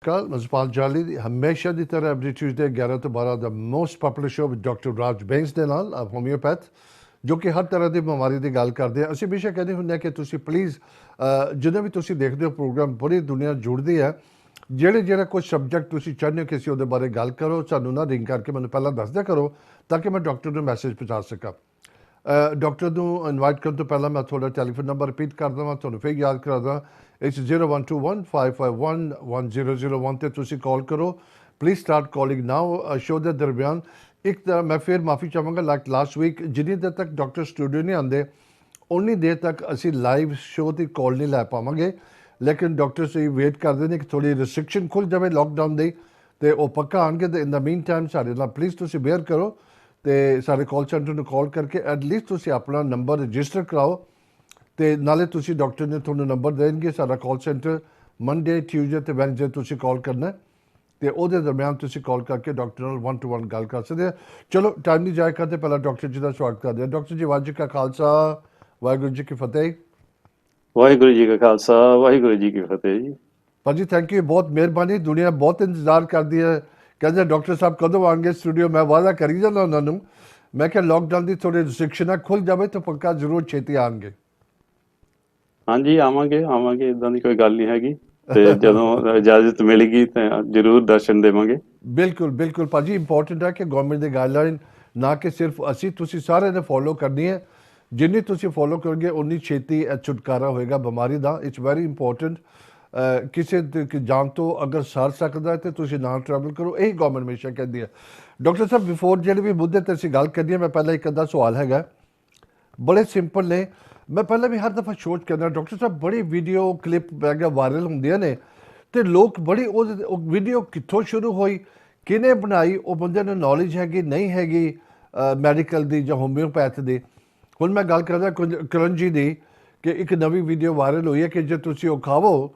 कल मजपाल जाली हमेशा की तरह एवरी ट्यूजडे 11 तो 12 the most popular show with doctor Raj Bains के नाल होम्योपैथ जो कि हर तरह की बीमारी की गल करते हैं। असं हमेशा कहते होंगे कि तुम प्लीज़ जो भी तुम देखते हो प्रोग्राम बड़ी दुनिया जुड़ती है जोड़े कुछ सबजैक्ट तुम चाहते हो किसी वो बारे गल करो सानू ना रिंग करके मैं पहला दस दिया करो ताकि मैं डॉक्टर को मैसेज पहुँचा सका। डॉक्टर को इनवाइट करने तो पहला मैं थोड़ा टैलीफोन नंबर रिपीट कर देव थोड़ा फिर याद करा दा इट्स 012155110001 ते तुसी कॉल करो। Please start calling now show के दरम्यान एक तरह मैं फिर माफ़ी चाहूँगा लाइक लास्ट वीक जिन्नी देर तक डॉक्टर स्टूडियो नहीं आते उन्नी देर तक असी लाइव शो की कॉल नहीं लै पावे लेकिन डॉक्टर से वेट करते हैं कि थोड़ी रिस्ट्रिक्शन खुल जाए लॉकडाउन की तो वह पक्का आएंगे तो इन द मीन टाइम साढ़े नाल प्लीज़ तुसी बेयर करो तो सारे कॉल सेंटर में कॉल करके एटलीस्ट तुसी अपना नंबर रजिस्टर कराओ तो नाले तुसी डॉक्टर ने थोड़ा नंबर देंगे सारा कॉल सेंटर मंडे ट्यूजडे तो वैनसडे तुसी कॉल करना तो वो दरम्यान तुसी कॉल करके डॉक्टर नाल 1-to-1 गल कर सकते हैं। चलो टाइम नहीं जाया करते पहला डॉक्टर जी का स्वागत करते हैं। डॉक्टर जी वाहिगुरू जी का खालसा वाहिगुरू जी की फतेह। वाहिगुरू जी का खालसा वाहिगुरू जी की फतेह जी। भाजी थैंक यू बहुत मेहरबानी दुनिया बहुत इंतजार करती है कहते डॉक्टर साहब कदों आएंगे स्टूडियो मैं वादा करी जाना उन्होंने मैं क्या लॉकडाउन की थोड़ी रिस्ट्रिक्शन खुल जाए तो पक्का जरूर छेती आएंगे। हाँ जी आवांगे आवांगे इदां दी कोई गल नहीं हैगी ते जदों इजाजत मिलेगी तो जरूर दर्शन देवांगे। बिल्कुल बिल्कुल भाजी इंपॉर्टेंट है कि गवर्नमेंट की गाइडलाइन ना कि सिर्फ असी तुसी सारे ने फॉलो करनी है जिन्नी तुसी फॉलो करोगे उन्नी छेती छुटकारा होएगा बीमारी का। इट्स वेरी इंपॉर्टेंट किसी जान तो अगर सर सकता है तो तुसी ना ट्रैवल करो यही गवर्नमेंट हमेशा कहती है। डॉक्टर साहब बिफोर जो भी मुद्दे ते असीं गल करनी है मैं पहला एक अद्धा सवाल है बड़े सिंपल ने मैं पहले भी हर दफ़ा सोच करना डॉक्टर साहब बड़ी वीडियो क्लिप वायरल होंदियां ने तो लोग बड़ी वीडियो कितों शुरू हुई किने बनाई वो बंदे ने नॉलेज हैगी नहीं हैगी मैडिकल की या होम्योपैथ की। हुण मैं गल करदा करंजी की कि एक नवी वीडियो वायरल हुई है कि जो तुसी वो खावो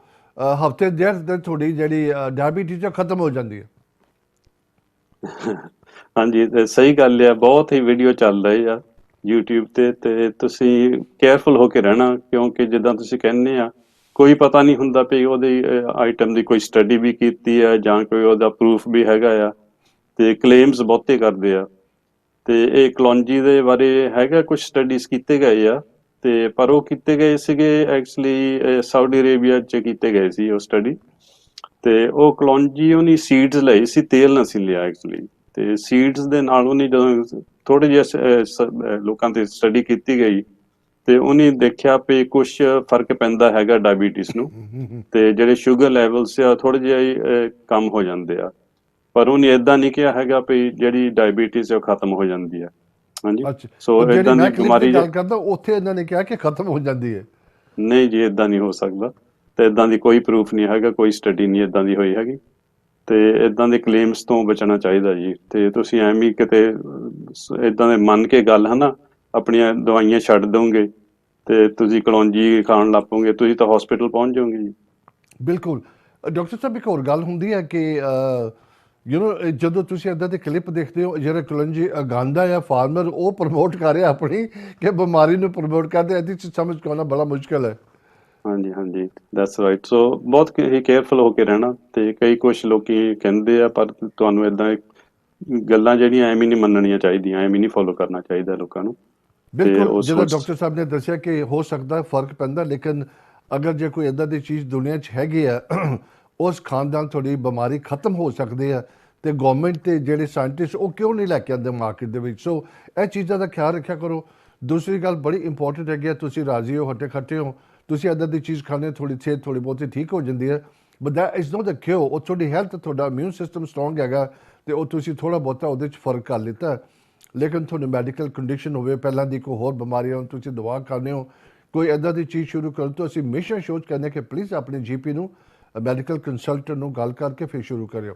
हफ्ते डेढ़ थोड़ी जी डायबिटीज खत्म हो जाती है। हाँ जी ते सही गल है बहुत ही वीडियो चल रही है यूट्यूब ते तुसी केयरफुल होके रहना क्योंकि जिद्दां तुसी कहने आ कोई पता नहीं हुंदा भी ਉਹਦੀ आइटम ਦੀ ਕੋਈ ਸਟੱਡੀ ਵੀ ਕੀਤੀ ਹੈ ਜਾਂ ਕੋਈ ਉਹਦਾ ਪ੍ਰੂਫ ਵੀ ਹੈਗਾ ਆ ਤੇ ਕਲੇਮਸ ਬਹੁਤੇ ਕਰਦੇ ਆ ਤੇ ਇਹ ਕਲੌਂਜੀ ਦੇ ਬਾਰੇ ਹੈਗਾ ਕੁਝ ਸਟੱਡੀਜ਼ ਕੀਤੇ ਗਏ ਆ ਤੇ ਪਰ ਉਹ ਕੀਤੇ ਗਏ ਸੀਗੇ ਐਕਚੁਅਲੀ ਸਾਊਦੀ ਅਰੇਬੀਆ 'ਚ ਕੀਤੇ ਗਏ ਸੀ ਉਹ ਸਟੱਡੀ ਤੇ ਉਹ ਕਲੌਂਜੀ ਉਹਨੀ ਸੀਡਸ ਲਈ ਸੀ ਤੇਲ ਨਾ ਸੀ ਲਿਆ ਐਕਚੁਅਲੀ ਤੇ ਸੀਡਸ ਦੇ ਨਾਲ ਉਹਨੇ ਜਦੋਂ ਥੋੜੇ ਜਿਹੇ ਲੋਕਾਂ ਤੇ ਸਟੱਡੀ ਕੀਤੀ ਗਈ ਤੇ ਉਹਨੇ ਦੇਖਿਆ ਵੀ ਕੁਝ ਫਰਕ ਪੈਂਦਾ ਹੈਗਾ ਡਾਇਬੀਟੀਜ਼ ਨੂੰ ਤੇ ਜਿਹੜੇ ਸ਼ੂਗਰ ਲੈਵਲਸ ਆ ਥੋੜੇ ਜਿਹੇ ਕਮ ਹੋ ਜਾਂਦੇ ਆ ਪਰ ਉਹਨੇ ਇਦਾਂ ਨਹੀਂ ਕਿਹਾ ਹੈਗਾ ਵੀ ਜਿਹੜੀ ਡਾਇਬੀਟੀਜ਼ ਉਹ ਖਤਮ ਹੋ ਜਾਂਦੀ ਹੈ। ਹਾਂਜੀ अच्छा ਸੋ और जी ਇਦਾਂ ਦੀ मैं क्लिप की ਬਿਮਾਰੀ गल करता उत्थे इन्होंने कहा कि खत्म हो जाती है। ਨਹੀਂ ਜੀ ਇਦਾਂ ਨਹੀਂ ਹੋ ਸਕਦਾ ਤੇ ਇਦਾਂ ਦੀ ਕੋਈ ਪ੍ਰੂਫ ਨਹੀਂ ਹੈਗਾ ਕੋਈ ਸਟੱਡੀ ਨਹੀਂ ਇਦਾਂ ਦੀ ਹੋਈ ਹੈਗੀ ਤੇ ਇਦਾਂ ਦੇ ਕਲੇਮਸ ਤੋਂ ਬਚਣਾ ਚਾਹੀਦਾ ਜੀ ਤੇ ਤੁਸੀਂ ਐਵੇਂ ਕਿਤੇ ਇਦਾਂ ਦੇ ਮੰਨ ਕੇ ਗੱਲ ਹਨਾ ਆਪਣੀਆਂ ਦਵਾਈਆਂ ਛੱਡ ਦੋਗੇ ਤੇ ਤੁਸੀਂ ਕਲੌਂਜੀ ਖਾਣ ਲੱਗ ਪੋਗੇ ਤੁਸੀਂ ਤਾਂ ਹਸਪੀਟਲ ਪਹੁੰਚ ਜਾਓਗੇ ਜੀ। बिल्कुल डॉक्टर साहब एक होर गल होंदी है कि यू नो जो तुम इदा के क्लिप देखते हो जो कलंजी गांधा या फार्मर वो प्रमोट कर रहा अपनी कि बीमारी को प्रमोट करते ये समझ के आना बड़ा मुश्किल है। ਹਾਂਜੀ ਹਾਂਜੀ ਦੈਟਸ ਰਾਈਟ ਸੋ ਬਹੁਤ ਹੀ ਕੇਅਰਫੁਲ ਹੋ ਕੇ ਰਹਿਣਾ ਤੇ ਕਈ ਕੁਝ ਲੋਕੀ ਕਹਿੰਦੇ ਆ ਪਰ ਤੁਹਾਨੂੰ ਇਦਾਂ ਗੱਲਾਂ ਜਿਹੜੀਆਂ ਐਵੇਂ ਨਹੀਂ ਮੰਨਣੀਆਂ ਚਾਹੀਦੀਆਂ ਐਵੇਂ ਨਹੀਂ ਫੋਲੋ ਕਰਨਾ ਚਾਹੀਦਾ ਲੋਕਾਂ ਨੂੰ ਤੇ बिल्कुल ਉਹ जो ਸੋਚ डॉक्टर साहब ने दसिया कि हो सकता है फर्क पैंदा लेकिन अगर जो कोई इदा की चीज़ दुनिया हैगी है उस खानदान थोड़ी बीमारी खत्म हो सकती है तो गवर्नमेंट के जोड़े साइंटिस्ट वो क्यों नहीं लैके आते मार्केट के। सो यह चीज़ों का ख्याल रखा करो। दूसरी गल बड़ी इंपॉर्टेंट हैगी तुम राजी हो हट्टे खट्टे हो तुम इदा की चीज़ खाने थोड़ी सेहत थोड़ी बहुत ठीक हो जाती है but that is not the cure वो थोड़ी हैल्थ थोड़ा इम्यून सिस्टम स्ट्रोंग हैगा तो तुम थोड़ा बहुता वो फर्क कर लिता है लेकिन थोड़ी मैडिकल कंडीशन हो पहला की कोई होर बीमारियां तुम दवा खाने हो कोई इदा की चीज़ शुरू करो तो असं हमेशा सोच करने कि प्लीज़ अपने GP मैडिकल कंसल्टेंट गल करके फिर शुरू करो।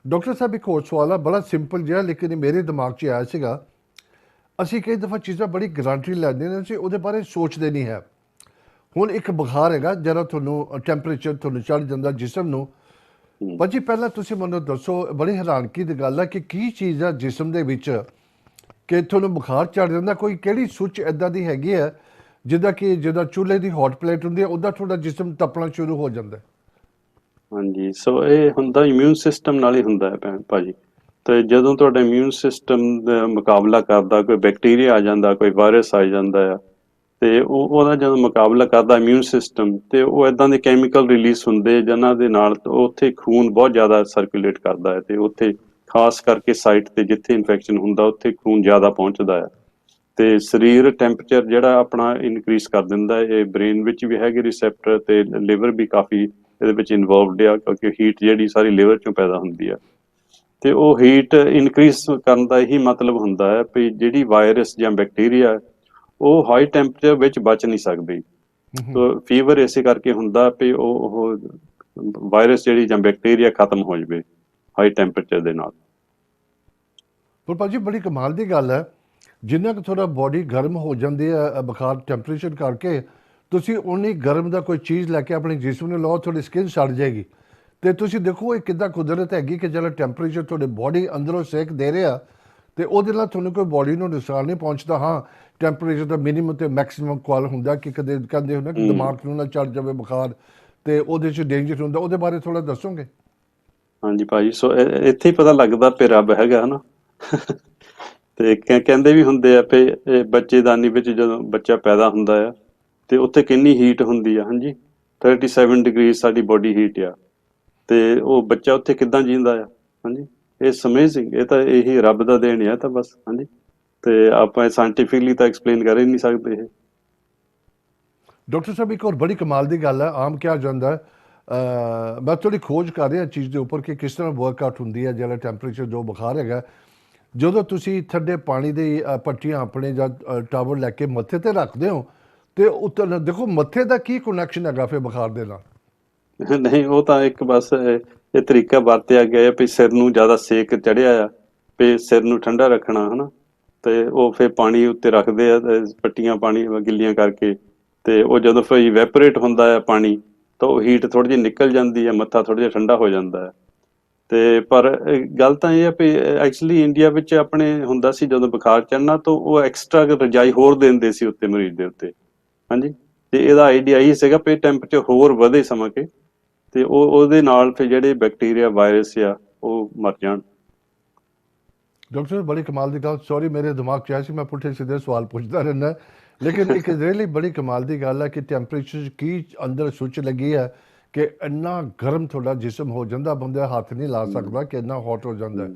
डॉक्टर साहब एक होर सवाल है बड़ा सिंपल जिहा लेकिन मेरे दिमाग च आया सीगा असी कई दफ़ा चीज़ां बड़ी गारंटी लैंदे ने असीं उहदे बारे सोचते नहीं है। हुण एक बुखार हैगा जरा तुहानूं टैंपरेचर तुहानूं चढ़ जांदा जिसम नूं भाजी पहला तुसीं मैनूं दसो बड़ी हैरानगी की गल है कि की चीज़ है जिसम दे विच कि थोड़ा बुखार चढ़ जाता कोई कि सुच इदा की हैगी है जिदा कि जिदा चूल्हे की हॉट प्लेट होंगी उदा थोड़ा जिसम तपना शुरू हो जाता है। ਹਾਂਜੀ, ਸੋ ਇਹ ਹੁੰਦਾ ਇਮਿਊਨ ਸਿਸਟਮ ਨਾਲ ਹੀ ਹੁੰਦਾ ਹੈ ਭਾਜੀ। ਤੇ ਜਦੋਂ ਤੁਹਾਡਾ ਇਮਿਊਨ ਸਿਸਟਮ ਦਾ ਮੁਕਾਬਲਾ ਕਰਦਾ, ਕੋਈ ਬੈਕਟੀਰੀਆ ਆ ਜਾਂਦਾ, ਕੋਈ ਵਾਇਰਸ ਆ ਜਾਂਦਾ ਆ, ਤੇ ਉਹਦਾ ਜਦੋਂ ਮੁਕਾਬਲਾ ਕਰਦਾ ਇਮਿਊਨ ਸਿਸਟਮ, ਤੇ ਉਹ ਇਦਾਂ ਦੇ ਕੈਮੀਕਲ ਰਿਲੀਜ਼ ਹੁੰਦੇ ਜਿਹਨਾਂ ਦੇ ਨਾਲ ਉੱਥੇ ਖੂਨ ਬਹੁਤ ਜ਼ਿਆਦਾ ਸਰਕੂਲੇਟ ਕਰਦਾ ਹੈ, ਤੇ ਉੱਥੇ ਖਾਸ ਕਰਕੇ ਸਾਈਟ ਤੇ ਜਿੱਥੇ ਇਨਫੈਕਸ਼ਨ ਹੁੰਦਾ ਉੱਥੇ ਖੂਨ ਜ਼ਿਆਦਾ ਪਹੁੰਚਦਾ ਹੈ। ਤੇ ਸਰੀਰ ਟੈਂਪਰੇਚਰ ਜਿਹੜਾ ਆਪਣਾ ਇਨਕਰੀਜ਼ ਕਰ ਦਿੰਦਾ ਹੈ। ਇਹ ਬ੍ਰੇਨ ਵਿੱਚ ਵੀ ਹੈਗੇ ਰਿਸੈਪਟਰ, ਤੇ ਲਿਵਰ ਵੀ ਕਾਫੀ ਇਹਦੇ ਵਿੱਚ ਇਨਵੋਲਵਡ ਆ, ਕਿਉਂਕਿ ਹੀਟ ਜਿਹੜੀ ਸਾਰੀ ਲਿਵਰ ਚੋਂ ਪੈਦਾ ਹੁੰਦੀ ਆ। ਤੇ ਉਹ ਹੀਟ ਇਨਕਰੀਜ਼ ਕਰਨ ਦਾ ਇਹੀ ਮਤਲਬ ਹੁੰਦਾ ਹੈ ਵੀ ਜਿਹੜੀ ਵਾਇਰਸ ਜਾਂ ਬੈਕਟੀਰੀਆ ਉਹ ਹਾਈ ਟੈਂਪਰੇਚਰ ਵਿੱਚ ਬਚ ਨਹੀਂ ਸਕਦੀ। ਸੋ ਫੀਵਰ ਇਸੇ ਕਰਕੇ ਹੁੰਦਾ ਵੀ ਉਹ ਵਾਇਰਸ ਜਿਹੜੀ ਜਾਂ ਬੈਕਟੀਰੀਆ ਖਤਮ ਹੋ ਜਾਵੇ ਹਾਈ ਟੈਂਪਰੇਚਰ ਦੇ ਨਾਲ। ਪਰ ਭਾਜੀ ਬੜੀ ਕਮਾਲ ਦੀ ਗੱਲ ਹੈ, ਜਿੰਨਾ ਕੁ ਥੋੜਾ ਬੋਡੀ ਗਰਮ ਹੋ ਜਾਂਦੀ ਹੈ ਬੁਖਾਰ ਟੈਂਪਰੇਚਰ ਕਰਕੇ, ਤੁਸੀਂ ਉਨੀ ਗਰਮ ਦਾ ਕੋਈ ਚੀਜ਼ ਲੈ ਕੇ ਆਪਣੇ ਜਿਸਮ ਨੂੰ ਲਾਓ, ਤੁਹਾਡੀ ਸਕਿਨ ਸੜ ਜਾਏਗੀ। ਤੇ ਤੁਸੀਂ ਦੇਖੋ ਇਹ ਕਿੱਦਾਂ ਕੁਦਰਤ ਹੈਗੀ ਕਿ ਜਿਹੜਾ ਟੈਂਪਰੇਚਰ ਤੁਹਾਡੇ ਬੋਡੀ ਅੰਦਰੋਂ ਸੇਕ ਦੇ ਰਿਹਾ, ਤੇ ਉਹਦੇ ਨਾਲ ਤੁਹਾਨੂੰ ਕੋਈ ਬੋਡੀ ਨੂੰ ਨੁਕਸਾਨ ਨਹੀਂ ਪਹੁੰਚਦਾ। ਹਾਂ, ਟੈਂਪਰੇਚਰ ਦਾ ਮਿਨੀਮਮ ਤੇ ਮੈਕਸਿਮਮ ਕਾਲ ਹੁੰਦਾ ਕਿ ਕਦੇ ਕਹਿੰਦੇ ਹੁੰਦਾ ਕਿ ਦਿਮਾਗ ਨੂੰ ਨਾ ਚੜ ਜਾਵੇ ਬੁਖਾਰ, ਤੇ ਉਹਦੇ 'ਚ ਡੇਂਜਰ ਹੁੰਦਾ। ਉਹਦੇ ਬਾਰੇ ਥੋੜਾ ਦੱਸੋਗੇ? ਹਾਂਜੀ ਭਾਜੀ, ਸੋ ਇੱਥੇ ਹੀ ਪਤਾ ਲੱਗਦਾ ਵੀ ਰੱਬ ਹੈਗਾ ਹਨਾ। ਤੇ ਕਹਿੰਦੇ ਵੀ ਹੁੰਦੇ ਆ ਵੀ ਇਹ ਬੱਚੇਦਾਨੀ ਵਿੱਚ ਜਦੋਂ ਬੱਚਾ ਪੈਦਾ ਹੁੰਦਾ ਆ ਤੇ ਉੱਥੇ ਕਿੰਨੀ ਹੀਟ ਹੁੰਦੀ ਆ। ਹਾਂਜੀ, 37 ਡਿਗਰੀ ਸਾਡੀ ਬੋਡੀ ਹੀਟ ਆ, ਤੇ ਉਹ ਬੱਚਾ ਉੱਥੇ ਕਿੱਦਾਂ ਜੀਂਦਾ ਆ। ਹਾਂਜੀ, ਇਟਸ ਅਮੇਜ਼ਿੰਗ। ਇਹ ਤਾਂ ਇਹੀ ਰੱਬ ਦਾ ਦੇਣ ਆ ਤਾਂ ਬਸ। ਹਾਂਜੀ, ਤੇ ਆਪਾਂ ਸਾਇੰਟੀਫਿਕਲੀ ਤਾਂ ਐਕਸਪਲੇਨ ਕਰ ਹੀ ਨਹੀਂ ਸਕਦੇ ਇਹ। ਡਾਕਟਰ ਸਾਹਿਬ ਇੱਕ ਹੋਰ ਬੜੀ ਕਮਾਲ ਦੀ ਗੱਲ ਹੈ, ਆਮ ਕਿਹਾ ਜਾਂਦਾ ਹੈ, ਮੈਂ ਥੋੜੀ ਖੋਜ ਕਰ ਰਿਹਾ ਚੀਜ਼ ਦੇ ਉੱਪਰ ਕਿ ਕਿਸ ਤਰ੍ਹਾਂ ਵਰਕਆਊਟ ਹੁੰਦੀ ਹੈ ਜਿਹੜਾ ਟੈਂਪਰੇਚਰ ਜੋ ਬੁਖਾਰ ਹੈਗਾ। ਜਦੋਂ ਤੁਸੀਂ ਠੰਡੇ ਪਾਣੀ ਦੀ ਪੱਟੀਆਂ ਆਪਣੇ ਜਾਂ ਟਾਵਲ ਲੈ ਕੇ ਮੱਥੇ ਤੇ ਰੱਖਦੇ ਹੋ, ਤੇ ਉੱਤਰ ਦੇਖੋ ਮੱਥੇ ਦਾ ਕੀ ਕਨੈਕਸ਼ਨ ਹੈਗਾ ਫਿਰ ਬੁਖਾਰ ਦੇ ਨਾਲ? ਨਹੀਂ, ਉਹ ਤਾਂ ਇੱਕ ਬਸ ਇਹ ਤਰੀਕਾ ਵਰਤਿਆ ਗਿਆ ਹੈ ਵੀ ਸਿਰ ਨੂੰ ਜ਼ਿਆਦਾ ਸੇਕ ਚੜਿਆ ਆ, ਵੀ ਸਿਰ ਨੂੰ ਠੰਡਾ ਰੱਖਣਾ ਹਨਾ। ਤੇ ਉਹ ਫਿਰ ਪਾਣੀ ਉੱਤੇ ਰੱਖਦੇ ਆ ਤੇ ਪੱਟੀਆਂ ਪਾਣੀ ਗਿੱਲੀਆਂ ਕਰਕੇ, ਤੇ ਉਹ ਜਦੋਂ ਫਿਰ ਇਵੈਪੋਰੇਟ ਹੁੰਦਾ ਹੈ ਪਾਣੀ, ਤਾਂ ਉਹ ਹੀਟ ਥੋੜ੍ਹੀ ਜਿਹੀ ਨਿਕਲ ਜਾਂਦੀ ਹੈ, ਮੱਥਾ ਥੋੜ੍ਹਾ ਜਿਹਾ ਠੰਡਾ ਹੋ ਜਾਂਦਾ ਹੈ। ਤੇ ਪਰ ਗੱਲ ਤਾਂ ਇਹ ਹੈ ਵੀ ਐਕਚੁਅਲੀ ਇੰਡੀਆ ਵਿੱਚ ਆਪਣੇ ਹੁੰਦਾ ਸੀ ਜਦੋਂ ਬੁਖਾਰ ਚੜ੍ਹਨਾ ਤਾਂ ਉਹ ਐਕਸਟਰਾ ਰਜਾਈ ਹੋਰ ਦਿੰਦੇ ਸੀ ਉੱਤੇ ਮਰੀਜ਼ ਦੇ ਉੱਤੇ। ਹਾਂਜੀ, ਤੇ ਇਹਦਾ ਆਈਡੀਆ ਇਹੀ ਸੀਗਾ ਵੀ ਟੈਂਪਰੇਚਰ ਹੋਰ ਵਧੇ ਸਮਾਂ ਕੇ, ਤੇ ਉਹਦੇ ਨਾਲ ਫਿਰ ਜਿਹੜੇ ਬੈਕਟੀਰੀਆ ਵਾਇਰਸ ਆ ਉਹ ਮਰ ਜਾਣ। ਡਾਕਟਰ ਸਾਹਿਬ ਬੜੀ ਕਮਾਲ ਦੀ ਗੱਲ, ਸੌਰੀ ਮੇਰੇ ਦਿਮਾਗ 'ਚ ਆਇਆ ਸੀ, ਮੈਂ ਪੁੱਠੇ ਸਿੱਧੇ ਸਵਾਲ ਪੁੱਛਦਾ ਰਹਿੰਦਾ, ਲੇਕਿਨ ਇੱਕ ਰੀਅਲੀ ਬੜੀ ਕਮਾਲ ਦੀ ਗੱਲ ਹੈ ਕਿ ਟੈਂਪਰੇਚਰ 'ਚ ਕੀ ਅੰਦਰ ਸੁੱਚ ਲੱਗੀ ਹੈ ਕਿ ਇੰਨਾ ਗਰਮ ਤੁਹਾਡਾ ਜਿਸਮ ਹੋ ਜਾਂਦਾ, ਬੰਦਾ ਹੱਥ ਨਹੀਂ ਲਾ ਸਕਦਾ ਕਿ ਇੰਨਾ ਹੌਟ ਹੋ ਜਾਂਦਾ ਹੈ।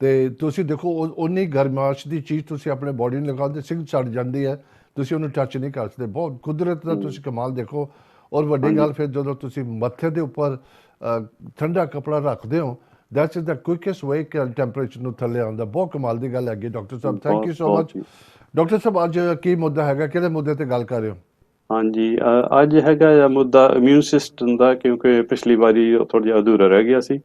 ਤੇ ਤੁਸੀਂ ਦੇਖੋ ਉਨੀ ਗਰਮਾਸ਼ ਦੀ ਚੀਜ਼ ਤੁਸੀਂ ਆਪਣੇ ਬੋਡੀ ਨੂੰ ਲਗਾਉਂਦੇ, ਸਿੰਘ ਛੱਡ ਜਾਂਦੀ ਹੈ, ਤੁਸੀਂ ਉਹਨੂੰ ਟੱਚ ਨਹੀਂ ਕਰ ਸਕਦੇ। ਬਹੁਤ ਕੁਦਰਤ ਦਾ ਤੁਸੀਂ ਕਮਾਲ ਦੇਖੋ। ਔਰ ਵੱਡੀ ਹਾਂਜੀ ਗੱਲ ਫਿਰ ਜਦੋਂ ਤੁਸੀਂ ਮੱਥੇ ਦੇ ਉੱਪਰ ਠੰਡਾ ਕੱਪੜਾ ਰੱਖਦੇ ਹੋ, ਦੈਟਸ ਇਜ਼ ਦਾ ਕੁਇਕੈਸਟ ਵੇ ਕਿ ਟੈਂਪਰੇਚਰ ਨੂੰ ਥੱਲੇ ਆਉਂਦਾ। ਬਹੁਤ ਕਮਾਲ ਦੀ ਗੱਲ ਹੈਗੀ ਡਾਕਟਰ ਸਾਹਿਬ, ਥੈਂਕ ਯੂ ਬਹੁਤ ਸੋ ਮਚ। ਬਹੁਤ ਜੀ। ਡਾਕਟਰ ਸਾਹਿਬ ਅੱਜ ਕੀ ਮੁੱਦਾ ਹੈਗਾ, ਕਿਹੜੇ ਮੁੱਦੇ ਤੇ ਗੱਲ ਕਰ ਰਹੇ ਹੋ? ਹਾਂਜੀ, ਅੱਜ ਹੈਗਾ ਆ ਮੁੱਦਾ ਇਮਿਊਨ ਸਿਸਟਮ ਦਾ, ਕਿਉਂਕਿ ਪਿਛਲੀ ਵਾਰੀ ਉਹ ਥੋੜ੍ਹਾ ਜਿਹਾ ਅਧੂਰਾ ਰਹਿ ਗਿਆ ਸੀ।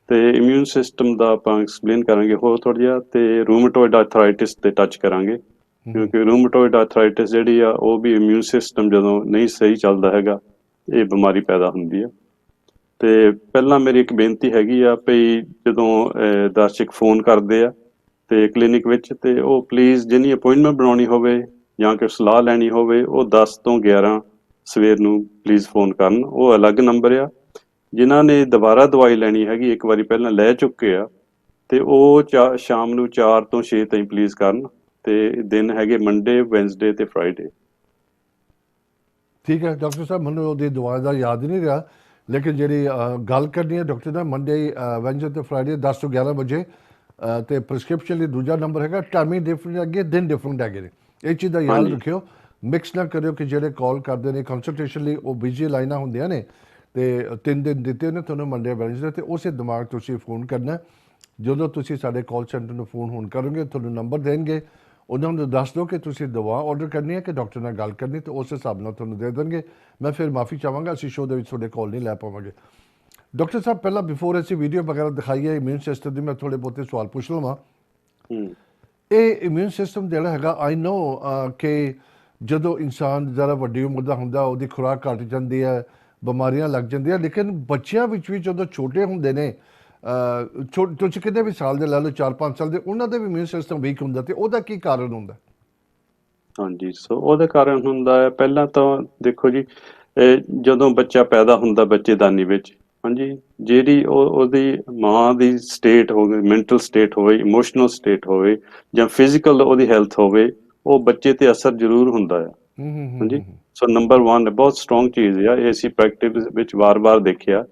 ਤੇ ਇਮਿਊਨ ਸਿਸਟਮ ਦਾ ਆਪਾਂ ਐਕਸਪਲੇਨ ਕਰਾਂਗੇ ਹੋਰ ਥੋੜ੍ਹਾ ਜਿਹਾ, ਤੇ ਰੂਮੇਟੋਇਡ ਆਰਥਰਾਈਟਿਸ ਤੇ ਟੱਚ ਕਰਾਂਗੇ, ਕਿਉਂਕਿ ਰੂਮੇਟੋਇਡ ਆਰਥਰਾਈਟਿਸ ਜਿਹੜੀ ਆ ਉਹ ਵੀ ਇਮਿਊਨ ਸਿਸਟਮ ਜਦੋਂ ਨਹੀਂ ਸਹੀ ਚੱਲਦਾ ਹੈਗਾ ਇਹ ਬਿਮਾਰੀ ਪੈਦਾ ਹੁੰਦੀ ਆ। ਤੇ ਪਹਿਲਾਂ ਮੇਰੀ ਇੱਕ ਬੇਨਤੀ ਹੈਗੀ ਆ ਵੀ ਜਦੋਂ ਦਰਸ਼ਕ ਫੋਨ ਕਰਦੇ ਆ ਤੇ ਕਲੀਨਿਕ ਵਿੱਚ, ਤੇ ਉਹ ਪਲੀਜ਼ ਜਿੰਨੀ ਅਪੁਆਇੰਟਮੈਂਟ ਬਣਾਉਣੀ ਹੋਵੇ ਜਾਂ ਕਿ ਸਲਾਹ ਲੈਣੀ ਹੋਵੇ ਉਹ 10 ਤੋਂ 11 ਸਵੇਰ ਨੂੰ ਪਲੀਜ਼ ਫੋਨ ਕਰਨ। ਉਹ ਅਲੱਗ ਨੰਬਰ ਆ। ਜਿਨ੍ਹਾਂ ਨੇ ਦੁਬਾਰਾ ਦਵਾਈ ਲੈਣੀ ਹੈਗੀ, ਇੱਕ ਵਾਰੀ ਪਹਿਲਾਂ ਲੈ ਚੁੱਕੇ ਆ, ਤੇ ਉਹ ਸ਼ਾਮ ਨੂੰ 4 ਤੋਂ 6 ਤਾਈਂ ਪਲੀਜ਼ ਕਰਨ। ਤੇ ਦਿਨ ਹੈਗੇ ਮੰਡੇ, ਵੈਨਸਡੇ ਤੇ ਫਰਾਈਡੇ। ਠੀਕ ਹੈ ਡਾਕਟਰ ਸਾਹਿਬ, ਮੈਨੂੰ ਉਹਦੀ ਦਵਾਈ ਦਾ ਯਾਦ ਨਹੀਂ ਰਿਹਾ, ਲੇਕਿਨ ਜਿਹੜੀ ਗੱਲ ਕਰਨੀ ਹੈ ਡਾਕਟਰ ਦਾ, ਮੰਡੇ, ਵੈਨਸਡੇ ਤੇ ਫਰਾਈਡੇ 10 ਤੋਂ 11 ਵਜੇ। ਤੇ ਪ੍ਰਿਸਕ੍ਰਿਪਸ਼ਨ ਲਈ ਦੂਜਾ ਨੰਬਰ ਹੈਗਾ, ਟਾਈਮਿੰਗ ਡਿਫਰੈਂਟ ਹੈਗੇ, ਦਿਨ ਡਿਫਰੈਂਟ ਹੈਗੇ ਨੇ, ਇਹ ਚੀਜ਼ ਦਾ ਯਾਦ ਹਾਂਜੀ ਰੱਖਿਓ। ਮਿਕਸ ਨਾ ਕਰਿਓ ਕਿ ਜਿਹੜੇ ਕਾਲ ਕਰਦੇ ਨੇ ਕੰਸਲਟੇਸ਼ਨ ਲਈ ਉਹ ਬਿਜ਼ੀ ਲਾਈਨਾਂ ਹੁੰਦੀਆਂ ਨੇ, ਤੇ 3 ਦਿਨ ਦਿੱਤੇ ਨੇ ਤੁਹਾਨੂੰ ਮੰਡੇ ਵੈਨਸਡੇ, ਤੇ ਉਸੇ ਦਿਮਾਗ ਤੁਸੀਂ ਫੋਨ ਕਰਨਾ। ਜਦੋਂ ਤੁਸੀਂ ਸਾਡੇ ਕਾਲ ਸੈਂਟਰ ਨੂੰ ਫੋਨ ਹੋਣ ਕਰੋਗੇ, ਤੁਹਾਨੂੰ ਨੰਬਰ ਦੇਣਗੇ, ਉਹਨਾਂ ਨੂੰ ਦੱਸ ਦਿਓ ਕਿ ਤੁਸੀਂ ਦਵਾ ਆਰਡਰ ਕਰਨੀ ਹੈ ਕਿ ਡਾਕਟਰ ਨਾਲ ਗੱਲ ਕਰਨੀ, ਤੇ ਉਸ ਹਿਸਾਬ ਨਾਲ ਤੁਹਾਨੂੰ ਦੇ ਦੇਣਗੇ। ਮੈਂ ਫਿਰ ਮਾਫੀ ਚਾਹਾਂਗਾ, ਅਸੀਂ ਸ਼ੋਅ ਦੇ ਵਿੱਚ ਤੁਹਾਡੇ ਕਾਲ ਨਹੀਂ ਲੈ ਪਾਵਾਂਗੇ। ਡਾਕਟਰ ਸਾਹਿਬ ਪਹਿਲਾਂ ਬਿਫੋਰ ਅਸੀਂ ਵੀਡੀਓ ਵਗੈਰਾ ਦਿਖਾਈਏ ਇਮਿਊਨ ਸਿਸਟਮ ਦੀ, ਮੈਂ ਥੋੜ੍ਹੇ ਬਹੁਤੇ ਸਵਾਲ ਪੁੱਛ ਲਵਾਂ। ਹੂੰ ਇਹ ਇਮਿਊਨ ਸਿਸਟਮ ਜਿਹੜਾ ਹੈਗਾ, ਆਈ ਨੋ ਕਿ ਜਦੋਂ ਇਨਸਾਨ ਜ਼ਰਾ ਵੱਡੀ ਉਮਰ ਦਾ ਹੁੰਦਾ ਉਹਦੀ ਖੁਰਾਕ ਘੱਟ ਜਾਂਦੀ ਹੈ, ਬਿਮਾਰੀਆਂ ਲੱਗ ਜਾਂਦੀਆਂ, ਲੇਕਿਨ ਬੱਚਿਆਂ ਵਿੱਚ ਵੀ ਜਦੋਂ ਛੋਟੇ ਹੁੰਦੇ ਨੇ, ਤੁਸੀਂ ਕਿਤੇ ਵੀ ਸਾਲ ਦੇ ਲੈ ਲਓ, 4-5 ਸਾਲ ਦੇ, ਉਹਨਾਂ ਦਾ ਵੀ ਇਮਿਊਨ ਸਿਸਟਮ ਵੀਕ ਹੁੰਦਾ, ਤੇ ਉਹਦਾ ਕੀ ਕਾਰਨ ਹੁੰਦਾ? ਹਾਂਜੀ, ਸੋ ਉਹਦੇ ਕਾਰਨ ਹੁੰਦਾ ਹੈ ਪਹਿਲਾਂ ਤਾਂ ਦੇਖੋ ਜੀ, ਜਦੋਂ ਬੱਚਾ ਪੈਦਾ ਹੁੰਦਾ ਬੱਚੇਦਾਨੀ ਵਿੱਚ, ਹਾਂਜੀ, ਜਿਹੜੀ ਉਹਦੀ ਮਾਂ ਦੀ ਸਟੇਟ ਹੋਵੇ, ਮੈਂਟਲ ਸਟੇਟ ਹੋਵੇ, ਇਮੋਸ਼ਨਲ ਸਟੇਟ ਹੋਵੇ ਜਾਂ ਫਿਜ਼ੀਕਲ ਉਹਦੀ ਹੈਲਥ ਹੋਵੇ, ਉਹ ਬੱਚੇ ਤੇ ਅਸਰ ਜ਼ਰੂਰ ਹੁੰਦਾ ਆ। ਹੂੰ ਹੂੰ ਹੂੰ ਹਾਂਜੀ, ਹੂੰ ਸੋ ਨੰਬਰ 1 ਬਹੁਤ ਸਟਰੋਂਗ ਚੀਜ਼ ਆ ਇਹ, ਅਸੀਂ ਪ੍ਰੈਕਟਿਸ ਵਿੱਚ ਵਾਰ-ਵਾਰ ਦੇਖਿਆ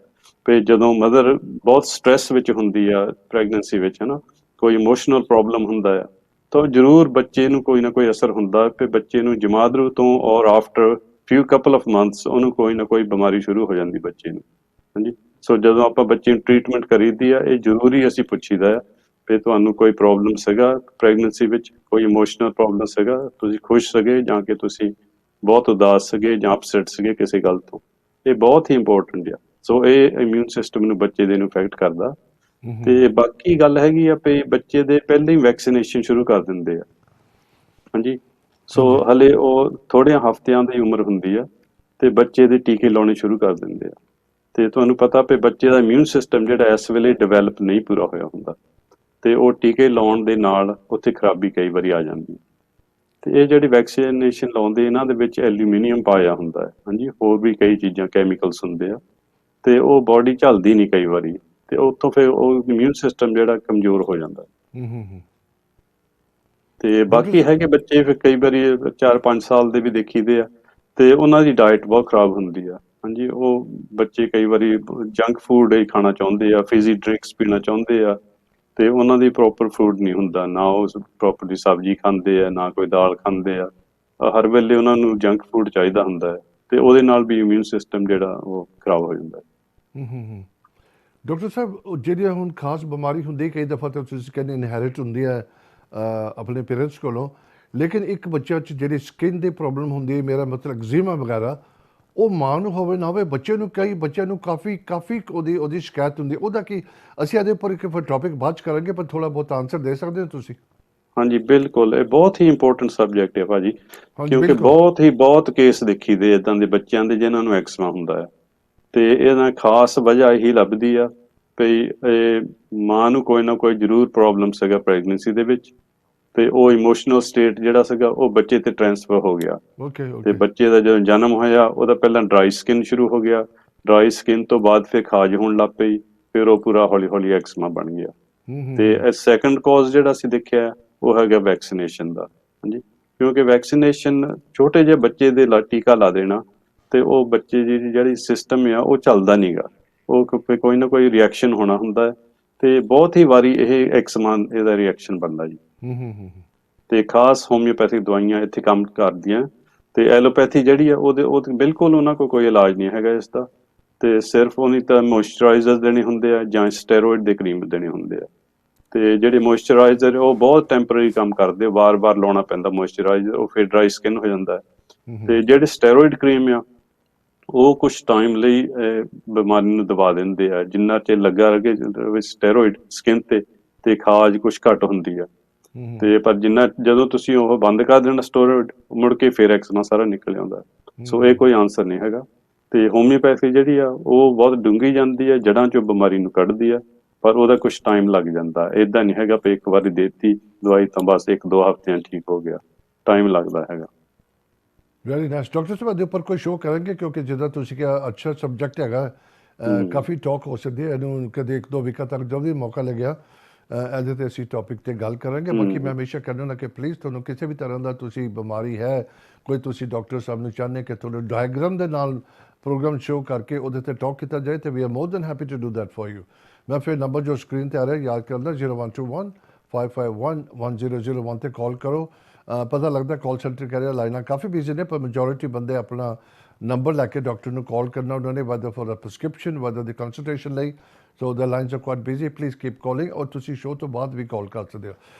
ਵੀ ਜਦੋਂ ਮਦਰ ਬਹੁਤ ਸਟ੍ਰੈਸ ਵਿੱਚ ਹੁੰਦੀ ਆ ਪ੍ਰੈਗਨੈਂਸੀ ਵਿੱਚ, ਹੈ ਨਾ, ਕੋਈ ਇਮੋਸ਼ਨਲ ਪ੍ਰੋਬਲਮ ਹੁੰਦਾ ਆ, ਤਾਂ ਜ਼ਰੂਰ ਬੱਚੇ ਨੂੰ ਕੋਈ ਨਾ ਕੋਈ ਅਸਰ ਹੁੰਦਾ ਕਿ ਬੱਚੇ ਨੂੰ ਜਮਾਦਰੂ ਤੋਂ ਔਰ ਆਫਟਰ ਫਿਊ ਕਪਲ ਆਫ ਮੰਥਸ ਉਹਨੂੰ ਕੋਈ ਨਾ ਕੋਈ ਬਿਮਾਰੀ ਸ਼ੁਰੂ ਹੋ ਜਾਂਦੀ ਬੱਚੇ ਨੂੰ। ਹਾਂਜੀ, ਸੋ ਜਦੋਂ ਆਪਾਂ ਬੱਚੇ ਨੂੰ ਟ੍ਰੀਟਮੈਂਟ ਕਰੀਦੀ ਆ, ਇਹ ਜ਼ਰੂਰੀ ਅਸੀਂ ਪੁੱਛੀਦਾ ਆ ਵੀ ਤੁਹਾਨੂੰ ਕੋਈ ਪ੍ਰੋਬਲਮ ਸੀਗਾ ਪ੍ਰੈਗਨੈਂਸੀ ਵਿੱਚ, ਕੋਈ ਇਮੋਸ਼ਨਲ ਪ੍ਰੋਬਲਮ ਸੀਗਾ, ਤੁਸੀਂ ਖੁਸ਼ ਸੀਗੇ ਜਾਂ ਕਿ ਤੁਸੀਂ ਬਹੁਤ ਉਦਾਸ ਸੀਗੇ ਜਾਂ ਅਪਸੈਟ ਸੀਗੇ ਕਿਸੇ ਗੱਲ ਤੋਂ, ਇਹ ਬਹੁਤ ਹੀ ਇੰਪੋਰਟੈਂਟ ਆ। ਸੋ ਇਹ ਇਮਿਊਨ ਸਿਸਟਮ ਨੂੰ ਬੱਚੇ ਦੇ ਨੂੰ ਇਫੈਕਟ ਕਰਦਾ। ਤੇ ਬਾਕੀ ਗੱਲ ਹੈਗੀ ਆ ਵੀ ਬੱਚੇ ਦੇ ਪਹਿਲਾਂ ਹੀ ਵੈਕਸੀਨੇਸ਼ਨ ਸ਼ੁਰੂ ਕਰ ਦਿੰਦੇ ਆ। ਹਾਂਜੀ, ਸੋ ਹਾਂਜੀ ਹਲੇ ਉਹ ਥੋੜ੍ਹਿਆਂ ਹਫ਼ਤਿਆਂ ਦੀ ਉਮਰ ਹੁੰਦੀ ਆ ਤੇ ਬੱਚੇ ਦੇ ਟੀਕੇ ਲਾਉਣੇ ਸ਼ੁਰੂ ਕਰ ਦਿੰਦੇ ਆ। ਤੇ ਤੁਹਾਨੂੰ ਪਤਾ ਵੀ ਬੱਚੇ ਦਾ ਇਮਿਊਨ ਸਿਸਟਮ ਜਿਹੜਾ ਇਸ ਵੇਲੇ ਡਿਵੈਲਪ ਨਹੀਂ ਪੂਰਾ ਹੋਇਆ ਹੁੰਦਾ, ਤੇ ਉਹ ਟੀਕੇ ਲਾਉਣ ਦੇ ਨਾਲ ਉੱਥੇ ਖਰਾਬੀ ਕਈ ਵਾਰੀ ਆ ਜਾਂਦੀ ਹੈ। ਤੇ ਇਹ ਜਿਹੜੀ ਵੈਕਸੀਨੇਸ਼ਨ ਲਾਉਂਦੇ ਇਹਨਾਂ ਦੇ ਵਿੱਚ ਐਲੂਮੀਨੀਅਮ ਪਾਇਆ ਹੁੰਦਾ ਹੈ। ਹਾਂਜੀ, ਹੋਰ ਵੀ ਕਈ ਚੀਜ਼ਾਂ ਕੈਮੀਕਲਸ ਹੁੰਦੇ ਆ ਤੇ ਉਹ ਬਾਡੀ ਝੱਲਦੀ ਨਹੀਂ ਕਈ ਵਾਰੀ, ਤੇ ਉੱਥੋਂ ਫਿਰ ਉਹ ਇਮਿਊਨ ਸਿਸਟਮ ਜਿਹੜਾ ਕਮਜ਼ੋਰ ਹੋ ਜਾਂਦਾ। ਹੂੰ ਹੂੰ ਹੂੰ ਤੇ ਡਾਕਟਰ ਬਾਕੀ ਹੈਗੇ ਬੱਚੇ ਫਿਰ ਕਈ ਵਾਰੀ 4-5 ਸਾਲ ਦੇ ਵੀ ਦੇਖੀਦੇ ਆ ਤੇ ਉਹਨਾਂ ਦੀ ਡਾਇਟ ਬਹੁਤ ਖਰਾਬ ਹੁੰਦੀ ਆ। ਹਾਂਜੀ, ਉਹ ਬੱਚੇ ਕਈ ਵਾਰੀ ਜੰਕ ਫੂਡ ਹੀ ਖਾਣਾ ਚਾਹੁੰਦੇ ਆ, ਫਿਜ਼ੀ ਡਰਿੰਕਸ ਪੀਣਾ ਚਾਹੁੰਦੇ ਆ ਤੇ ਉਹਨਾਂ ਦੀ ਪ੍ਰੋਪਰ ਫੂਡ ਨਹੀਂ ਹੁੰਦਾ, ਨਾ ਉਹ ਪ੍ਰੋਪਰਲੀ ਸਬਜ਼ੀ ਖਾਂਦੇ ਆ, ਨਾ ਕੋਈ ਦਾਲ ਖਾਂਦੇ ਆ। ਹਰ ਵੇਲੇ ਉਹਨਾਂ ਨੂੰ ਜੰਕ ਫੂਡ ਚਾਹੀਦਾ ਹੁੰਦਾ ਹੈ ਤੇ ਉਹਦੇ ਨਾਲ ਵੀ ਇਮਿਊਨ ਸਿਸਟਮ ਜਿਹੜਾ ਉਹ ਖਰਾਬ ਹੋ ਜਾਂਦਾ ਹੈ। ਹੂੰ ਹੂੰ ਹੂੰ ਡਾਕਟਰ ਸਾਹਿਬ, ਉਹ ਜਿਹੜੀ ਹੁਣ ਖਾਸ ਬਿਮਾਰੀ ਹੁੰਦੀ, ਕਈ ਦਫਾ ਤਾਂ ਤੁਸੀਂ ਕਹਿੰਦੇ ਇਨਹੈਰਿਟ ਹੁੰਦੀ ਹੈ ਆਪਣੇ ਪੇਰੈਂਟਸ ਕੋਲੋਂ, ਲੇਕਿਨ ਇੱਕ ਬੱਚਾ 'ਚ ਜਿਹੜੀ ਸਕਿਨ ਦੀ ਪ੍ਰੋਬਲਮ ਹੁੰਦੀ ਹੈ, ਮੇਰਾ ਮਤਲਬ ਐਗਜ਼ੀਮਾ ਵਗੈਰਾ, ਉਹ ਮਾਂ ਨੂੰ ਹੋਵੇ ਨਾ ਹੋਵੇ, ਬੱਚੇ ਨੂੰ, ਕਈ ਬੱਚਿਆਂ ਨੂੰ ਕਾਫੀ ਕਾਫੀ ਉਹਦੀ ਸ਼ਿਕਾਇਤ ਹੁੰਦੀ, ਉਹਦਾ ਕੀ? ਅਸੀਂ ਇਹਦੇ ਉੱਪਰ ਇੱਕ ਟੌਪਿਕ ਬਾਅਦ 'ਚ ਕਰਾਂਗੇ, ਪਰ ਥੋੜ੍ਹਾ ਬਹੁਤ ਆਨਸਰ ਦੇ ਸਕਦੇ ਹੋ ਤੁਸੀਂ? ਹਾਂਜੀ, ਬਿਲਕੁਲ, ਇਹ ਬਹੁਤ ਹੀ ਇੰਪੋਰਟੈਂਟ ਸਬਜੈਕਟ ਹੈ ਭਾਜੀ, ਹਾਂਜੀ ਕਿਉਂਕਿ ਬਿਲਕੁਲ। ਬਹੁਤ ਕੇਸ ਦੇਖੀਦੇ ਇੱਦਾਂ ਦੇ ਬੱਚਿਆਂ ਦੇ ਜਿਨ੍ਹਾਂ ਨੂੰ ਐਕਸਮਾ ਹੁੰਦਾ ਹੈ। ਤੇ ਇਹਦਾ ਖਾਸ ਵਜ੍ਹਾ ਇਹੀ ਲੱਭਦੀ ਆ ਵੀ ਇਹ ਮਾਂ ਨੂੰ ਕੋਈ ਨਾ ਕੋਈ ਜ਼ਰੂਰ ਪ੍ਰੋਬਲਮ ਸੀਗਾ ਪ੍ਰੈਗਨੈਂਸੀ ਦੇ ਵਿੱਚ, ਤੇ ਉਹ ਇਮੋਸ਼ਨਲ ਸਟੇਟ ਜਿਹੜਾ ਸੀਗਾ ਉਹ ਬੱਚੇ ਤੇ ਟ੍ਰਾਂਸਫਰ ਹੋ ਗਿਆ। ਓਕੇ ਤੇ ਓਕੇ। ਬੱਚੇ ਦਾ ਜਦੋਂ ਜਨਮ ਹੋਇਆ ਉਹਦਾ ਪਹਿਲਾਂ ਡਰਾਈ ਸਕਿਨ ਸ਼ੁਰੂ ਹੋ ਗਿਆ, ਡਰਾਈ ਸਕਿਨ ਤੋਂ ਬਾਅਦ ਫਿਰ ਖਾਜ ਹੋਣ ਲੱਗ ਪਈ, ਫਿਰ ਉਹ ਪੂਰਾ ਹੌਲੀ ਹੌਲੀ ਐਕਸਮਾ ਬਣ ਗਿਆ। ਹੂੰ ਹੂੰ ਤੇ ਹੂੰ ਸੈਕੰਡ ਕਾਜ਼ ਜਿਹੜਾ ਅਸੀਂ ਦੇਖਿਆ ਉਹ ਹੈਗਾ ਵੈਕਸੀਨੇਸ਼ਨ ਦਾ। ਹਾਂਜੀ, ਕਿਉਂਕਿ ਵੈਕਸੀਨੇਸ਼ਨ ਛੋਟੇ ਜਿਹੇ ਬੱਚੇ ਦੇ ਟੀਕਾ ਲਾ ਦੇਣਾ ਤੇ ਉਹ ਬੱਚੇ ਦੀ ਜਿਹੜੀ ਸਿਸਟਮ ਆ ਉਹ ਚੱਲਦਾ ਨਹੀਂਗਾ, ਉਹ ਕੋਈ ਨਾ ਕੋਈ ਰਿਐਕਸ਼ਨ ਹੋਣਾ ਹੁੰਦਾ ਹੈ ਤੇ ਬਹੁਤ ਹੀ ਵਾਰੀ ਇਹ ਐਕਸਮਾ ਇਹਦਾ ਰਿਐਕਸ਼ਨ ਬਣਦਾ ਜੀ। ਹੂੰ ਹੂੰ ਹੂੰ ਤੇ ਖਾਸ ਹੋਮਿਓਪੈਥਿਕ ਦਵਾਈਆਂ ਇੱਥੇ ਕੰਮ ਕਰਦੀਆਂ, ਤੇ ਐਲੋਪੈਥੀ ਜਿਹੜੀ ਆ ਉਹਦੇ ਬਿਲਕੁਲ ਉਹਨਾਂ ਕੋਲ ਕੋਈ ਇਲਾਜ ਨਹੀਂ ਹੈਗਾ ਇਸ ਦਾ, ਤੇ ਸਿਰਫ ਉਹਨੀ ਤਾਂ ਮੋਇਸਚਰਾਈਜ਼ਰ ਦੇਣੇ ਹੁੰਦੇ ਆ ਜਾਂ ਸਟੈਰੋਇਡ ਦੇ ਕਰੀਮ ਦੇਣੇ ਹੁੰਦੇ ਆ। ਤੇ ਜਿਹੜੇ ਮੋਇਸਚਰਾਈਜ਼ਰ ਉਹ ਬਹੁਤ ਟੈਂਪਰੇਰੀ ਕੰਮ ਕਰਦੇ, ਵਾਰ-ਵਾਰ ਲਾਉਣਾ ਪੈਂਦਾ ਮੋਇਸਚਰਾਈਜ਼ਰ, ਉਹ ਫਿਰ ਡਰਾਈ ਸਕਿਨ ਹੋ ਜਾਂਦਾ। ਤੇ ਜਿਹੜੇ ਸਟੈਰੋਇਡ ਕਰੀਮ ਆ ਉਹ ਕੁਛ ਟਾਈਮ ਲਈ ਬਿਮਾਰੀ ਨੂੰ ਦਬਾ ਦਿੰਦੇ ਆ, ਜਿੰਨਾ ਚਿਰ ਲੱਗਾ ਰਹੇ ਸਟੈਰੋਇਡ ਸਕਿਨ ਤੇ ਖਾਜ ਕੁਛ ਘੱਟ ਹੁੰਦੀ ਆ। ਹੂੰ ਤੇ ਪਰ ਜਦੋਂ ਤੁਸੀਂ ਉਹ ਬੰਦ ਕਰ ਦੇਣਾ ਸਟੈਰੋਇਡ, ਮੁੜ ਕੇ ਫਿਰ ਐਕਸਮਾ ਸਾਰਾ ਨਿਕਲ ਆਉਂਦਾ। ਸੋ ਇਹ ਕੋਈ ਆਨਸਰ ਨਹੀਂ ਹੈਗਾ। ਤੇ ਹੋਮਿਓਪੈਥੀ ਜਿਹੜੀ ਆ ਉਹ ਬਹੁਤ ਡੂੰਘੀ ਜਾਂਦੀ ਹੈ, ਜੜ੍ਹਾਂ ਚੋਂ ਬਿਮਾਰੀ ਨੂੰ ਕੱਢਦੀ ਆ, ਪਰ ਉਹਦਾ ਕੁਛ ਟਾਈਮ ਲੱਗ ਜਾਂਦਾ। ਏਦਾਂ ਨਹੀਂ ਹੈਗਾ ਵੀ ਇੱਕ ਵਾਰੀ ਦੇਤੀ ਦਵਾਈ ਤਾਂ ਬਸ 1-2 ਹਫ਼ਤਿਆਂ ਠੀਕ ਹੋ ਗਿਆ, ਟਾਈਮ ਲੱਗਦਾ ਹੈਗਾ। ਵੈਰੀ ਨਾਈਸ ਡਾਕਟਰ ਸਾਹਿਬ, ਇਹਦੇ ਉੱਪਰ ਕੋਈ ਸ਼ੋਅ ਕਰਾਂਗੇ, ਕਿਉਂਕਿ ਜਿੱਦਾਂ ਤੁਸੀਂ ਕਿਹਾ ਅੱਛਾ ਸਬਜੈਕਟ ਹੈਗਾ, ਕਾਫੀ ਟਾਕ ਹੋ ਸਕਦੀ ਹੈ ਇਹਨੂੰ, ਕਦੇ 1-2 ਵੀਕਾਂ ਤੱਕ ਜਦੋਂ ਵੀ ਮੌਕਾ ਲੱਗਿਆ ਇਹਦੇ 'ਤੇ ਅਸੀਂ ਟੌਪਿਕ 'ਤੇ ਗੱਲ ਕਰਾਂਗੇ। ਬਾਕੀ ਮੈਂ ਹਮੇਸ਼ਾ ਕਹਿੰਦਾ ਹੁੰਦਾ ਕਿ ਪਲੀਜ਼ ਤੁਹਾਨੂੰ ਕਿਸੇ ਵੀ ਤਰ੍ਹਾਂ ਦਾ ਤੁਸੀਂ ਬਿਮਾਰੀ ਹੈ ਕੋਈ, ਤੁਸੀਂ ਡਾਕਟਰ ਸਾਹਿਬ ਨੂੰ ਚਾਹੁੰਦੇ ਕਿ ਤੁਹਾਨੂੰ ਡਾਇਗਰਾਮ ਦੇ ਨਾਲ ਪ੍ਰੋਗਰਾਮ ਸ਼ੋਅ ਕਰਕੇ ਉਹਦੇ 'ਤੇ ਟਾਕ ਕੀਤਾ ਜਾਏ, ਤੇ we are more than happy to do that for you. ਮੈਂ ਫਿਰ ਨੰਬਰ ਜੋ ਸਕਰੀਨ 'ਤੇ ਆ ਰਿਹਾ ਯਾਦ ਕਰਨਾ, 0121551001 'ਤੇ ਕਾਲ ਕਰੋ। ਪਤਾ ਲੱਗਦਾ ਕਾਲ ਸੈਂਟਰ ਕਹਿ ਰਿਹਾ ਲਾਈਨਾਂ ਕਾਫੀ ਬਿਜ਼ੀ ਨੇ, ਪਰ ਮੈਜੋਰਿਟੀ ਬੰਦੇ ਆਪਣਾ ਨੰਬਰ ਲੈ ਕੇ ਡਾਕਟਰ ਨੂੰ ਕਾਲ ਕਰਨਾ ਉਹਨਾਂ ਨੇ, whether for a prescription, whether ਦੀ ਕੰਸਲਟੇਸ਼ਨ ਲਈ। So the lines are quite busy, please keep calling, ਔਰ ਤੁਸੀਂ ਸ਼ੋਅ ਤੋਂ ਬਾਅਦ ਵੀ ਕਾਲ ਕਰ ਸਕਦੇ ਹੋ।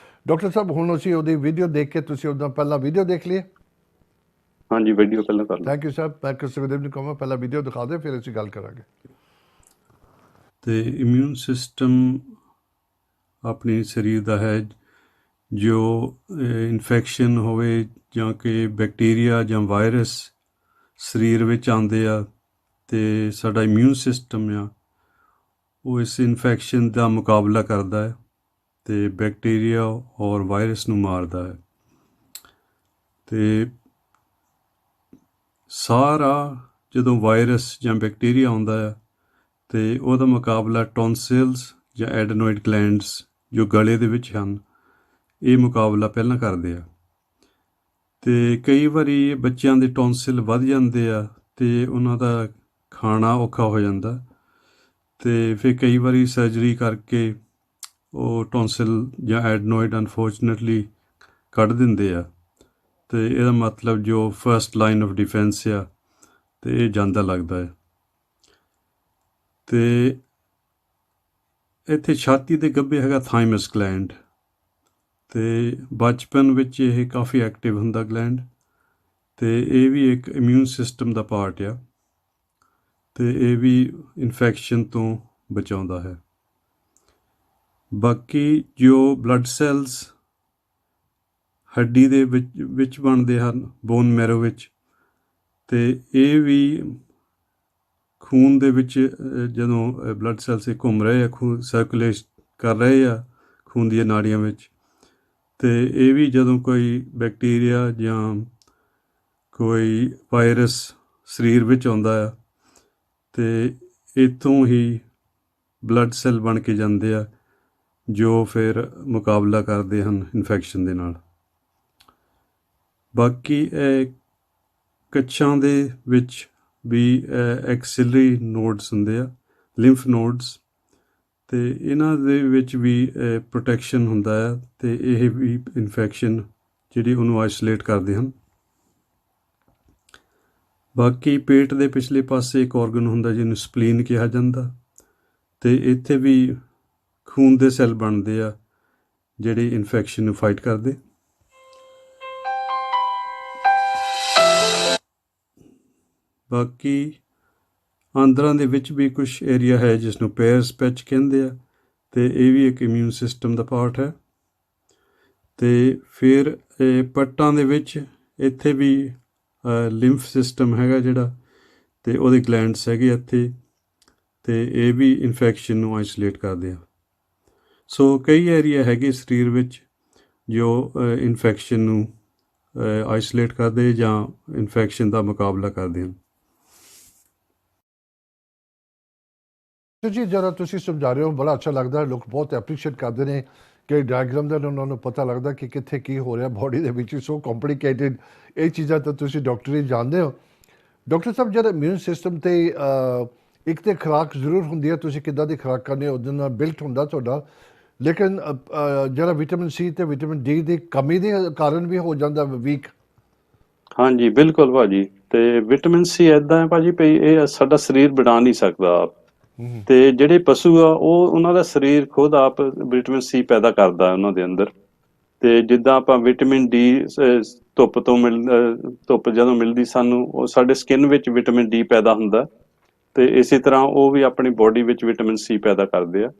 ਡਾਕਟਰ ਸਾਹਿਬ, ਹੁਣ ਅਸੀਂ ਉਹਦੀ ਵੀਡੀਓ ਦੇਖ ਕੇ, ਤੁਸੀਂ ਉਹਦਾ ਪਹਿਲਾਂ ਵੀਡੀਓ ਦੇਖ ਲਈਏ? ਹਾਂਜੀ, ਵੀਡੀਓ ਪਹਿਲਾਂ ਕਰ ਲਓ। Thank you sir. ਮੈਂ ਸੁਖਦੇਵ ਨੂੰ ਕਹਾਂਗਾ ਪਹਿਲਾਂ ਵੀਡੀਓ ਦਿਖਾ ਦੇ, ਫਿਰ ਅਸੀਂ ਗੱਲ ਕਰਾਂਗੇ। ਤੇ ਇਮਿਊਨ ਸਿਸਟਮ ਆਪਣੇ ਸਰੀਰ ਦਾ ਹੈ, ਜੋ ਇਨਫੈਕਸ਼ਨ ਹੋਵੇ ਜਾਂ ਕਿ ਬੈਕਟੀਰੀਆ ਜਾਂ ਵਾਇਰਸ ਸਰੀਰ ਵਿੱਚ ਆਉਂਦੇ ਆ, ਤੇ ਸਾਡਾ ਇਮਿਊਨ ਸਿਸਟਮ ਆ ਉਹ ਇਸ ਇਨਫੈਕਸ਼ਨ ਦਾ ਮੁਕਾਬਲਾ ਕਰਦਾ ਹੈ ਤੇ ਬੈਕਟੀਰੀਆ ਔਰ ਵਾਇਰਸ ਨੂੰ ਮਾਰਦਾ ਹੈ। ਤੇ ਸਾਰਾ ਜਦੋਂ ਵਾਇਰਸ ਜਾਂ ਬੈਕਟੀਰੀਆ ਆਉਂਦਾ ਆ ਤੇ ਉਹਦਾ ਮੁਕਾਬਲਾ ਟੌਨਸਿਲਸ ਜਾਂ ਐਡਨੋਇਡ ਗਲੈਂਡਸ ਜੋ ਗਲੇ ਦੇ ਵਿੱਚ ਹਨ, ਇਹ ਮੁਕਾਬਲਾ ਪਹਿਲਾਂ ਕਰਦੇ ਆ। ਤੇ ਕਈ ਵਾਰੀ ਬੱਚਿਆਂ ਦੇ ਟੌਨਸਿਲ ਵੱਧ ਜਾਂਦੇ ਆ ਤੇ ਉਹਨਾਂ ਦਾ ਖਾਣਾ ਔਖਾ ਹੋ ਜਾਂਦਾ, ਤੇ ਫਿਰ ਕਈ ਵਾਰੀ ਸਰਜਰੀ ਕਰਕੇ ਉਹ ਟੌਨਸਿਲ ਜਾਂ ਐਡਨੋਇਡ ਅਨਫੋਰਚੂਨੇਟਲੀ ਕੱਢ ਦਿੰਦੇ ਆ। ਤੇ ਇਹਦਾ ਮਤਲਬ ਜੋ ਫਸਟ ਲਾਈਨ ਆਫ ਡਿਫੈਂਸ ਆ ਤੇ ਇਹ ਜਾਂਦਾ ਲੱਗਦਾ ਹੈ। ਤੇ ਇੱਥੇ ਛਾਤੀ ਦੇ ਗੱਭੇ ਹੈਗਾ ਥਾਈਮਸ ਗਲੈਂਡ, ਤੇ ਬਚਪਨ ਵਿੱਚ ਇਹ ਕਾਫੀ ਐਕਟਿਵ ਹੁੰਦਾ ਗਲੈਂਡ, ਤੇ ਇਹ ਵੀ ਇੱਕ ਇਮਿਊਨ ਸਿਸਟਮ ਦਾ ਪਾਰਟ ਆ, ਤੇ ਇਹ ਵੀ ਇਨਫੈਕਸ਼ਨ ਤੋਂ ਬਚਾਉਂਦਾ ਹੈ। ਬਾਕੀ ਜੋ ਬਲੱਡ ਸੈਲਸ ਹੱਡੀ ਦੇ ਵਿੱਚ ਬਣਦੇ ਹਨ, ਬੋਨ ਮੈਰੋ ਵਿੱਚ, ਤੇ ਇਹ ਵੀ ਖੂਨ ਦੇ ਵਿੱਚ ਜਦੋਂ ਬਲੱਡ ਸੈਲਸ ਘੁੰਮ ਰਹੇ ਆ, ਖੂਨ ਸਰਕੂਲੇਟ ਕਰ ਰਹੇ ਆ ਖੂਨ ਦੀਆਂ ਨਾੜੀਆਂ ਵਿੱਚ, ਤੇ ਇਹ ਵੀ ਜਦੋਂ ਕੋਈ ਬੈਕਟੀਰੀਆ ਜਾਂ ਕੋਈ ਵਾਇਰਸ ਸਰੀਰ ਵਿੱਚ ਆਉਂਦਾ ਆ, ਤੇ ਇੱਥੋਂ ਹੀ ਬਲੱਡ ਸੈੱਲ ਬਣ ਕੇ ਜਾਂਦੇ ਆ ਜੋ ਫਿਰ ਮੁਕਾਬਲਾ ਕਰਦੇ ਹਨ ਇਨਫੈਕਸ਼ਨ ਦੇ ਨਾਲ। ਬਾਕੀ ਕੱਛਾਂ ਦੇ ਵਿੱਚ ਵੀ ਐਕਸਿਲਰੀ ਨੋਡਸ ਹੁੰਦੇ ਆ, ਲਿੰਫ ਨੋਡਸ, ਤੇ ਇਹਨਾਂ ਦੇ ਵਿੱਚ ਵੀ ਪ੍ਰੋਟੈਕਸ਼ਨ ਹੁੰਦਾ ਆ, ਤੇ ਇਹ ਵੀ ਇਨਫੈਕਸ਼ਨ ਜਿਹੜੀ ਉਹਨੂੰ ਆਈਸੋਲੇਟ ਕਰਦੇ ਹਨ। ਬਾਕੀ ਪੇਟ ਦੇ ਪਿਛਲੇ ਪਾਸੇ ਇੱਕ ਔਰਗਨ ਹੁੰਦਾ ਜਿਹਨੂੰ ਸਪਲੀਨ ਕਿਹਾ ਜਾਂਦਾ, ਤੇ ਇੱਥੇ ਵੀ ਖੂਨ ਦੇ ਸੈੱਲ ਬਣਦੇ ਆ ਜਿਹੜੇ ਇਨਫੈਕਸ਼ਨ ਨੂੰ ਫਾਈਟ ਕਰਦੇ। ਬਾਕੀ ਆਂਦਰਾਂ ਦੇ ਵਿੱਚ ਵੀ ਕੁਛ ਏਰੀਆ ਹੈ ਜਿਸ ਨੂੰ ਪੇਅਰਸ ਪੈਚ ਕਹਿੰਦੇ ਆ, ਤੇ ਇਹ ਵੀ ਇੱਕ ਇਮਿਊਨ ਸਿਸਟਮ ਦਾ ਪਾਰਟ ਹੈ। ਤੇ ਫਿਰ ਪੱਟਾਂ ਦੇ ਵਿੱਚ ਇੱਥੇ ਵੀ ਲਿੰਫ ਸਿਸਟਮ ਹੈਗਾ ਜਿਹੜਾ, ਤੇ ਉਹਦੇ ਗਲੈਂਡਸ ਹੈਗੇ ਇੱਥੇ, ਤੇ ਇਹ ਵੀ ਇਨਫੈਕਸ਼ਨ ਨੂੰ ਆਈਸੋਲੇਟ ਕਰਦੇ ਆ। ਸੋ ਕਈ ਏਰੀਆ ਹੈਗੇ ਸਰੀਰ ਵਿੱਚ ਜੋ ਇਨਫੈਕਸ਼ਨ ਨੂੰ ਆਈਸੋਲੇਟ ਕਰਦੇ ਜਾਂ ਇਨਫੈਕਸ਼ਨ ਦਾ ਮੁਕਾਬਲਾ ਕਰਦੇ ਹਨ। ਜੀ ਜਦੋਂ ਤੁਸੀਂ ਸਮਝਾ ਰਹੇ ਹੋ ਬੜਾ ਅੱਛਾ ਲੱਗਦਾ, ਲੋਕ ਬਹੁਤ ਐਪਰੀਸ਼ੀਏਟ ਕਰਦੇ ਨੇ ਕਿ ਡਾਇਗਰਾਮ ਦਾ ਉਹਨਾਂ ਨੂੰ ਪਤਾ ਲੱਗਦਾ ਕਿ ਕਿੱਥੇ ਕੀ ਹੋ ਰਿਹਾ ਬੋਡੀ ਦੇ ਵਿੱਚ। ਸੋ ਕੰਪਲਿਕੇਟਿਡ ਇਹ ਚੀਜ਼ਾਂ ਤਾਂ ਤੁਸੀਂ ਡਾਕਟਰੀ ਜਾਣਦੇ ਹੋ। ਡਾਕਟਰ ਸਾਹਿਬ, ਜਿਹੜਾ ਇਮਿਊਨ ਸਿਸਟਮ ਤੇ ਇੱਕ ਤੇ ਖੁਰਾਕ ਜ਼ਰੂਰ ਹੁੰਦੀ ਹੈ, ਤੁਸੀਂ ਕਿੱਦਾਂ ਦੀ ਖੁਰਾਕ ਕਰਨੀ ਉਹਦੇ ਨਾਲ ਬਿਲਟ ਹੁੰਦਾ ਤੁਹਾਡਾ, ਲੇਕਿਨ ਜਿਹੜਾ ਵਿਟਾਮਿਨ ਸੀ ਤੇ ਵਿਟਾਮਿਨ ਡੀ ਦੀ ਕਮੀ ਦੇ ਕਾਰਨ ਵੀ ਹੋ ਜਾਂਦਾ ਵੀਕ। ਹਾਂਜੀ ਬਿਲਕੁਲ ਭਾਜੀ। ਤੇ ਵਿਟਾਮਿਨ ਸੀ ਇਦਾਂ ਹੈ ਭਾਜੀ ਵੀ ਇਹ ਸਾਡਾ ਸਰੀਰ ਬਣਾ ਨਹੀਂ ਸਕਦਾ ਆਪ, ਤੇ ਜਿਹੜੇ ਪਸ਼ੂ ਆ ਉਹ ਉਹਨਾਂ ਦਾ ਸਰੀਰ ਖੁਦ ਆਪ ਵਿਟਾਮਿਨ ਸੀ ਪੈਦਾ ਕਰਦਾ ਉਹਨਾਂ ਦੇ ਅੰਦਰ। ਤੇ ਜਿੱਦਾਂ ਆਪਾਂ ਵਿਟਾਮਿਨ ਡੀ ਧੁੱਪ ਤੋਂ ਧੁੱਪ ਜਦੋਂ ਮਿਲਦੀ ਸਾਨੂੰ, ਉਹ ਸਾਡੇ ਸਕਿਨ ਵਿੱਚ ਵਿਟਾਮਿਨ ਡੀ ਪੈਦਾ ਹੁੰਦਾ, ਤੇ ਇਸੇ ਤਰ੍ਹਾਂ ਉਹ ਵੀ ਆਪਣੀ ਬੋਡੀ ਵਿੱਚ ਵਿਟਾਮਿਨ ਸੀ ਪੈਦਾ ਕਰਦੇ ਆ।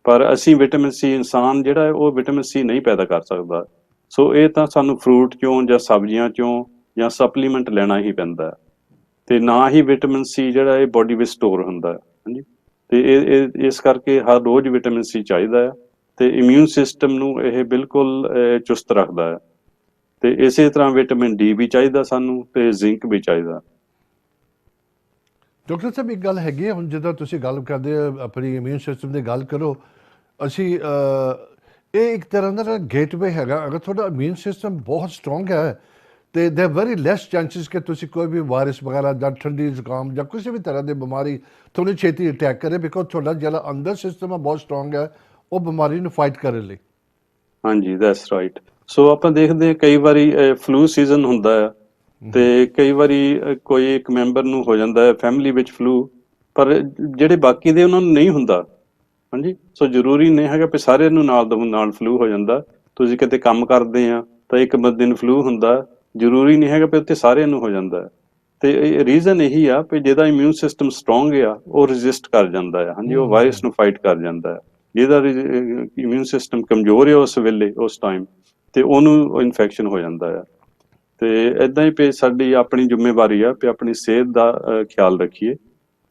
ਪਰ ਅਸੀਂ ਵਿਟਾਮਿਨ ਸੀ, ਇਨਸਾਨ ਜਿਹੜਾ ਹੈ ਉਹ ਵਿਟਾਮਿਨ ਸੀ ਨਹੀਂ ਪੈਦਾ ਕਰ ਸਕਦਾ। ਸੋ ਇਹ ਤਾਂ ਸਾਨੂੰ ਫਰੂਟ ਚੋਂ ਜਾਂ ਸਬਜ਼ੀਆਂ ਚੋਂ ਜਾਂ ਸਪਲੀਮੈਂਟ ਲੈਣਾ ਹੀ ਪੈਂਦਾ ਹੈ, ਤੇ ਨਾ ਹੀ ਵਿਟਾਮਿਨ ਸੀ ਜਿਹੜਾ ਇਹ ਬੋਡੀ ਵਿੱਚ ਸਟੋਰ ਹੁੰਦਾ ਹੈ। ਹਾਂਜੀ, ਤੇ ਇਸ ਕਰਕੇ ਹਰ ਰੋਜ਼ ਵਿਟਾਮਿਨ ਸੀ ਚਾਹੀਦਾ ਹੈ, ਤੇ ਇਮਿਊਨ ਸਿਸਟਮ ਨੂੰ ਇਹ ਬਿਲਕੁਲ ਚੁਸਤ ਰੱਖਦਾ ਹੈ। ਤੇ ਇਸੇ ਤਰ੍ਹਾਂ ਵਿਟਾਮਿਨ ਡੀ ਵੀ ਚਾਹੀਦਾ ਸਾਨੂੰ, ਤੇ ਜ਼ਿੰਕ ਵੀ ਚਾਹੀਦਾ। ਡਾਕਟਰ ਸਾਹਿਬ, ਇੱਕ ਗੱਲ ਹੈਗੀ ਹੈ, ਹੁਣ ਜਦੋਂ ਤੁਸੀਂ ਗੱਲ ਕਰਦੇ ਆਪਣੀ ਇਮਿਊਨ ਸਿਸਟਮ ਦੀ ਗੱਲ ਕਰੋ, ਅਸੀਂ ਇਹ ਇੱਕ ਤਰ੍ਹਾਂ ਦਾ ਗੇਟਵੇ ਹੈਗਾ। ਅਗਰ ਤੁਹਾਡਾ ਇਮਿਊਨ ਸਿਸਟਮ ਬਹੁਤ ਸਟਰੋਂਗ ਹੈ ਤੇ ਦੇਰ ਵੈਰੀ ਲੈਸ ਚਾਂਸਿਸ ਕਿ ਤੁਸੀਂ ਕੋਈ ਵੀ ਵਾਇਰਸ ਵਗੈਰਾ ਜਾਂ ਠੰਡੀ ਜ਼ੁਕਾਮ ਜਾਂ ਕਿਸੇ ਵੀ ਤਰ੍ਹਾਂ ਦੀ ਬਿਮਾਰੀ ਤੁਹਾਨੂੰ ਛੇਤੀ ਅਟੈਕ ਕਰੇ, ਬਿਕੋਜ਼ ਤੁਹਾਡਾ ਜਿਹੜਾ ਅੰਦਰ ਸਿਸਟਮ ਹੈ ਬਹੁਤ ਸਟਰੋਂਗ ਹੈ ਉਹ ਬਿਮਾਰੀ ਨੂੰ ਫਾਈਟ ਕਰਨ ਲਈ। ਹਾਂਜੀ, ਦੈਟਸ ਰਾਈਟ। ਸੋ ਆਪਾਂ ਦੇਖਦੇ ਹਾਂ ਕਈ ਵਾਰੀ ਫਲੂ ਸੀਜ਼ਨ ਹੁੰਦਾ ਹੈ, ਤੇ ਕਈ ਵਾਰੀ ਕੋਈ ਇੱਕ ਮੈਂਬਰ ਨੂੰ ਹੋ ਜਾਂਦਾ ਹੈ ਫੈਮਿਲੀ ਵਿੱਚ ਫਲੂ, ਪਰ ਜਿਹੜੇ ਬਾਕੀ ਦੇ ਉਹਨਾਂ ਨੂੰ ਨਹੀਂ ਹੁੰਦਾ। ਹਾਂਜੀ, ਸੋ ਜ਼ਰੂਰੀ ਨਹੀਂ ਹੈਗਾ ਵੀ ਸਾਰਿਆਂ ਨੂੰ ਨਾਲ ਫਲੂ ਹੋ ਜਾਂਦਾ। ਤੁਸੀਂ ਕਿਤੇ ਕੰਮ ਕਰਦੇ ਆ ਤਾਂ ਇੱਕ ਬੰਦੇ ਨੂੰ ਫਲੂ ਹੁੰਦਾ, ਜ਼ਰੂਰੀ ਨਹੀਂ ਹੈਗਾ ਵੀ ਉੱਥੇ ਸਾਰਿਆਂ ਨੂੰ ਹੋ ਜਾਂਦਾ। ਤੇ ਰੀਜ਼ਨ ਇਹੀ ਆ ਵੀ ਜਿਹਦਾ ਇਮਿਊਨ ਸਿਸਟਮ ਸਟਰੋਂਗ ਆ ਉਹ ਰਜਿਸਟ ਕਰ ਜਾਂਦਾ ਹੈ। ਹਾਂਜੀ, ਉਹ ਵਾਇਰਸ ਨੂੰ ਫਾਈਟ ਕਰ ਜਾਂਦਾ ਹੈ। ਜਿਹਦਾ ਇਮਿਊਨ ਸਿਸਟਮ ਕਮਜ਼ੋਰ ਹੈ ਉਸ ਵੇਲੇ ਉਸ ਟਾਈਮ, ਤੇ ਉਹਨੂੰ ਇਨਫੈਕਸ਼ਨ ਹੋ ਜਾਂਦਾ ਆ। ਤੇ ਇੱਦਾਂ ਹੀ ਵੀ ਸਾਡੀ ਆਪਣੀ ਜ਼ਿੰਮੇਵਾਰੀ ਆ ਵੀ ਆਪਣੀ ਸਿਹਤ ਦਾ ਖਿਆਲ ਰੱਖੀਏ,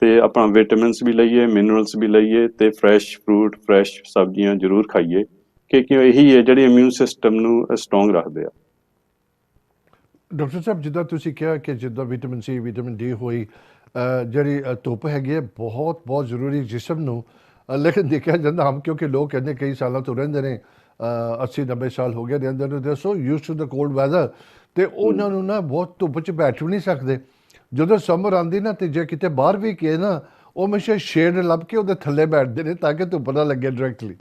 ਤੇ ਆਪਣਾ ਵਿਟਾਮਿਨਸ ਵੀ ਲਈਏ, ਮਿਨਰਲਸ ਵੀ ਲਈਏ, ਤੇ ਫਰੈਸ਼ ਫਰੂਟ, ਫਰੈਸ਼ ਸਬਜ਼ੀਆਂ ਜ਼ਰੂਰ ਖਾਈਏ, ਕਿਉਂਕਿ ਇਹੀ ਹੈ ਜਿਹੜੀ ਇਮਿਊਨ ਸਿਸਟਮ ਨੂੰ ਸਟਰੋਂਗ ਰੱਖਦੇ ਆ। ਡਾਕਟਰ ਸਾਹਿਬ, ਜਿੱਦਾਂ ਤੁਸੀਂ ਕਿਹਾ ਕਿ ਜਿੱਦਾਂ ਵਿਟਾਮਿਨ ਸੀ, ਵਿਟਾਮਿਨ ਡੀ ਹੋਈ, ਜਿਹੜੀ ਧੁੱਪ ਹੈਗੀ ਹੈ ਬਹੁਤ ਬਹੁਤ ਜ਼ਰੂਰੀ ਜਿਸਮ ਨੂੰ। ਲੇਕਿਨ ਦੇਖਿਆ ਜਾਂਦਾ ਹਮ ਕਿਉਂਕਿ ਲੋਕ ਕਹਿੰਦੇ ਕਈ ਸਾਲਾਂ ਤੋਂ ਰਹਿੰਦੇ ਨੇ 80-90 ਸਾਲ ਹੋ ਗਏ ਰਹਿੰਦੇ ਨੇ, they so used to the cold weather, ਅਤੇ ਉਹਨਾਂ ਨੂੰ ਨਾ ਬਹੁਤ ਧੁੱਪ 'ਚ ਬੈਠ ਵੀ ਨਹੀਂ ਸਕਦੇ। ਜਦੋਂ ਸਮਰ ਆਉਂਦੀ ਨਾ ਅਤੇ ਜੇ ਕਿਤੇ ਬਾਹਰ ਵੀ ਗਏ ਨਾ, ਉਹ ਹਮੇਸ਼ਾ ਸ਼ੇਡ ਲੱਭ ਕੇ ਉਹਦੇ ਥੱਲੇ ਬੈਠਦੇ ਨੇ ਤਾਂ ਕਿ ਧੁੱਪ ਨਾ ਲੱਗੇ ਡਾਇਰੈਕਟਲੀ।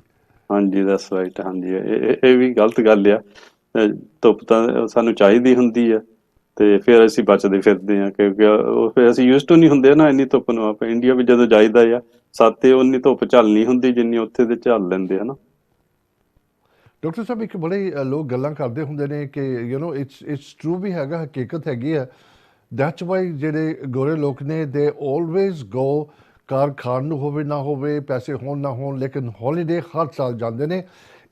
ਹਾਂਜੀ ਦੈਟਸ ਰਾਈਟ। ਹਾਂਜੀ ਇਹ ਵੀ ਗਲਤ ਗੱਲ ਆ। ਧੁੱਪ ਤਾਂ ਸਾਨੂੰ ਚਾਹੀਦੀ ਹੁੰਦੀ ਆ, ਤੇ ਫਿਰ ਅਸੀਂ ਬਚਦੇ ਫਿਰਦੇ ਹਾਂ ਕਿਉਂਕਿ ਉਹ ਫਿਰ ਅਸੀਂ ਯੂਜ਼ ਟੂ ਨਹੀਂ ਹੁੰਦੇ ਨਾ ਇੰਨੀ ਧੁੱਪ ਨੂੰ। ਆਪਾਂ ਇੰਡੀਆ ਵਿੱਚ ਜਦੋਂ ਜਾਈਦਾ ਆ ਸਾਤੇ ਉਨੀ ਧੁੱਪ ਝੱਲ ਨਹੀਂ ਹੁੰਦੀ ਜਿੰਨੀ ਉੱਥੇ ਦੇ ਝੱਲ ਲੈਂਦੇ ਆ ਨਾ। ਡਾਕਟਰ ਸਾਹਿਬ ਇੱਕ ਬੜੇ ਲੋਕ ਗੱਲਾਂ ਕਰਦੇ ਹੁੰਦੇ ਨੇ ਕਿ ਇਟਸ ਟਰੂ ਵੀ ਹੈਗਾ, ਹਕੀਕਤ ਹੈਗੀ ਆ। ਦੈਟਸ ਵਾਈ ਜਿਹੜੇ ਗੋਰੇ ਲੋਕ ਨੇ ਦੇ ਆਲਵੇਜ਼ ਗੋ, ਕਾਰ ਖਾਣ ਨੂੰ ਹੋਵੇ ਨਾ ਹੋਵੇ, ਪੈਸੇ ਹੋਣ ਨਾ ਹੋਣ, ਲੇਕਿਨ ਹੌਲੀਡੇ ਹਰ ਸਾਲ ਜਾਂਦੇ ਨੇ।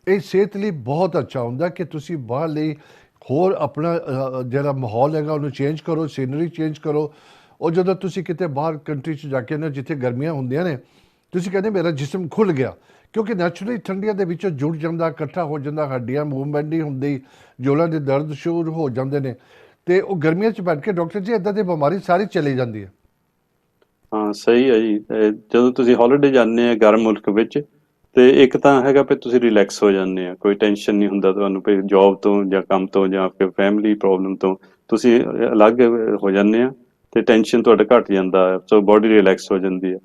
ਇਹ ਸਿਹਤ ਲਈ ਬਹੁਤ ਅੱਛਾ ਹੁੰਦਾ ਕਿ ਤੁਸੀਂ ਬਾਹਰ ਲਈ ਹੋਰ ਆਪਣਾ ਜਿਹੜਾ ਮਾਹੌਲ ਹੈਗਾ ਉਹਨੂੰ ਚੇਂਜ ਕਰੋ, ਸੀਨਰੀ ਚੇਂਜ ਕਰੋ। ਉਹ ਜਦੋਂ ਤੁਸੀਂ ਕਿਤੇ ਬਾਹਰ ਕੰਟਰੀ 'ਚ ਜਾ ਕੇ ਨਾ ਜਿੱਥੇ ਗਰਮੀਆਂ ਹੁੰਦੀਆਂ ਨੇ, ਤੁਸੀਂ ਕਹਿੰਦੇ ਮੇਰਾ ਜਿਸਮ ਖੁੱਲ੍ਹ ਗਿਆ, ਕਿਉਂਕਿ ਨੈਚੁਰਲੀ ਠੰਡੀਆਂ ਦੇ ਵਿੱਚੋਂ ਜੁੜ ਜਾਂਦਾ, ਇਕੱਠਾ ਹੋ ਜਾਂਦਾ, ਹੱਡੀਆਂ ਮੂਵਮੈਂਟ ਨਹੀਂ ਹੁੰਦੀ, ਜੋੜਾਂ ਦੇ ਦਰਦ ਸ਼ੁਰੂ ਹੋ ਜਾਂਦੇ ਨੇ, ਅਤੇ ਉਹ ਗਰਮੀਆਂ 'ਚ ਬੈਠ ਕੇ ਡਾਕਟਰ ਜੀ ਇੱਦਾਂ ਦੀ ਬਿਮਾਰੀ ਸਾਰੀ ਚਲੀ ਜਾਂਦੀ ਹੈ। ਹਾਂ ਸਹੀ ਹੈ ਜੀ। ਜਦੋਂ ਤੁਸੀਂ ਹੌਲੀਡੇ ਜਾਂਦੇ ਆ ਗਰਮ ਮੁਲਕ ਵਿੱਚ, ਤੇ ਇੱਕ ਤਾਂ ਹੈਗਾ ਵੀ ਤੁਸੀਂ ਰਿਲੈਕਸ ਹੋ ਜਾਂਦੇ ਆ, ਕੋਈ ਟੈਨਸ਼ਨ ਨਹੀਂ ਹੁੰਦਾ ਤੁਹਾਨੂੰ ਵੀ ਜੌਬ ਤੋਂ ਜਾਂ ਕੰਮ ਤੋਂ ਜਾਂ ਫਿਰ ਫੈਮਿਲੀ ਪ੍ਰੋਬਲਮ ਤੋਂ, ਤੁਸੀਂ ਅਲੱਗ ਹੋ ਜਾਂਦੇ ਆ ਤੇ ਟੈਨਸ਼ਨ ਤੁਹਾਡਾ ਘੱਟ ਜਾਂਦਾ ਹੈ, ਸੋ ਬੋਡੀ ਰਿਲੈਕਸ ਹੋ ਜਾਂਦੀ ਹੈ।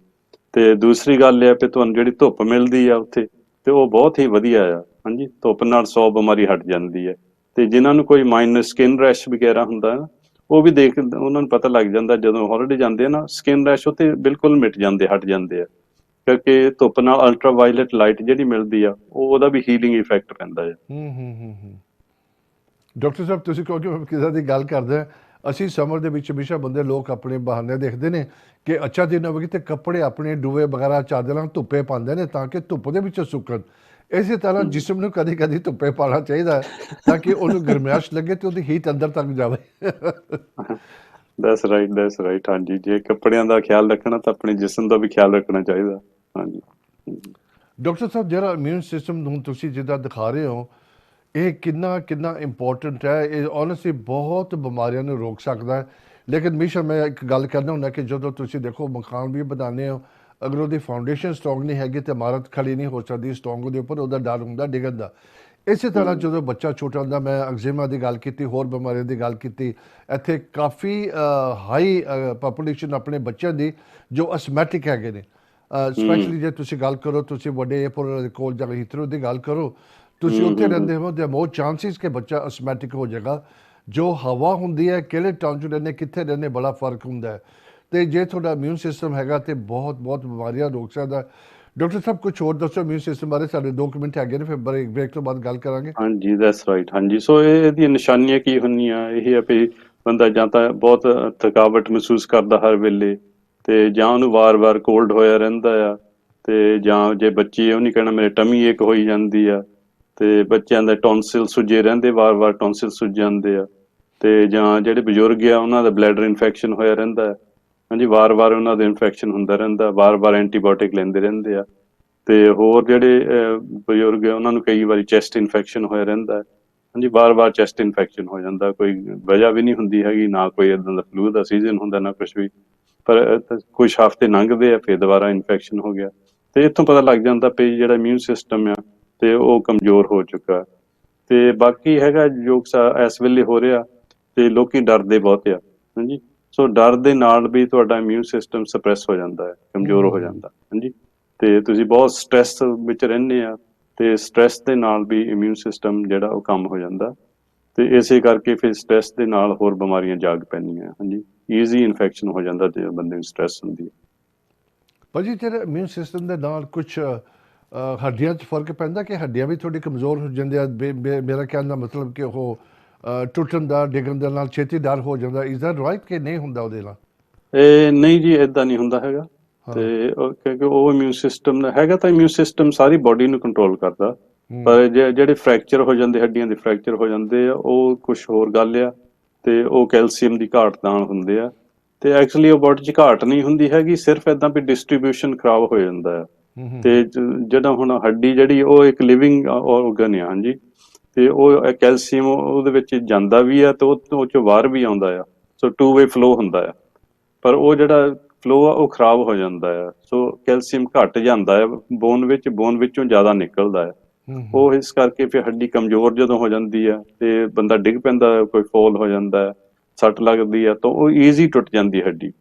ਤੇ ਦੂਸਰੀ ਗੱਲ ਇਹ ਆ ਵੀ ਤੁਹਾਨੂੰ ਜਿਹੜੀ ਧੁੱਪ ਮਿਲਦੀ ਆ ਉੱਥੇ, ਤੇ ਉਹ ਬਹੁਤ ਹੀ ਵਧੀਆ ਆ। ਹਾਂਜੀ, ਧੁੱਪ ਨਾਲ 100 ਬਿਮਾਰੀ ਹਟ ਜਾਂਦੀ ਹੈ। ਤੇ ਜਿਨ੍ਹਾਂ ਨੂੰ ਕੋਈ ਮਾਈਨਰ ਸਕਿਨ ਰੈਸ਼ ਵਗੈਰਾ ਹੁੰਦਾ ਨਾ, ਉਹ ਵੀ ਦੇਖ ਉਹਨਾਂ ਨੂੰ ਪਤਾ ਲੱਗ ਜਾਂਦਾ ਜਦੋਂ ਹੌਲੀਡੇ ਜਾਂਦੇ ਆ ਨਾ, ਸਕਿਨ ਰੈਸ਼ ਉੱਥੇ ਬਿਲਕੁਲ ਮਿਟ ਜਾਂਦੇ, ਹਟ ਜਾਂਦੇ ਆ, ਕਿਉਂਕਿ ਧੁੱਪ ਨਾਲ ਅਲਟਰਾ ਵਾਇਲਟ ਲਾਈਟ ਜਿਹੜੀ ਮਿਲਦੀ ਆ ਉਹਦਾ ਵੀ ਹੀਲਿੰਗ ਇਫੈਕਟ ਪੈਂਦਾ ਹੈ। ਡਾਕਟਰ ਸਾਹਿਬ ਤੁਸੀਂ ਕਿਉਂਕਿ ਮੈਂ ਕਿਸੇ ਦੀ ਗੱਲ ਕਰਦੇ, ਅਸੀਂ ਸਮਰ ਦੇ ਵਿੱਚ ਹਮੇਸ਼ਾ ਬੰਦੇ ਲੋਕ ਆਪਣੇ ਬਹਾਨੇ ਦੇਖਦੇ ਨੇ ਕਿ ਅੱਛਾ ਦਿਨ ਹੋਵੇਗੀ ਅਤੇ ਕੱਪੜੇ ਆਪਣੇ ਡੂਵੇ ਵਗੈਰਾ ਚਾਦਰਾਂ ਧੁੱਪੇ ਪਾਉਂਦੇ ਨੇ ਤਾਂ ਕਿ ਧੁੱਪ ਦੇ ਵਿੱਚ ਸੁੱਕਣ। ਇਸੇ ਤਰ੍ਹਾਂ ਜਿਸਮ ਨੂੰ ਕਦੀ ਕਦੀ ਧੁੱਪੇ ਪਾਉਣਾ ਚਾਹੀਦਾ ਤਾਂ ਕਿ ਉਹਨੂੰ ਗਰਮੈਸ਼ ਲੱਗੇ ਅਤੇ ਉਹਦੀ ਹੀਟ ਅੰਦਰ ਤੱਕ ਜਾਵੇ। That's right, that's right. ਹਾਂਜੀ, ਜੇ ਕੱਪੜਿਆਂ ਦਾ ਖਿਆਲ ਰੱਖਣਾ ਤਾਂ ਆਪਣੇ ਜਿਸਮ ਦਾ ਵੀ ਖਿਆਲ ਰੱਖਣਾ ਚਾਹੀਦਾ। ਹਾਂਜੀ। ਡਾਕਟਰ ਸਾਹਿਬ ਜਿਹੜਾ ਇਮਿਊਨ ਸਿਸਟਮ ਨੂੰ ਤੁਸੀਂ ਜਿੱਦਾਂ ਦਿਖਾ ਰਹੇ ਹੋ, ਇਹ ਕਿੰਨਾ ਕਿੰਨਾ ਇੰਪੋਰਟੈਂਟ ਹੈ। ਇਹ ਓਨੈਸਟਲੀ ਬਹੁਤ ਬਿਮਾਰੀਆਂ ਨੂੰ ਰੋਕ ਸਕਦਾ ਹੈ। ਲੇਕਿਨ ਹਮੇਸ਼ਾ ਮੈਂ ਇੱਕ ਗੱਲ ਕਰਨਾ ਹੁੰਦਾ ਕਿ ਜਦੋਂ ਤੁਸੀਂ ਦੇਖੋ ਮਕਾਨ ਵੀ ਬਣਾਉਂਦੇ ਹੋ, ਅਗਰ ਉਹਦੀ ਫਾਊਂਡੇਸ਼ਨ ਸਟਰੋਂਗ ਨਹੀਂ ਹੈਗੀ ਤਾਂ ਇਮਾਰਤ ਖੜੀ ਨਹੀਂ ਹੋ ਸਕਦੀ ਸਟਰੋਂਗ, ਉਹਦੇ ਉੱਪਰ ਉਹਦਾ ਡਰ ਹੁੰਦਾ ਡਿੱਗਣ ਦਾ। ਇਸੇ ਤਰ੍ਹਾਂ ਜਦੋਂ ਬੱਚਾ ਛੋਟਾ ਹੁੰਦਾ, ਮੈਂ ਐਗਜ਼ੇਮਾ ਦੀ ਗੱਲ ਕੀਤੀ, ਹੋਰ ਬਿਮਾਰੀਆਂ ਦੀ ਗੱਲ ਕੀਤੀ, ਇੱਥੇ ਕਾਫੀ ਹਾਈ ਪਾਪੂਲੇਸ਼ਨ ਆਪਣੇ ਬੱਚਿਆਂ ਦੀ ਜੋ ਅਸਮੈਟਿਕ ਹੈਗੇ ਨੇ। ਸਪੈਸ਼ਲੀ ਜੇ ਤੁਸੀਂ ਗੱਲ ਕਰੋ, ਤੁਸੀਂ ਵੱਡੇ ਏਅਰਪੋਰਟ ਦੇ ਕੋਲ ਜਾਂ ਹੀਥਰੋ ਦੀ ਗੱਲ ਕਰੋ, ਤੁਸੀਂ ਉੱਥੇ ਰਹਿੰਦੇ ਹੋ, ਦੇ ਬਹੁਤ ਚਾਂਸਿਸ ਕਿ ਬੱਚਾ ਅਸਮੈਟਿਕ ਹੋ ਜਾਏਗਾ। ਜੋ ਹਵਾ ਹੁੰਦੀ ਹੈ, ਕਿਹੜੇ ਟਾਊਨ 'ਚ ਰਹਿੰਦੇ, ਕਿੱਥੇ ਰਹਿੰਦੇ, ਬੜਾ ਫਰਕ ਹੁੰਦਾ ਹੈ। ਅਤੇ ਜੇ ਤੁਹਾਡਾ ਇਮਿਊਨ ਸਿਸਟਮ ਹੈਗਾ ਤਾਂ ਬਹੁਤ ਬਹੁਤ ਬਿਮਾਰੀਆਂ ਰੋਕ ਸਕਦਾ। ਡਾਕਟਰ ਸਾਹਿਬ ਕੁਛ ਹੋਰ ਦੱਸੋ ਇਮਿਊਨ ਸਿਸਟਮ ਬਾਰੇ, ਸਾਡੇ 2 ਮਿੰਟ ਹੈਗੇ ਨੇ, ਫਿਰ ਬ੍ਰੇਕ ਤੋਂ ਬਾਅਦ ਗੱਲ ਕਰਾਂਗੇ। ਹਾਂਜੀ ਦੈਟਸ ਰਾਈਟ। ਹਾਂਜੀ, ਸੋ ਇਹਦੀਆਂ ਨਿਸ਼ਾਨੀਆਂ ਕੀ ਹੁੰਦੀਆਂ, ਇਹ ਆ ਵੀ ਬੰਦਾ ਜਾਂ ਤਾਂ ਬਹੁਤ ਥਕਾਵਟ ਮਹਿਸੂਸ ਕਰਦਾ ਹਰ ਵੇਲੇ, ਤੇ ਜਾਂ ਉਹਨੂੰ ਵਾਰ-ਵਾਰ ਕੋਲਡ ਹੋਇਆ ਰਹਿੰਦਾ ਆ, ਤੇ ਜਾਂ ਜੇ ਬੱਚੀ ਉਹ ਨਹੀਂ ਕਹਿਣਾ ਮੇਰੇ ਟਮੀ ਏਕ ਹੋਈ ਜਾਂਦੀ ਆ, ਤੇ ਬੱਚਿਆਂ ਦੇ ਟੌਨਸਿਲ ਸੁੱਜੇ ਰਹਿੰਦੇ, ਵਾਰ-ਵਾਰ ਟੌਨਸਿਲ ਸੁੱਜ ਜਾਂਦੇ ਆ, ਤੇ ਜਾਂ ਜਿਹੜੇ ਬਜ਼ੁਰਗ ਆ ਉਹਨਾਂ ਦਾ ਬਲੈਡਰ ਇਨਫੈਕਸ਼ਨ ਹੋਇਆ ਰਹਿੰਦਾ ਹੈ। ਹਾਂਜੀ, ਵਾਰ-ਵਾਰ ਉਹਨਾਂ ਦਾ ਇਨਫੈਕਸ਼ਨ ਹੁੰਦਾ ਰਹਿੰਦਾ, ਵਾਰ-ਵਾਰ ਐਂਟੀਬਾਇਓਟਿਕ ਲੈਂਦੇ ਰਹਿੰਦੇ ਆ। ਤੇ ਹੋਰ ਜਿਹੜੇ ਬਜ਼ੁਰਗ ਆ ਉਹਨਾਂ ਨੂੰ ਕਈ ਵਾਰੀ ਚੈਸਟ ਇਨਫੈਕਸ਼ਨ ਹੋਇਆ ਰਹਿੰਦਾ ਹੈ। ਹਾਂਜੀ, ਵਾਰ-ਵਾਰ ਚੈਸਟ ਇਨਫੈਕਸ਼ਨ ਹੋ ਜਾਂਦਾ, ਕੋਈ ਵਜ੍ਹਾ ਵੀ ਨਹੀਂ ਹੁੰਦੀ ਹੈਗੀ, ਨਾ ਕੋਈ ਇੱਦਾਂ ਦਾ ਫਲੂ ਦਾ ਸੀਜ਼ਨ ਹੁੰਦਾ, ਨਾ ਕੁਛ ਵੀ, ਪਰ ਕੁਛ ਹਫ਼ਤੇ ਲੰਘਦੇ ਆ ਫਿਰ ਦੁਬਾਰਾ ਇਨਫੈਕਸ਼ਨ ਹੋ ਗਿਆ। ਤੇ ਇੱਥੋਂ ਪਤਾ ਲੱਗ ਜਾਂਦਾ ਵੀ ਜਿਹੜਾ ਇਮਿਊਨ ਸਿਸਟਮ ਆ ਤੇ ਉਹ ਕਮਜ਼ੋਰ ਹੋ ਚੁੱਕਾ। ਤੇ ਬਾਕੀ ਹੈਗਾ ਜੋ ਇਸ ਵੇਲੇ ਹੋ ਰਿਹਾ, ਤੇ ਲੋਕੀ ਡਰਦੇ ਬਹੁਤ ਆ। ਹਾਂਜੀ, ਸੋ ਡਰ ਦੇ ਨਾਲ ਵੀ ਤੁਹਾਡਾ ਇਮਿਊਨ ਸਿਸਟਮ ਸਪਰੈਸ ਹੋ ਜਾਂਦਾ ਹੈ, ਕਮਜ਼ੋਰ ਹੋ ਜਾਂਦਾ। ਹਾਂਜੀ, ਤੇ ਤੁਸੀਂ ਬਹੁਤ ਸਟਰੈਸ ਵਿੱਚ ਰਹਿੰਦੇ ਆ, ਤੇ ਸਟਰੈਸ ਦੇ ਨਾਲ ਵੀ ਇਮਿਊਨ ਸਿਸਟਮ ਜਿਹੜਾ ਉਹ ਕੰਮ ਹੋ ਜਾਂਦਾ, ਤੇ ਇਸੇ ਕਰਕੇ ਫਿਰ ਸਟਰੈਸ ਦੇ ਨਾਲ ਹੋਰ ਬਿਮਾਰੀਆਂ ਜਾਗ ਪੈਂਦੀਆਂ। ਹਾਂਜੀ, ਈਜ਼ੀ ਇਨਫੈਕਸ਼ਨ ਹੋ ਜਾਂਦਾ ਜੇ ਬੰਦੇ ਨੂੰ ਸਟਰੈਸ ਹੁੰਦੀ ਹੈ। ਭਾਜੀ ਤੇਰੇ ਇਮਿਊਨ ਸਿਸਟਮ ਦੇ ਨਾਲ ਕੁਛ ਹੱਡੀਆਂ 'ਚ ਫਰਕ ਪੈਂਦਾ ਕਿ ਹੱਡੀਆਂ ਵੀ ਥੋੜੀ ਕਮਜ਼ੋਰ ਹੋ ਜਾਂਦੀਆਂ? ਮੇਰਾ ਕਹਿਣ ਦਾ ਮਤਲਬ ਕਿ ਉਹ ਟੁੱਟਣ ਦਾ, ਡਿੱਗਣ ਦੇ ਨਾਲ ਛੇਤੀ ਡਰ ਹੋ ਜਾਂਦਾ। ਇਜ਼ ਦੈਟ ਰਾਈਟ ਕਿ ਨਹੀਂ ਹੁੰਦਾ ਉਹਦੇ ਨਾਲ? ਇਹ ਨਹੀਂ ਜੀ, ਇੱਦਾਂ ਨਹੀਂ ਹੁੰਦਾ ਹੈਗਾ। ਤੇ ਕਿਉਂਕਿ ਉਹ ਇਮਿਊਨ ਸਿਸਟਮ ਦਾ ਹੈਗਾ, ਤਾਂ ਇਮਿਊਨ ਸਿਸਟਮ ਸਾਰੀ ਬੋਡੀ ਨੂੰ ਕੰਟਰੋਲ ਕਰਦਾ, ਪਰ ਜਿਹੜੇ ਫ੍ਰੈਕਚਰ ਹੋ ਜਾਂਦੇ, ਹੱਡੀਆਂ ਦੇ ਫ੍ਰੈਕਚਰ ਹੋ ਜਾਂਦੇ ਆ, ਉਹ ਕੁਛ ਹੋਰ ਗੱਲ ਆ, ਤੇ ਉਹ ਕੈਲਸ਼ੀਅਮ ਦੀ ਘਾਟ ਨਾਲ ਹੁੰਦੇ ਆ। ਤੇ ਐਕਚੁਅਲੀ ਉਹ ਬੋਡੀ 'ਚ ਘਾਟ ਨਹੀਂ ਹੁੰਦੀ ਹੈਗੀ, ਸਿਰਫ ਇੱਦਾਂ ਵੀ ਡਿਸਟਰੀਬਿਊਸ਼ਨ ਖਰਾਬ ਹੋ ਜਾਂਦਾ ਆ। ਤੇ ਜਿਹੜਾ ਹੁਣ ਹੱਡੀ ਜਿਹੜੀ ਉਹ ਇੱਕ ਲਿਵਿੰਗ ਔਰਗਨ ਆ। ਹਾਂਜੀ, ਤੇ ਉਹ ਕੈਲਸ਼ੀਅਮ ਉਹਦੇ ਵਿੱਚ ਜਾਂਦਾ ਵੀ ਆ ਤੇ ਉਹ 'ਚੋਂ ਬਾਹਰ ਵੀ ਆਉਂਦਾ ਆ, ਸੋ 2 ਵੇ ਫਲੋ ਹੁੰਦਾ ਆ। ਪਰ ਉਹ ਜਿਹੜਾ ਫਲੋ ਆ ਉਹ ਖਰਾਬ ਹੋ ਜਾਂਦਾ ਆ, ਸੋ ਕੈਲਸ਼ੀਅਮ ਘਟ ਜਾਂਦਾ ਹੈ ਬੋਨ ਵਿੱਚ, ਬੋਨ ਵਿੱਚੋਂ ਜ਼ਿਆਦਾ ਨਿਕਲਦਾ ਹੈ। ਉਹ ਇਸ ਕਰਕੇ ਫਿਰ ਹੱਡੀ ਕਮਜ਼ੋਰ ਜਦੋਂ ਹੋ ਜਾਂਦੀ ਆ ਤੇ ਬੰਦਾ ਡਿੱਗ ਪੈਂਦਾ ਹੈ, ਕੋਈ ਫੋਲ ਹੋ ਜਾਂਦਾ ਹੈ, ਸੱਟ ਲੱਗਦੀ ਆ, ਤਾਂ ਉਹ ਈਜ਼ੀ ਟੁੱਟ ਜਾਂਦੀ ਹੱਡੀ।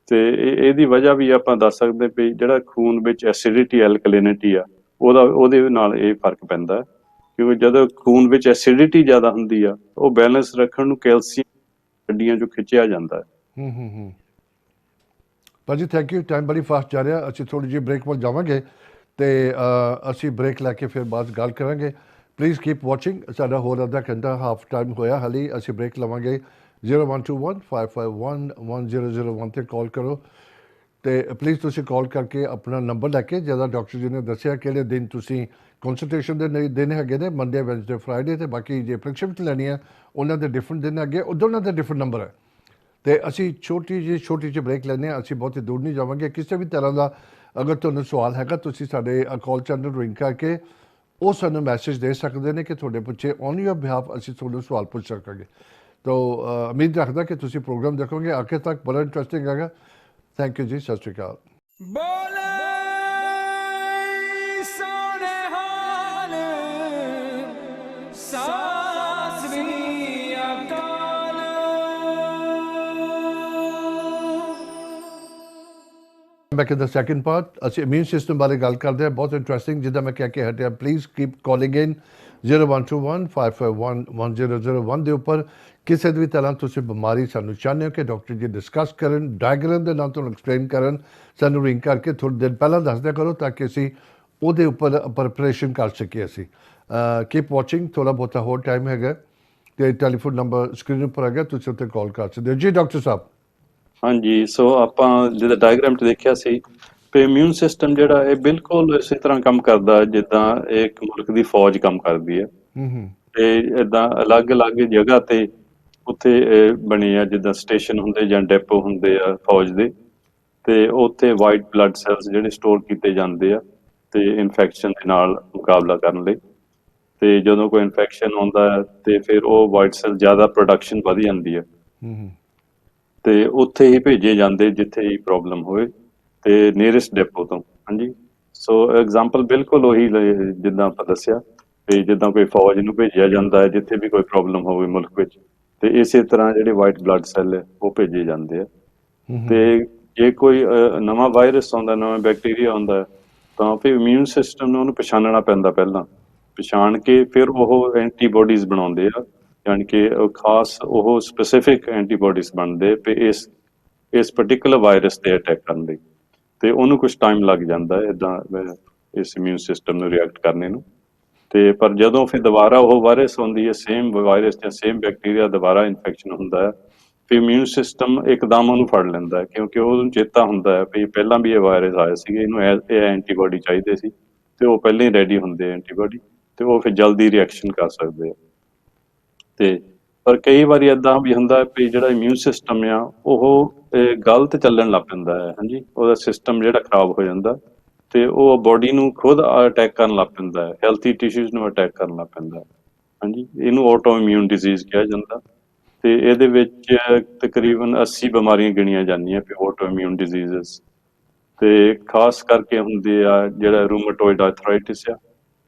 ਤੇ ਇਹਦੀ ਵਜ੍ਹਾ ਵੀ ਆਪਾਂ ਦੱਸ ਸਕਦੇ ਵੀ ਜਿਹੜਾ ਖੂਨ ਵਿੱਚ ਐਸਿਡਿਟੀ ਐਲਕਲਿਨਿਟੀ ਆ ਉਹਦੇ ਨਾਲ ਇਹ ਫਰਕ ਪੈਂਦਾ ਹੈ। ਕਿਉਂਕਿ ਜਦੋਂ ਖੂਨ ਵਿੱਚ ਐਸਿਡਿਟੀ ਜ਼ਿਆਦਾ ਹੁੰਦੀ ਆ, ਉਹ ਬੈਲੈਂਸ ਰੱਖਣ ਨੂੰ ਕੈਲਸ਼ੀਅਮ ਹੱਡੀਆਂ 'ਚੋਂ ਖਿੱਚਿਆ ਜਾਂਦਾ ਹੈ। ਭਾਜੀ ਥੈਂਕ ਯੂ। ਟਾਈਮ ਬੜੀ ਫਾਸਟ ਜਾ ਰਿਹਾ, ਅਸੀਂ ਥੋੜੀ ਜਿਹੀ ਬ੍ਰੇਕ ਵੱਲ ਜਾਵਾਂਗੇ ਤੇ ਅਸੀਂ ਬ੍ਰੇਕ ਲੈ ਕੇ ਫਿਰ ਬਾਅਦ ਗੱਲ ਕਰਾਂਗੇ। Please keep watching. ਸਾਡਾ ਹੋਰ ਅੱਧਾ ਘੰਟਾ ਹਾਫ ਟਾਈਮ ਹੋਇਆ ਹਾਲੇ, ਅਸੀਂ ਬ੍ਰੇਕ ਲਵਾਂਗੇ। 0121551101 ਤੇ ਕਾਲ ਕਰੋ ਤੇ ਪਲੀਜ਼ ਤੁਸੀਂ ਕਾਲ ਕਰਕੇ ਆਪਣਾ ਨੰਬਰ ਲੈ ਕੇ, ਜਿਹਦਾ ਡਾਕਟਰ ਜੀ ਨੇ ਦੱਸਿਆ ਕਿਹੜੇ ਦਿਨ ਤੁਸੀਂ ਕੰਸਲਟੇਸ਼ਨ ਦੇ ਦਿਨ ਹੈਗੇ ਨੇ, ਮੰਡੇ, ਵੈਨਸਡੇ, ਫਰਾਈਡੇ, ਤੇ ਬਾਕੀ ਜੇ ਪ੍ਰਿਸਕ੍ਰਿਪਸ਼ਨ ਲੈਣੀ ਹੈ ਉਹਨਾਂ ਦੇ ਡਿਫਰੈਂਟ ਦਿਨ ਅੱਗੇ, ਦੋਨਾਂ ਦੇ ਡਿਫਰੈਂਟ ਨੰਬਰ ਹੈ। ਤੇ ਅਸੀਂ ਛੋਟੀ ਜਿਹੀ ਬ੍ਰੇਕ ਲੈਂਦੇ ਹਾਂ, ਅਸੀਂ ਬਹੁਤੀ ਦੂਰ ਨਹੀਂ ਜਾਵਾਂਗੇ। ਕਿਸੇ ਵੀ ਤਰ੍ਹਾਂ ਦਾ ਅਗਰ ਤੁਹਾਨੂੰ ਸਵਾਲ ਹੈਗਾ, ਤੁਸੀਂ ਸਾਡੇ ਕਾਲ ਚੈਨਲ ਰਿੰਗ ਕਰਕੇ ਉਹ ਸਾਨੂੰ ਮੈਸੇਜ ਦੇ ਸਕਦੇ ਨੇ ਕਿ ਤੁਹਾਡੇ ਪਿੱਛੇ ਔਨ ਯੋਰ ਬਿਹਾਫ ਅਸੀਂ ਤੁਹਾਨੂੰ ਸਵਾਲ ਪੁੱਛ ਸਕਾਂਗੇ। ਤਾਂ ਉਮੀਦ ਰੱਖਦਾ ਕਿ ਤੁਸੀਂ ਪ੍ਰੋਗਰਾਮ ਦੇਖੋਗੇ ਆਖਿਰ ਤੱਕ, ਬੜਾ ਇੰਟਰਸਟਿੰਗ ਹੈਗਾ। ਥੈਂਕ ਯੂ ਜੀ, ਸਤਿ ਸ਼੍ਰੀ ਅਕਾਲ। Back in the second part ਅਸੀਂ ਇਮਿਊਨ ਸਿਸਟਮ ਬਾਰੇ ਗੱਲ ਕਰਦੇ ਹਾਂ, ਬਹੁਤ ਇੰਟਰਸਟਿੰਗ। ਜਿੱਦਾਂ ਮੈਂ ਕਹਿ ਕੇ ਹਟਿਆ, ਪਲੀਜ਼ ਕੀਪ ਕਾਲਿੰਗ ਇਨ 0121551101 ਦੇ ਉੱਪਰ। ਕਿਸੇ ਵੀ ਤਰ੍ਹਾਂ ਤੁਸੀਂ ਬਿਮਾਰੀ ਸਾਨੂੰ ਚਾਹੁੰਦੇ ਹੋ ਕਿ ਡਾਕਟਰ ਜੀ ਡਿਸਕਸ ਕਰਨ, ਡਾਇਗਰਾਮ ਦੇ ਨਾਲ ਤੁਹਾਨੂੰ ਐਕਸਪਲੇਨ ਕਰਨ, ਸਾਨੂੰ ਰਿੰਗ ਕਰਕੇ ਥੋੜ੍ਹੇ ਦਿਨ ਪਹਿਲਾਂ ਦੱਸ ਦਿਆ ਕਰੋ ਤਾਂ ਕਿ ਅਸੀਂ ਉਹਦੇ ਉੱਪਰ ਪ੍ਰੈਪਰੇਸ਼ਨ ਕਰ ਸਕੀਏ। ਅਸੀਂ ਕੀਪ ਵਾਚਿੰਗ। ਥੋੜ੍ਹਾ ਬਹੁਤਾ ਹੋਰ ਟਾਈਮ ਹੈਗਾ ਤੇ ਟੈਲੀਫੋਨ ਨੰਬਰ ਸਕਰੀਨ ਉੱਪਰ ਹੈਗਾ, ਤੁਸੀਂ ਉੱਤੇ ਕਾਲ ਕਰ ਸਕਦੇ ਹੋ ਜੀ। ਡਾਕਟਰ ਸਾਹਿਬ। ਹਾਂਜੀ, ਸੋ ਆਪਾਂ ਜਿਹਦਾ ਡਾਇਗਰਾਮ 'ਚ ਦੇਖਿਆ ਸੀ ਕਿ ਇਮਿਊਨ ਸਿਸਟਮ ਜਿਹੜਾ ਇਹ ਬਿਲਕੁਲ ਇਸੇ ਤਰ੍ਹਾਂ ਕੰਮ ਕਰਦਾ ਜਿੱਦਾਂ ਇੱਕ ਮੁਲਕ ਦੀ ਫੌਜ ਕੰਮ ਕਰਦੀ ਹੈ। ਤੇ ਏਦਾਂ ਅਲੱਗ-ਅਲੱਗ ਜਗ੍ਹਾ ਤੇ ਉੱਥੇ ਬਣੇ ਆ, ਜਿੱਦਾਂ ਸਟੇਸ਼ਨ ਹੁੰਦੇ ਜਾਂ ਡੈਪੋ ਹੁੰਦੇ ਆ ਫੌਜ ਦੇ, ਤੇ ਉੱਥੇ ਵਾਈਟ ਬਲੱਡ ਸੈਲਸ ਜਿਹੜੇ ਸਟੋਰ ਕੀਤੇ ਜਾਂਦੇ ਆ ਤੇ ਇਨਫੈਕਸ਼ਨ ਦੇ ਨਾਲ ਮੁਕਾਬਲਾ ਕਰਨ ਲਈ। ਤੇ ਜਦੋਂ ਕੋਈ ਇਨਫੈਕਸ਼ਨ ਆਉਂਦਾ ਹੈ ਤੇ ਫਿਰ ਉਹ ਵਾਈਟ ਸੈਲ ਜ਼ਿਆਦਾ ਪ੍ਰੋਡਕਸ਼ਨ ਵਧ ਜਾਂਦੀ ਹੈ ਤੇ ਉੱਥੇ ਹੀ ਭੇਜੇ ਜਾਂਦੇ ਜਿੱਥੇ ਹੀ ਪ੍ਰੋਬਲਮ ਹੋਵੇ ਤੇ ਨੀਅਰੈਸਟ ਡੈਪੋ ਤੋਂ। ਹਾਂਜੀ, ਸੋ ਐਗਜ਼ਾਮਪਲ ਬਿਲਕੁਲ ਉਹੀ ਜਿੱਦਾਂ ਆਪਾਂ ਦੱਸਿਆ ਵੀ ਜਿੱਦਾਂ ਕੋਈ ਫੌਜ ਨੂੰ ਭੇਜਿਆ ਜਾਂਦਾ ਹੈ ਜਿੱਥੇ ਵੀ ਕੋਈ ਪ੍ਰੋਬਲਮ ਹੋਵੇ ਮੁਲਕ ਵਿੱਚ, ਤੇ ਇਸੇ ਤਰ੍ਹਾਂ ਜਿਹੜੇ ਵਾਈਟ ਬਲੱਡ ਸੈੱਲ ਹੈ ਉਹ ਭੇਜੇ ਜਾਂਦੇ ਆ। ਤੇ ਜੇ ਕੋਈ ਨਵਾਂ ਵਾਇਰਸ ਆਉਂਦਾ, ਨਵਾਂ ਬੈਕਟੀਰੀਆ ਆਉਂਦਾ, ਤਾਂ ਫਿਰ ਇਮਿਊਨ ਸਿਸਟਮ ਨੂੰ ਉਹਨੂੰ ਪਛਾਣਨਾ ਪੈਂਦਾ। ਪਹਿਲਾਂ ਪਛਾਣ ਕੇ ਫਿਰ ਉਹ ਐਂਟੀਬੋਡੀਜ਼ ਬਣਾਉਂਦੇ ਆ, ਯਾਨੀ ਕਿ ਖਾਸ ਉਹ ਸਪੈਸੀਫਿਕ ਐਂਟੀਬੋਡੀਜ਼ ਬਣਦੇ ਵੀ ਇਸ ਪਰਟੀਕੂਲਰ ਵਾਇਰਸ ਤੇ ਅਟੈਕ ਕਰਨ ਲਈ। ਤੇ ਉਹਨੂੰ ਕੁਝ ਟਾਈਮ ਲੱਗ ਜਾਂਦਾ ਹੈ ਇੱਦਾਂ ਇਸ ਇਮਿਊਨ ਸਿਸਟਮ ਨੂੰ ਰਿਐਕਟ ਕਰਨੇ ਨੂੰ। ਤੇ ਪਰ ਜਦੋਂ ਫਿਰ ਦੁਬਾਰਾ ਉਹ ਵਾਇਰਸ ਆਉਂਦੀ ਹੈ, ਸੇਮ ਵਾਇਰਸ ਜਾਂ ਸੇਮ ਬੈਕਟੀਰੀਆ ਦੁਬਾਰਾ ਇਨਫੈਕਸ਼ਨ ਹੁੰਦਾ ਹੈ, ਫਿਰ ਇਮਿਊਨ ਸਿਸਟਮ ਇੱਕਦਮ ਉਹਨੂੰ ਫੜ ਲੈਂਦਾ ਹੈ ਕਿਉਂਕਿ ਉਹਨੂੰ ਚੇਤਾ ਹੁੰਦਾ ਹੈ ਵੀ ਪਹਿਲਾਂ ਵੀ ਇਹ ਵਾਇਰਸ ਆਏ ਸੀਗੇ, ਇਹਨੂੰ ਇਹ ਐਂਟੀਬੋਡੀ ਚਾਹੀਦੇ ਸੀ, ਤੇ ਉਹ ਪਹਿਲਾਂ ਹੀ ਰੈਡੀ ਹੁੰਦੇ ਐਂਟੀਬੋਡੀ, ਤੇ ਉਹ ਫਿਰ ਜਲਦੀ ਰਿਐਕਸ਼ਨ ਕਰ ਸਕਦੇ ਆ। ਤੇ ਪਰ ਕਈ ਵਾਰੀ ਏਦਾਂ ਵੀ ਹੁੰਦਾ ਵੀ ਜਿਹੜਾ ਇਮਿਊਨ ਸਿਸਟਮ ਆ ਉਹ ਗਲਤ ਚੱਲਣ ਲੱਗ ਪੈਂਦਾ ਹੈ। ਹਾਂਜੀ, ਉਹਦਾ ਸਿਸਟਮ ਜਿਹੜਾ ਖਰਾਬ ਹੋ ਜਾਂਦਾ ਤੇ ਉਹ ਬੋਡੀ ਨੂੰ ਖੁਦ ਅਟੈਕ ਕਰਨ ਲੱਗ ਪੈਂਦਾ ਹੈ, ਹੈਲਥੀ ਟਿਸ਼ੂਜ਼ ਨੂੰ ਅਟੈਕ ਕਰਨ ਲੱਗ ਪੈਂਦਾ ਹੈ। ਹਾਂਜੀ, ਇਹਨੂੰ ਆਟੋ ਇਮਿਊਨ ਡਿਜ਼ੀਜ਼ ਕਿਹਾ ਜਾਂਦਾ। ਤੇ ਇਹਦੇ ਵਿੱਚ ਤਕਰੀਬਨ 80 ਬਿਮਾਰੀਆਂ ਗਿਣੀਆਂ ਜਾਂਦੀਆਂ ਵੀ ਆਟੋ ਇਮਿਊਨ ਡਿਜ਼ੀਜ਼ਸ, ਤੇ ਖਾਸ ਕਰਕੇ ਹੁੰਦੇ ਆ ਜਿਹੜਾ ਰੂਮੇਟੋਇਡ ਆਰਥਰਾਈਟਿਸ ਆ,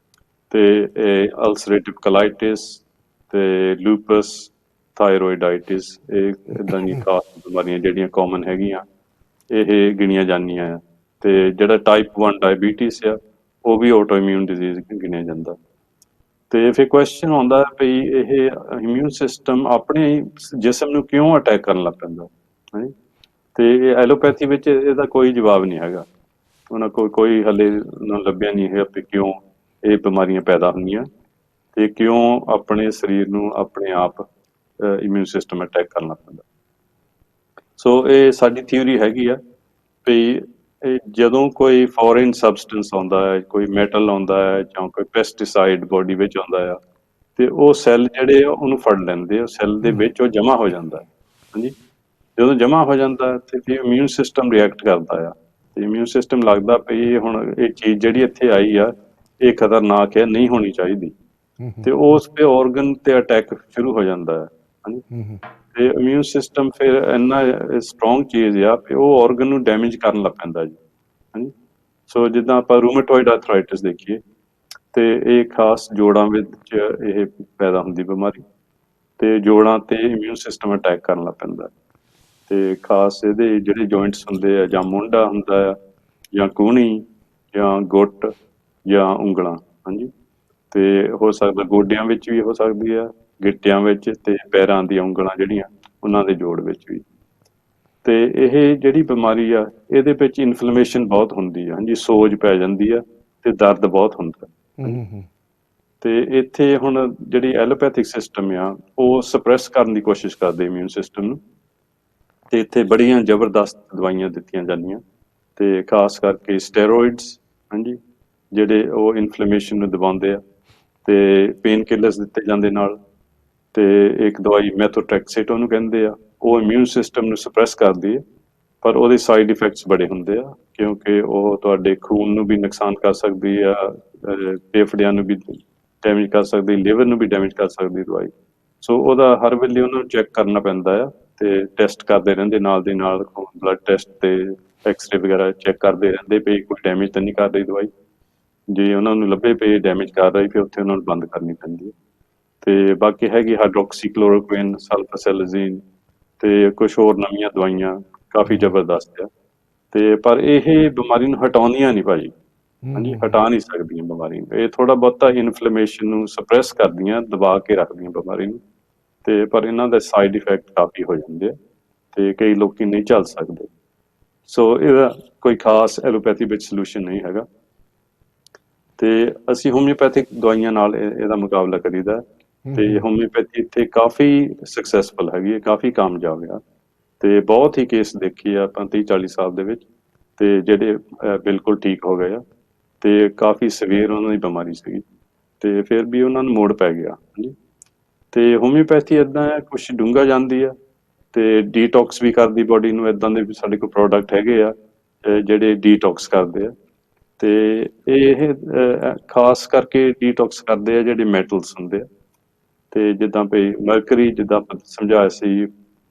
ਤੇ ਅਲਸਰੇਟਿਵ ਕੋਲਾਈਟਿਸ, ਤੇ ਲੂਪਸ, ਥਾਇਰੋਇਡਾਈਟਿਸ, ਇਹ ਇੱਦਾਂ ਦੀਆਂ ਖਾਸ ਬਿਮਾਰੀਆਂ ਜਿਹੜੀਆਂ ਕਾਮਨ ਹੈਗੀਆਂ ਇਹ ਗਿਣੀਆਂ ਜਾਂਦੀਆਂ ਆ। ਤੇ ਜਿਹੜਾ ਟਾਈਪ 1 ਡਾਇਬੀਟਿਸ ਆ ਉਹ ਵੀ ਆਟੋ ਇਮਿਊਨ ਡਿਜ਼ੀਜ਼ ਗਿਣਿਆ ਜਾਂਦਾ। ਤੇ ਫਿਰ ਕੁਐਸਚਨ ਆਉਂਦਾ ਵੀ ਇਹ ਇਮਿਊਨ ਸਿਸਟਮ ਆਪਣੇ ਜਿਸਮ ਨੂੰ ਕਿਉਂ ਅਟੈਕ ਕਰਨ ਲੱਗ ਪੈਂਦਾ ਹੈ। ਤੇ ਐਲੋਪੈਥੀ ਵਿੱਚ ਇਹਦਾ ਕੋਈ ਜਵਾਬ ਨਹੀਂ ਹੈਗਾ, ਉਹਨਾਂ ਕੋਲ ਕੋਈ ਹਲੇ ਲੱਭਿਆ ਨਹੀਂ ਹੈ ਵੀ ਕਿਉਂ ਇਹ ਬਿਮਾਰੀਆਂ ਪੈਦਾ ਹੁੰਦੀਆਂ ਤੇ ਕਿਉਂ ਆਪਣੇ ਸਰੀਰ ਨੂੰ ਆਪਣੇ ਆਪ ਇਮਿਊਨ ਸਿਸਟਮ ਅਟੈਕ ਕਰਨ ਲੱਗ ਪੈਂਦਾ। ਸੋ ਇਹ ਸਾਡੀ ਥਿਊਰੀ ਹੈਗੀ ਆ ਵੀ ਜਦੋਂ ਕੋਈ ਫੋਰਨ ਸਬਸਟੈਂਸ ਆਉਂਦਾ ਹੈ, ਕੋਈ ਮੈਟਲ ਆਉਂਦਾ ਹੈ ਜਾਂ ਕੋਈ ਪੈਸਟੀਸਾਈਡ ਬੋਡੀ ਵਿੱਚ ਆਉਂਦਾ ਆ, ਤੇ ਉਹ ਸੈੱਲ ਜਿਹੜੇ ਆ ਉਹਨੂੰ ਫੜ ਲੈਂਦੇ ਆ, ਸੈੱਲ ਦੇ ਵਿੱਚ ਉਹ ਜਮ੍ਹਾਂ ਹੋ ਜਾਂਦਾ। ਹਾਂਜੀ, ਜਦੋਂ ਜਮ੍ਹਾਂ ਹੋ ਜਾਂਦਾ ਤੇ ਫਿਰ ਇਮਿਊਨ ਸਿਸਟਮ ਰਿਐਕਟ ਕਰਦਾ ਆ, ਤੇ ਇਮਿਊਨ ਸਿਸਟਮ ਲੱਗਦਾ ਵੀ ਹੁਣ ਇਹ ਚੀਜ਼ ਜਿਹੜੀ ਇੱਥੇ ਆਈ ਆ ਇਹ ਖਤਰਨਾਕ ਹੈ, ਨਹੀਂ ਹੋਣੀ ਚਾਹੀਦੀ, ਤੇ ਉਸ ਤੇ ਔਰਗਨ ਤੇ ਅਟੈਕ ਸ਼ੁਰੂ ਹੋ ਜਾਂਦਾ ਹੈ। ਹਾਂਜੀ। ਤੇ ਇਮਿਊਨ ਸਿਸਟਮ ਫਿਰ ਇੰਨਾ ਸਟਰੋਂਗ ਚੀਜ਼ ਆ ਕਿ ਉਹ ਆਰਗਨ ਨੂੰ ਡੈਮੇਜ ਕਰਨ ਲੱਗ ਪੈਂਦਾ ਜੀ। ਹਾਂਜੀ। ਸੋ ਜਿੱਦਾਂ ਆਪਾਂ ਰੂਮੇਟੋਇਡ ਆਰਥਰਾਈਟਿਸ ਦੇਖੀਏ ਤੇ ਇਹ ਖਾਸ ਜੋੜਾਂ ਵਿੱਚ ਇਹ ਪੈਦਾ ਹੁੰਦੀ ਬਿਮਾਰੀ, ਤੇ ਜੋੜਾਂ ਤੇ ਇਮਿਊਨ ਸਿਸਟਮ ਅਟੈਕ ਕਰਨ ਲੱਗ ਪੈਂਦਾ। ਤੇ ਖਾਸ ਇਹਦੇ ਜਿਹੜੇ ਜੁਆਇੰਟਸ ਹੁੰਦੇ ਆ, ਜਾਂ ਮੋਢਾ ਹੁੰਦਾ ਆ, ਜਾਂ ਕੂਹਣੀ, ਜਾਂ ਗੁੱਟ, ਜਾਂ ਉਂਗਲਾਂ। ਹਾਂਜੀ। ਤੇ ਹੋ ਸਕਦਾ ਗੋਡਿਆਂ ਵਿੱਚ ਵੀ ਹੋ ਸਕਦੀ ਆ, ਗਿੱਟਿਆਂ ਵਿੱਚ, ਤੇ ਪੈਰਾਂ ਦੀਆਂ ਉਂਗਲਾਂ ਜਿਹੜੀਆਂ ਉਹਨਾਂ ਦੇ ਜੋੜ ਵਿੱਚ ਵੀ। ਤੇ ਇਹ ਜਿਹੜੀ ਬਿਮਾਰੀ ਆ ਇਹਦੇ ਵਿੱਚ ਇਨਫਲੇਮੇਸ਼ਨ ਬਹੁਤ ਹੁੰਦੀ ਆ। ਹਾਂਜੀ। ਸੋਜ ਪੈ ਜਾਂਦੀ ਆ ਤੇ ਦਰਦ ਬਹੁਤ ਹੁੰਦਾ। ਹਾਂਜੀ। ਤੇ ਇੱਥੇ ਹੁਣ ਜਿਹੜੀ ਐਲੋਪੈਥਿਕ ਸਿਸਟਮ ਆ ਉਹ ਸਪਰੈਸ ਕਰਨ ਦੀ ਕੋਸ਼ਿਸ਼ ਕਰਦੇ ਇਮਿਊਨ ਸਿਸਟਮ ਨੂੰ, ਤੇ ਇੱਥੇ ਬੜੀਆਂ ਜ਼ਬਰਦਸਤ ਦਵਾਈਆਂ ਦਿੱਤੀਆਂ ਜਾਂਦੀਆਂ, ਤੇ ਖਾਸ ਕਰਕੇ ਸਟੈਰੋਇਡਸ। ਹਾਂਜੀ। ਜਿਹੜੇ ਉਹ ਇਨਫਲੇਮੇਸ਼ਨ ਨੂੰ ਦਬਾਉਂਦੇ ਆ, ਤੇ ਪੇਨ ਕਿਲਰਸ ਦਿੱਤੇ ਜਾਂਦੇ ਨਾਲ, ਤੇ ਇੱਕ ਦਵਾਈ ਮੈਥੋਟ੍ਰੈਕਸੇਟ ਉਹਨੂੰ ਕਹਿੰਦੇ ਆ, ਉਹ ਇਮਿਊਨ ਸਿਸਟਮ ਨੂੰ ਸਪਰੈਸ ਕਰਦੀ ਹੈ, ਪਰ ਉਹਦੇ ਸਾਈਡ ਇਫੈਕਟਸ ਬੜੇ ਹੁੰਦੇ ਆ, ਕਿਉਂਕਿ ਉਹ ਤੁਹਾਡੇ ਖੂਨ ਨੂੰ ਵੀ ਨੁਕਸਾਨ ਕਰ ਸਕਦੀ ਆ, ਫੇਫੜਿਆਂ ਨੂੰ ਵੀ ਡੈਮੇਜ ਕਰ ਸਕਦੀ, ਲਿਵਰ ਨੂੰ ਵੀ ਡੈਮੇਜ ਕਰ ਸਕਦੀ ਦਵਾਈ। ਸੋ ਉਹਦਾ ਹਰ ਵੇਲੇ ਉਹਨਾਂ ਨੂੰ ਚੈੱਕ ਕਰਨਾ ਪੈਂਦਾ ਆ, ਤੇ ਟੈਸਟ ਕਰਦੇ ਰਹਿੰਦੇ ਨਾਲ ਦੀ ਨਾਲ, ਬਲੱਡ ਟੈਸਟ ਤੇ ਐਕਸਰੇ ਵਗੈਰਾ ਚੈੱਕ ਕਰਦੇ ਰਹਿੰਦੇ ਵੀ ਕੋਈ ਡੈਮੇਜ ਤਾਂ ਨਹੀਂ ਕਰ ਰਹੀ ਦਵਾਈ। ਜੇ ਉਹਨਾਂ ਨੂੰ ਲੱਭੇ ਪਏ ਡੈਮੇਜ ਕਰ ਰਹੀ, ਫਿਰ ਉੱਥੇ ਉਹਨਾਂ ਨੂੰ ਬੰਦ ਕਰਨੀ ਪੈਂਦੀ ਹੈ। ਤੇ ਬਾਕੀ ਹੈਗੀ ਹਾਈਡਰੋਕਸੀਕਲੋਰੋਕੁਇਨ, ਸਲਫਾਸੈਲਾਜ਼ੀਨ, ਤੇ ਕੁਛ ਹੋਰ ਨਵੀਆਂ ਦਵਾਈਆਂ ਕਾਫੀ ਜ਼ਬਰਦਸਤ ਆ। ਤੇ ਪਰ ਇਹ ਬਿਮਾਰੀ ਨੂੰ ਹਟਾਉਂਦੀਆਂ ਨਹੀਂ ਭਾਜੀ। ਹਾਂਜੀ। ਹਟਾ ਨਹੀਂ ਸਕਦੀਆਂ ਬਿਮਾਰੀ ਨੂੰ। ਇਹ ਥੋੜਾ ਬਹੁਤਾ ਇਨਫਲੇਮੇਸ਼ਨ ਨੂੰ ਸਪਰੈਸ ਕਰਦੀਆਂ, ਦਬਾ ਕੇ ਰੱਖਦੀਆਂ ਬਿਮਾਰੀ ਨੂੰ, ਤੇ ਪਰ ਇਹਨਾਂ ਦੇ ਸਾਈਡ ਇਫੈਕਟ ਕਾਫੀ ਹੋ ਜਾਂਦੇ ਆ, ਤੇ ਕਈ ਲੋਕੀ ਨਹੀਂ ਝੱਲ ਸਕਦੇ। ਸੋ ਇਹਦਾ ਕੋਈ ਖਾਸ ਐਲੋਪੈਥੀ ਵਿੱਚ ਸੋਲੂਸ਼ਨ ਨਹੀਂ ਹੈਗਾ, ਤੇ ਅਸੀਂ ਹੋਮਿਓਪੈਥਿਕ ਦਵਾਈਆਂ ਨਾਲ ਇਹਦਾ ਮੁਕਾਬਲਾ ਕਰੀਦਾ। ਤੇ ਹੋਮਿਓਪੈਥੀ ਇੱਥੇ ਕਾਫੀ ਸਕਸੈਸਫੁਲ ਹੈਗੀ ਹੈ, ਕਾਫੀ ਕਾਮਯਾਬ ਆ, ਤੇ ਬਹੁਤ ਹੀ ਕੇਸ ਦੇਖੇ ਆ ਆਪਾਂ 30-40 ਸਾਲ ਦੇ ਵਿੱਚ, ਤੇ ਜਿਹੜੇ ਬਿਲਕੁਲ ਠੀਕ ਹੋ ਗਏ ਆ, ਤੇ ਕਾਫੀ ਸਵੇਰ ਉਹਨਾਂ ਦੀ ਬਿਮਾਰੀ ਸੀਗੀ, ਤੇ ਫਿਰ ਵੀ ਉਹਨਾਂ ਨੂੰ ਮੋੜ ਪੈ ਗਿਆ। ਹਾਂਜੀ। ਤੇ ਹੋਮਿਓਪੈਥੀ ਇੱਦਾਂ ਹੈ, ਕੁਛ ਡੂੰਘਾ ਜਾਂਦੀ ਆ, ਤੇ ਡੀਟੌਕਸ ਵੀ ਕਰਦੀ ਬੋਡੀ ਨੂੰ। ਇੱਦਾਂ ਦੇ ਵੀ ਸਾਡੇ ਕੋਲ ਪ੍ਰੋਡਕਟ ਹੈਗੇ ਆ ਜਿਹੜੇ ਡੀਟੌਕਸ ਕਰਦੇ ਆ, ਤੇ ਇਹ ਖਾਸ ਕਰਕੇ ਡੀਟੌਕਸ ਕਰਦੇ ਆ ਜਿਹੜੇ ਮੈਟਲਸ ਹੁੰਦੇ ਆ, ਤੇ ਜਿੱਦਾਂ ਭਈ ਮਰਕਰੀ, ਜਿੱਦਾਂ ਆਪਾਂ ਸਮਝਾਇਆ ਸੀ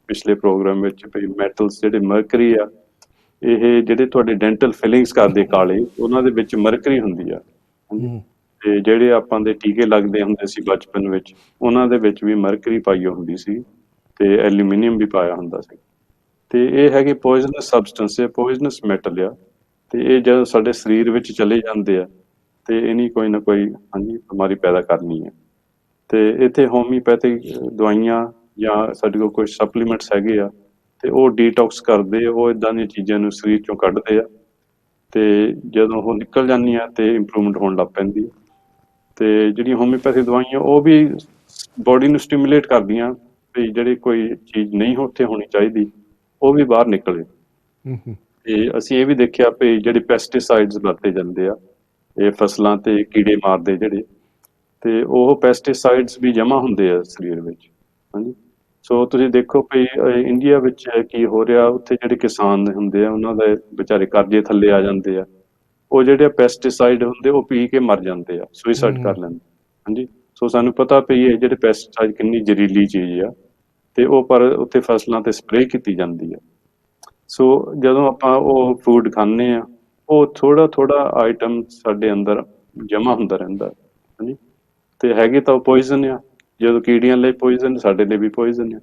ਪਿਛਲੇ ਪ੍ਰੋਗਰਾਮ ਵਿੱਚ, ਭਈ ਮੈਟਲਸ ਜਿਹੜੇ ਮਰਕਰੀ ਆ, ਇਹ ਜਿਹੜੇ ਤੁਹਾਡੇ ਡੈਂਟਲ ਫਿਲਿੰਗਸ ਕਰਦੇ ਕਾਲੇ, ਉਹਨਾਂ ਦੇ ਵਿੱਚ ਮਰਕਰੀ ਹੁੰਦੀ ਆ। ਹਾਂਜੀ। ਤੇ ਜਿਹੜੇ ਆਪਾਂ ਦੇ ਟੀਕੇ ਲੱਗਦੇ ਹੁੰਦੇ ਸੀ ਬਚਪਨ ਵਿੱਚ, ਉਹਨਾਂ ਦੇ ਵਿੱਚ ਵੀ ਮਰਕਰੀ ਪਾਈ ਹੁੰਦੀ ਸੀ, ਤੇ ਐਲੂਮੀਨੀਅਮ ਵੀ ਪਾਇਆ ਹੁੰਦਾ ਸੀ। ਤੇ ਇਹ ਹੈਗੇ ਪੋਇਜ਼ਨਸ ਸਬਸਟੈਂਸ ਹੈ, ਪੋਇਜ਼ਨਸ ਮੈਟਲ ਆ, ਤੇ ਇਹ ਜਦੋਂ ਸਾਡੇ ਸਰੀਰ ਵਿੱਚ ਚਲੇ ਜਾਂਦੇ ਆ, ਤੇ ਇਹਨੀ ਕੋਈ ਨਾ ਕੋਈ ਹਾਂਜੀ ਬਿਮਾਰੀ ਪੈਦਾ ਕਰਨੀ ਹੈ। ਤੇ ਇੱਥੇ ਹੋਮਿਓਪੈਥਿਕ ਦਵਾਈਆਂ ਜਾਂ ਸਾਡੇ ਕੋਲ ਕੁਝ ਸਪਲੀਮੈਂਟਸ ਹੈਗੇ ਆ, ਤੇ ਉਹ ਡੀਟੌਕਸ ਕਰਦੇ, ਉਹ ਇੱਦਾਂ ਦੀਆਂ ਚੀਜ਼ਾਂ ਨੂੰ ਸਰੀਰ ਚੋਂ ਕੱਢਦੇ ਆ, ਤੇ ਜਦੋਂ ਉਹ ਨਿਕਲ ਜਾਂਦੀਆਂ ਤੇ ਇੰਪਰੂਵਮੈਂਟ ਹੋਣ ਲੱਗ ਪੈਂਦੀ ਹੈ। ਤੇ ਜਿਹੜੀਆਂ ਹੋਮਿਓਪੈਥਿਕ ਦਵਾਈਆਂ ਉਹ ਵੀ ਬੋਡੀ ਨੂੰ ਸਟਿਮੂਲੇਟ ਕਰਦੀਆਂ, ਵੀ ਜਿਹੜੀ ਕੋਈ ਚੀਜ਼ ਨਹੀਂ ਉੱਥੇ ਹੋਣੀ ਚਾਹੀਦੀ ਉਹ ਵੀ ਬਾਹਰ ਨਿਕਲੇ। ਤੇ ਅਸੀਂ ਇਹ ਵੀ ਦੇਖਿਆ ਵੀ ਜਿਹੜੇ ਪੈਸਟੀਸਾਈਡਸ ਵਰਤੇ ਜਾਂਦੇ ਆ ਇਹ ਫਸਲਾਂ ਤੇ ਕੀੜੇ ਮਾਰਦੇ ਜਿਹੜੇ, ਤੇ ਉਹ ਪੈਸਟੀਸਾਈਡਸ ਵੀ ਜਮ੍ਹਾਂ ਹੁੰਦੇ ਆ ਸਰੀਰ ਵਿੱਚ। ਹਾਂਜੀ। ਸੋ ਤੁਸੀਂ ਦੇਖੋ ਵੀ ਇੰਡੀਆ ਵਿੱਚ ਕੀ ਹੋ ਰਿਹਾ, ਉੱਥੇ ਜਿਹੜੇ ਕਿਸਾਨ ਹੁੰਦੇ ਆ ਉਹਨਾਂ ਦੇ ਵਿਚਾਰੇ ਕਰਜ਼ੇ ਥੱਲੇ ਆ ਜਾਂਦੇ ਆ, ਉਹ ਜਿਹੜੇ ਪੈਸਟੀਸਾਈਡ ਹੁੰਦੇ ਉਹ ਪੀ ਕੇ ਮਰ ਜਾਂਦੇ ਆ, ਸੁਇਸਾਈਡ ਕਰ ਲੈਂਦੇ। ਹਾਂਜੀ। ਸੋ ਸਾਨੂੰ ਪਤਾ ਵੀ ਇਹ ਜਿਹੜੇ ਪੈਸਟੀਸਾਈਡ ਕਿੰਨੀ ਜ਼ਹਿਰੀਲੀ ਚੀਜ਼ ਆ, ਤੇ ਉਹ ਪਰ ਉੱਥੇ ਫਸਲਾਂ ਤੇ ਸਪਰੇਅ ਕੀਤੀ ਜਾਂਦੀ ਆ। ਸੋ ਜਦੋਂ ਆਪਾਂ ਉਹ ਫੂਡ ਖਾਂਦੇ ਆ, ਉਹ ਥੋੜਾ ਥੋੜਾ ਆਈਟਮ ਸਾਡੇ ਅੰਦਰ ਜਮ੍ਹਾਂ ਹੁੰਦਾ ਰਹਿੰਦਾ। ਹਾਂਜੀ। ਤੇ ਹੈਗੇ ਤਾਂ ਉਹ ਪੋਇਜ਼ਨ ਆ, ਜਦੋਂ ਕੀੜੀਆਂ ਲਈ ਪੋਇਜ਼ਨ, ਸਾਡੇ ਲਈ ਵੀ ਪੋਇਜ਼ਨ ਆ,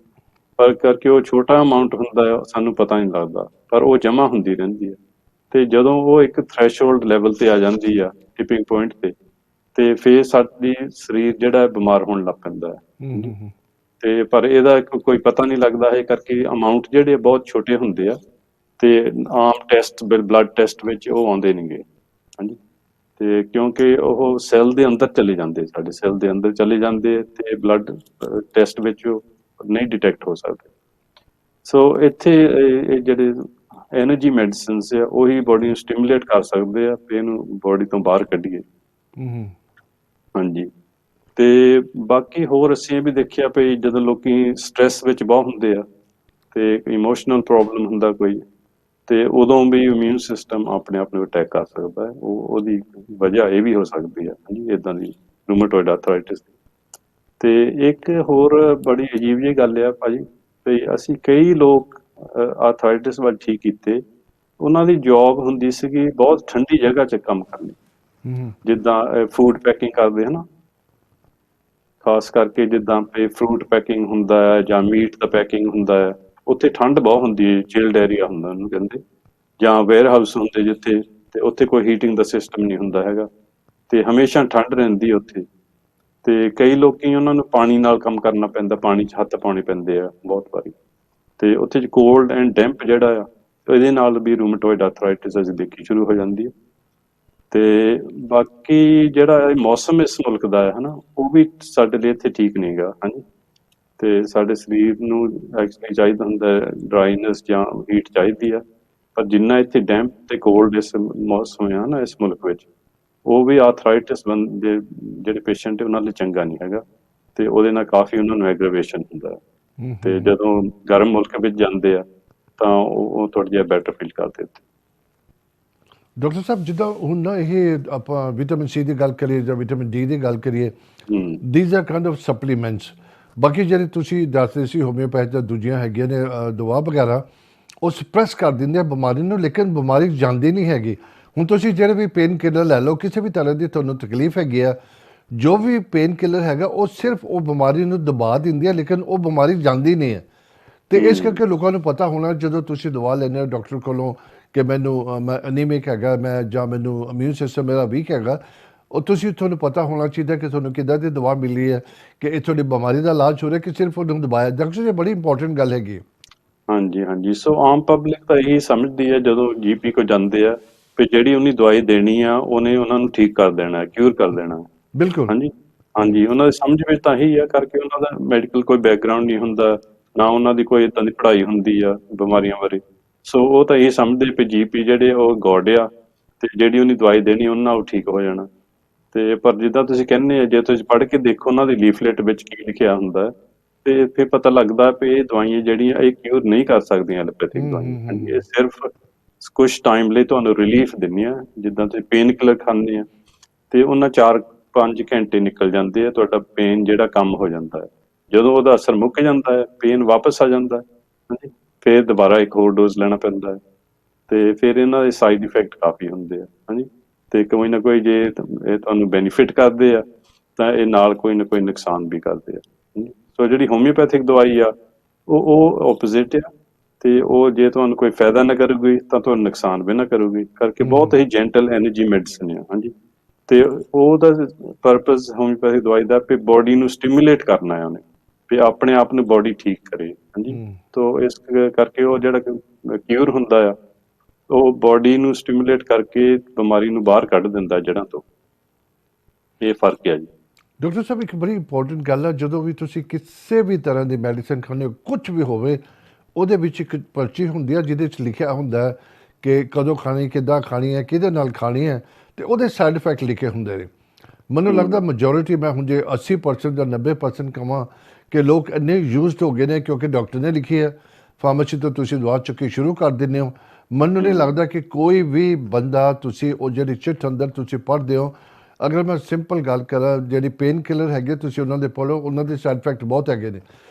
ਪਰ ਕਰਕੇ ਉਹ ਛੋਟਾ ਅਮਾਊਂਟ ਹੁੰਦਾ ਆ, ਸਾਨੂੰ ਪਤਾ ਨਹੀਂ ਲੱਗਦਾ, ਪਰ ਉਹ ਜਮ੍ਹਾਂ ਹੁੰਦੀ ਰਹਿੰਦੀ ਹੈ। ਤੇ ਜਦੋਂ ਉਹ ਇੱਕ ਥ੍ਰੈਸ਼ਹੋਲਡ ਲੈਵਲ ਤੇ ਆ ਜਾਂਦੀ ਆ, ਟਿਪਿੰਗ ਪੁਆਇੰਟ ਤੇ ਫਿਰ ਸਾਡੀ ਸਰੀਰ ਜਿਹੜਾ ਬਿਮਾਰ ਹੋਣ ਲੱਗ ਪੈਂਦਾ ਹੈ। ਤੇ ਪਰ ਇਹਦਾ ਕੋਈ ਪਤਾ ਨਹੀਂ ਲੱਗਦਾ, ਇਹ ਕਰਕੇ ਅਮਾਊਂਟ ਜਿਹੜੇ ਬਹੁਤ ਛੋਟੇ ਹੁੰਦੇ ਆ, ਤੇ ਆਮ ਟੈਸਟ ਬਲੱਡ ਟੈਸਟ ਵਿੱਚ ਉਹ ਆਉਂਦੇ ਨੇਗੇ। ਹਾਂਜੀ। ਤੇ ਕਿਉਂਕਿ ਉਹ ਸੈੱਲ ਦੇ ਅੰਦਰ ਚਲੇ ਜਾਂਦੇ, ਸਾਡੇ ਸੈੱਲ ਦੇ ਅੰਦਰ ਚਲੇ ਜਾਂਦੇ, ਤੇ ਬਲੱਡ ਟੈਸਟ ਵਿੱਚ ਉਹ ਨਹੀਂ ਡਿਟੈਕਟ ਹੋ ਸਕਦੇ। ਸੋ ਇੱਥੇ ਇਹ ਜਿਹੜੇ ਐਨਰਜੀ ਮੈਡੀਸਿਨਸ ਆ ਉਹੀ ਬੋਡੀ ਨੂੰ ਸਟਿਮੂਲੇਟ ਕਰ ਸਕਦੇ ਆ, ਤੇ ਇਹਨੂੰ ਬੋਡੀ ਤੋਂ ਬਾਹਰ ਕੱਢੀਏ। ਹਾਂਜੀ। ਤੇ ਬਾਕੀ ਹੋਰ ਅਸੀਂ ਇਹ ਵੀ ਦੇਖਿਆ ਵੀ ਜਦੋਂ ਲੋਕੀ ਸਟ੍ਰੈਸ ਵਿੱਚ ਬਹੁਤ ਹੁੰਦੇ ਆ, ਤੇ ਇਮੋਸ਼ਨਲ ਪ੍ਰੋਬਲਮ ਹੁੰਦਾ ਕੋਈ, ਤੇ ਉਦੋਂ ਵੀ ਇਮਿਊਨ ਸਿਸਟਮ ਆਪਣੇ ਆਪ ਨੂੰ ਅਟੈਕ ਕਰ ਸਕਦਾ ਹੈ। ਉਹਦੀ ਵਜ੍ਹਾ ਇਹ ਵੀ ਹੋ ਸਕਦੀ ਹੈ। ਹਾਂਜੀ। ਇੱਦਾਂ ਦੀ ਰੂਮੇਟੋਇਡ ਆਰਥਰਾਈਟਿਸ। ਤੇ ਇੱਕ ਹੋਰ ਬੜੀ ਅਜੀਬ ਜਿਹੀ ਗੱਲ ਆ ਭਾਜੀ, ਵੀ ਅਸੀਂ ਕਈ ਲੋਕ ਆਰਥਰਾਈਟਿਸ ਵੱਲ ਠੀਕ ਕੀਤੇ, ਉਹਨਾਂ ਦੀ ਜੌਬ ਹੁੰਦੀ ਸੀਗੀ ਬਹੁਤ ਠੰਡੀ ਜਗ੍ਹਾ 'ਚ ਕੰਮ ਕਰਨੀ, ਹੂੰ ਜਿੱਦਾਂ ਫੂਡ ਪੈਕਿੰਗ ਕਰਦੇ ਹਨਾ, ਖਾਸ ਕਰਕੇ ਜਿੱਦਾਂ ਵੀ ਫਰੂਟ ਪੈਕਿੰਗ ਹੁੰਦਾ ਹੈ ਜਾਂ ਮੀਟ ਦਾ ਪੈਕਿੰਗ ਹੁੰਦਾ ਹੈ, ਉੱਥੇ ਠੰਡ ਬਹੁਤ ਹੁੰਦੀ ਹੈ, ਚਿਲਡ ਏਰੀਆ ਹੁੰਦਾ ਉਹਨੂੰ ਕਹਿੰਦੇ, ਜਾਂ ਵੇਅਰ ਹਾਊਸ ਹੁੰਦੇ ਜਿੱਥੇ, ਤੇ ਉੱਥੇ ਕੋਈ ਹੀਟਿੰਗ ਦਾ ਸਿਸਟਮ ਨਹੀਂ ਹੁੰਦਾ ਹੈਗਾ, ਤੇ ਹਮੇਸ਼ਾ ਠੰਡ ਰਹਿੰਦੀ ਉੱਥੇ। ਤੇ ਕਈ ਲੋਕੀ ਉਹਨਾਂ ਨੂੰ ਪਾਣੀ ਨਾਲ ਕੰਮ ਕਰਨਾ ਪੈਂਦਾ, ਪਾਣੀ 'ਚ ਹੱਥ ਪਾਉਣੇ ਪੈਂਦੇ ਆ ਬਹੁਤ ਵਾਰੀ, ਤੇ ਉੱਥੇ ਕੋਲਡ ਐਂਡ ਡੈਂਪ ਜਿਹੜਾ ਆ, ਇਹਦੇ ਨਾਲ ਵੀ ਰੂਮੇਟੋਇਡ ਆਰਥਰਾਈਟਿਸ ਅਸੀਂ ਦੇਖੀ ਸ਼ੁਰੂ ਹੋ ਜਾਂਦੀ ਹੈ। ਤੇ ਬਾਕੀ ਜਿਹੜਾ ਇਹ ਮੌਸਮ ਇਸ ਮੁਲਕ ਦਾ ਹੈ ਹਨਾ, ਉਹ ਵੀ ਸਾਡੇ ਲਈ ਇੱਥੇ ਠੀਕ ਨਹੀਂ ਗਾ, ਹਾਂਜੀ। ਤੇ ਸਾਡੇ ਸਰੀਰ ਨੂੰ ਐਕਚੁਅਲੀ ਚਾਹੀਦਾ ਹੁੰਦਾ ਡਰਾਈਨੈਸ ਜਾਂ ਹੀਟ ਚਾਹੀਦੀ ਆ, ਪਰ ਜਿੰਨਾ ਇੱਥੇ ਡੈਂਪ ਤੇ ਕੋਲਡ ਇਸ ਮੌਸਮ ਆ ਨਾ ਇਸ ਮੁਲਕ ਵਿੱਚ, ਉਹ ਵੀ ਆਰਥਰਾਈਟਿਸ ਦੇ ਜਿਹੜੇ ਪੇਸ਼ੈਂਟ ਉਹਨਾਂ ਲਈ ਚੰਗਾ ਨਹੀਂ ਹੈਗਾ, ਤੇ ਉਹਦੇ ਨਾਲ ਕਾਫੀ ਉਹਨਾਂ ਨੂੰ ਐਗਰੇਵੇਸ਼ਨ ਹੁੰਦਾ ਹੈ। ਤੇ ਜਦੋਂ ਗਰਮ ਮੁਲਕ ਵਿੱਚ ਜਾਂਦੇ ਆ ਤਾਂ ਉਹ ਥੋੜ੍ਹਾ ਜਿਹਾ ਬੈਟਰ ਫੀਲ ਕਰਦੇ ਉੱਥੇ। ਡਾਕਟਰ ਸਾਹਿਬ, ਜਿੱਦਾਂ ਹੁਣ ਨਾ ਇਹ ਆਪਾਂ ਵਿਟਾਮਿਨ ਸੀ ਦੀ ਗੱਲ ਕਰੀਏ ਜਾਂ ਵਿਟਾਮਿਨ ਡੀ ਦੀ ਗੱਲ ਕਰੀਏ, these are kind of supplements. ਬਾਕੀ ਜਿਹੜੇ ਤੁਸੀਂ ਦੱਸਦੇ ਸੀ ਹੋਮਿਓਪੈਥ ਜਾਂ ਦੂਜੀਆਂ ਹੈਗੀਆਂ ਨੇ ਦਵਾ ਵਗੈਰਾ, ਉਹ ਸਪਰੈਸ ਕਰ ਦਿੰਦੇ ਆ ਬਿਮਾਰੀ ਨੂੰ, ਲੇਕਿਨ ਬਿਮਾਰੀ ਜਾਂਦੀ ਨਹੀਂ ਹੈਗੀ। ਹੁਣ ਤੁਸੀਂ ਜਿਹੜੇ ਵੀ ਪੇਨ ਕਿਲਰ ਲੈ ਲਓ, ਕਿਸੇ ਵੀ ਤਰ੍ਹਾਂ ਦੀ ਤੁਹਾਨੂੰ ਤਕਲੀਫ ਹੈਗੀ ਆ, ਜੋ ਵੀ ਪੇਨ ਕਿਲਰ ਹੈਗਾ ਉਹ ਸਿਰਫ ਉਹ ਬਿਮਾਰੀ ਨੂੰ ਦਬਾ ਦਿੰਦੀ ਹੈ, ਲੇਕਿਨ ਉਹ ਬਿਮਾਰੀ ਜਾਂਦੀ ਨਹੀਂ ਹੈ। ਤੇ ਇਸ ਕਰਕੇ ਲੋਕਾਂ ਨੂੰ ਪਤਾ ਹੋਣਾ, ਜਦੋਂ ਤੁਸੀਂ ਦਵਾ ਲੈਂਦੇ ਹੋ ਡਾਕਟਰ ਕੋਲੋਂ ਕਿ ਮੈਨੂੰ ਮੈਂ ਅਨੀਮਿਕ ਹੈਗਾ, ਮੈਂ ਜਾਂ ਮੈਨੂੰ ਇਮਿਊਨ ਸਿਸਟਮ ਮੇਰਾ ਵੀਕ ਹੈਗਾ, ਉਹ ਤੁਹਾਨੂੰ ਪਤਾ ਹੋਣਾ ਚਾਹੀਦਾ ਕਿ ਤੁਹਾਨੂੰ ਕਿੱਦਾਂ ਦੀ ਦਵਾ ਮਿਲੀ ਹੈ, ਕਿ ਇਹ ਤੁਹਾਡੀ ਬਿਮਾਰੀ ਦਾ ਇਲਾਜ ਹੋ ਰਿਹਾ ਕਿ ਸਿਰਫ ਉਹਨੂੰ ਦਬਾਇਆ। ਡਾਕਟਰ ਜੀ, ਬੜੀ ਇੰਪੋਰਟੈਂਟ ਗੱਲ ਹੈਗੀ। ਹਾਂਜੀ ਹਾਂਜੀ, ਸੋ ਆਮ ਪਬਲਿਕ ਤਾਂ ਇਹੀ ਸਮਝਦੀ ਹੈ ਜਦੋਂ ਜੀਪੀ ਕੋ ਜਾਂਦੇ ਆ, ਵੀ ਜਿਹੜੀ ਉਹਨੇ ਦਵਾਈ ਦੇਣੀ ਆ ਉਹਨੇ ਉਹਨਾਂ ਨੂੰ ਠੀਕ ਕਰ ਦੇਣਾ, ਕਿਉਰ ਕਰ ਦੇਣਾ। ਬਿਲਕੁਲ। ਹਾਂਜੀ ਹਾਂਜੀ, ਉਹਨਾਂ ਦੀ ਸਮਝ ਵਿੱਚ ਤਾਂ ਇਹੀ ਆ, ਕਰਕੇ ਉਹਨਾਂ ਦਾ ਮੈਡੀਕਲ ਕੋਈ ਬੈਕਗਰਾਊਂਡ ਨਹੀਂ ਹੁੰਦਾ, ਨਾ ਉਹਨਾਂ ਦੀ ਕੋਈ ਇੱਦਾਂ ਦੀ ਪੜ੍ਹਾਈ ਹੁੰਦੀ ਆ ਬਿਮਾਰੀਆਂ ਬਾਰੇ। ਸੋ ਉਹ ਤਾਂ ਇਹ ਸਮਝਦੇ ਵੀ ਜੀਪੀ ਜਿਹੜੇ ਉਹ ਗੋਡ ਆ, ਤੇ ਜਿਹੜੀ ਉਹਨੇ ਦਵਾਈ ਦੇਣੀ ਉਹਨਾਂ ਨਾਲ ਉਹ ਠੀਕ ਹੋ ਜਾਣਾ। ਤੇ ਪਰ ਜਿੱਦਾਂ ਤੁਸੀਂ ਕਹਿੰਦੇ ਆ, ਜੇ ਤੁਸੀਂ ਪੜ੍ਹ ਕੇ ਦੇਖੋ ਉਹਨਾਂ ਦੀ ਲੀਫਲੇਟ ਵਿੱਚ ਕੀ ਲਿਖਿਆ ਹੁੰਦਾ, ਤੇ ਫਿਰ ਪਤਾ ਲੱਗਦਾ ਵੀ ਇਹ ਦਵਾਈਆਂ ਜਿਹੜੀਆਂ ਇਹ ਕਿਉਰ ਨਹੀਂ ਕਰ ਸਕਦੀਆਂ ਐਲੋਪੈਥਿਕ ਦਵਾਈਆਂ। ਹਾਂਜੀ, ਇਹ ਸਿਰਫ ਕੁਛ ਟਾਈਮ ਲਈ ਤੁਹਾਨੂੰ ਰਿਲੀਫ ਦਿੰਦੀਆਂ, ਜਿੱਦਾਂ ਤੁਸੀਂ ਪੇਨ ਕਿਲਰ ਖਾਂਦੇ ਆ ਤੇ ਉਹਨਾਂ 4-5 ਘੰਟੇ ਨਿਕਲ ਜਾਂਦੇ ਆ, ਤੁਹਾਡਾ ਪੇਨ ਜਿਹੜਾ ਕੰਮ ਹੋ ਜਾਂਦਾ ਹੈ। ਜਦੋਂ ਉਹਦਾ ਅਸਰ ਮੁੱਕ ਜਾਂਦਾ ਹੈ, ਪੇਨ ਵਾਪਸ ਆ ਜਾਂਦਾ ਹੈ, ਹਾਂਜੀ, ਫਿਰ ਦੁਬਾਰਾ ਇੱਕ ਹੋਰ ਡੋਜ਼ ਲੈਣਾ ਪੈਂਦਾ ਹੈ, ਤੇ ਫਿਰ ਇਹਨਾਂ ਦੇ ਸਾਈਡ ਇਫੈਕਟ ਕਾਫੀ ਹੁੰਦੇ ਆ, ਹਾਂਜੀ। ਤੇ ਕੋਈ ਨਾ ਕੋਈ ਜੇ ਇਹ ਤੁਹਾਨੂੰ ਬੈਨੀਫਿਟ ਕਰਦੇ ਆ ਤਾਂ ਇਹ ਨਾਲ ਕੋਈ ਨਾ ਕੋਈ ਨੁਕਸਾਨ ਵੀ ਕਰਦੇ ਆ। ਸੋ ਜਿਹੜੀ ਹੋਮਿਓਪੈਥਿਕ ਦਵਾਈ ਆ ਉਹ ਓਪੋਜ਼ਿਟ ਆ, ਤੇ ਉਹ ਜੇ ਤੁਹਾਨੂੰ ਕੋਈ ਫਾਇਦਾ ਨਾ ਕਰੂਗੀ ਤਾਂ ਤੁਹਾਨੂੰ ਨੁਕਸਾਨ ਵੀ ਨਾ ਕਰੂਗੀ, ਕਰਕੇ ਬਹੁਤ ਹੀ ਜੈਂਟਲ ਐਨਰਜੀ ਮੈਡੀਸਨ ਆ, ਹਾਂਜੀ। ਤੇ ਉਹਦਾ ਪਰਪਸ ਹੋਮਿਓਪੈਥਿਕ ਦਵਾਈ ਦਾ ਵੀ ਬੋਡੀ ਨੂੰ ਸਟਿਮੂਲੇਟ ਕਰਨਾ ਹੈ ਉਹਨੇ, ਵੀ ਆਪਣੇ ਆਪ ਨੂੰ ਬੋਡੀ ਠੀਕ ਕਰੇ, ਹਾਂਜੀ। ਤੋ ਇਸ ਕਰਕੇ ਉਹ ਜਿਹੜਾ ਕਿਉਰ ਹੁੰਦਾ ਆ, ਉਹ ਬੋਡੀ ਨੂੰ ਸਟਿਮੂਲੇਟ ਕਰਕੇ ਬਿਮਾਰੀ ਨੂੰ ਬਾਹਰ ਕੱਢ ਦਿੰਦਾ ਜੜ੍ਹਾਂ ਤੋਂ। ਇਹ ਫਰਕ ਹੈ ਜੀ। ਡਾਕਟਰ ਸਾਹਿਬ, ਇੱਕ ਬੜੀ ਇੰਪੋਰਟੈਂਟ ਗੱਲ ਹੈ, ਜਦੋਂ ਵੀ ਤੁਸੀਂ ਕਿਸੇ ਵੀ ਤਰ੍ਹਾਂ ਦੀ ਮੈਡੀਸਨ ਖਾਂਦੇ ਹੋ, ਕੁਝ ਵੀ ਹੋਵੇ, ਉਹਦੇ ਵਿੱਚ ਇੱਕ ਪਰਚੀ ਹੁੰਦੀ ਹੈ ਜਿਹਦੇ 'ਚ ਲਿਖਿਆ ਹੁੰਦਾ ਹੈ ਕਿ ਕਦੋਂ ਖਾਣੀ, ਕਿੱਦਾਂ ਖਾਣੀ ਹੈ, ਕਿਹਦੇ ਨਾਲ ਖਾਣੀ ਹੈ, ਤੇ ਉਹਦੇ ਸਾਈਡ ਇਫੈਕਟ ਲਿਖੇ ਹੁੰਦੇ ਨੇ। ਮੈਨੂੰ ਲੱਗਦਾ ਮੈਜੋਰਿਟੀ, ਮੈਂ ਹੁਣ ਜੇ 80% ਜਾਂ 90% ਕਹਾਂ ਕਿ ਲੋਕ ਇੰਨੇ ਯੂਜ਼ਡ ਹੋ ਗਏ ਨੇ ਕਿਉਂਕਿ ਡਾਕਟਰ ਨੇ ਲਿਖੀ ਹੈ, ਫਾਰਮੇਸੀ ਤੋਂ ਤੁਸੀਂ ਦਵਾ ਚੁੱਕੀ ਸ਼ੁਰੂ ਕਰ ਦਿੰਦੇ ਹੋ। ਮੈਨੂੰ ਨਹੀਂ ਲੱਗਦਾ ਕਿ ਕੋਈ ਵੀ ਬੰਦਾ, ਤੁਸੀਂ ਉਹ ਜਿਹੜੀ ਚਿੱਠ ਅੰਦਰ ਤੁਸੀਂ ਪੜ੍ਹਦੇ ਹੋ, ਅਗਰ ਮੈਂ ਸਿੰਪਲ ਗੱਲ ਕਰਾਂ, ਜਿਹੜੀ ਪੇਨ ਕਿਲਰ ਹੈਗੇ ਤੁਸੀਂ ਉਹਨਾਂ ਦੇ ਪੜ੍ਹੋ, ਉਹਨਾਂ ਦੇ ਸਾਈਡ ਇਫੈਕਟ ਬਹੁਤ ਹੈਗੇ ਨੇ।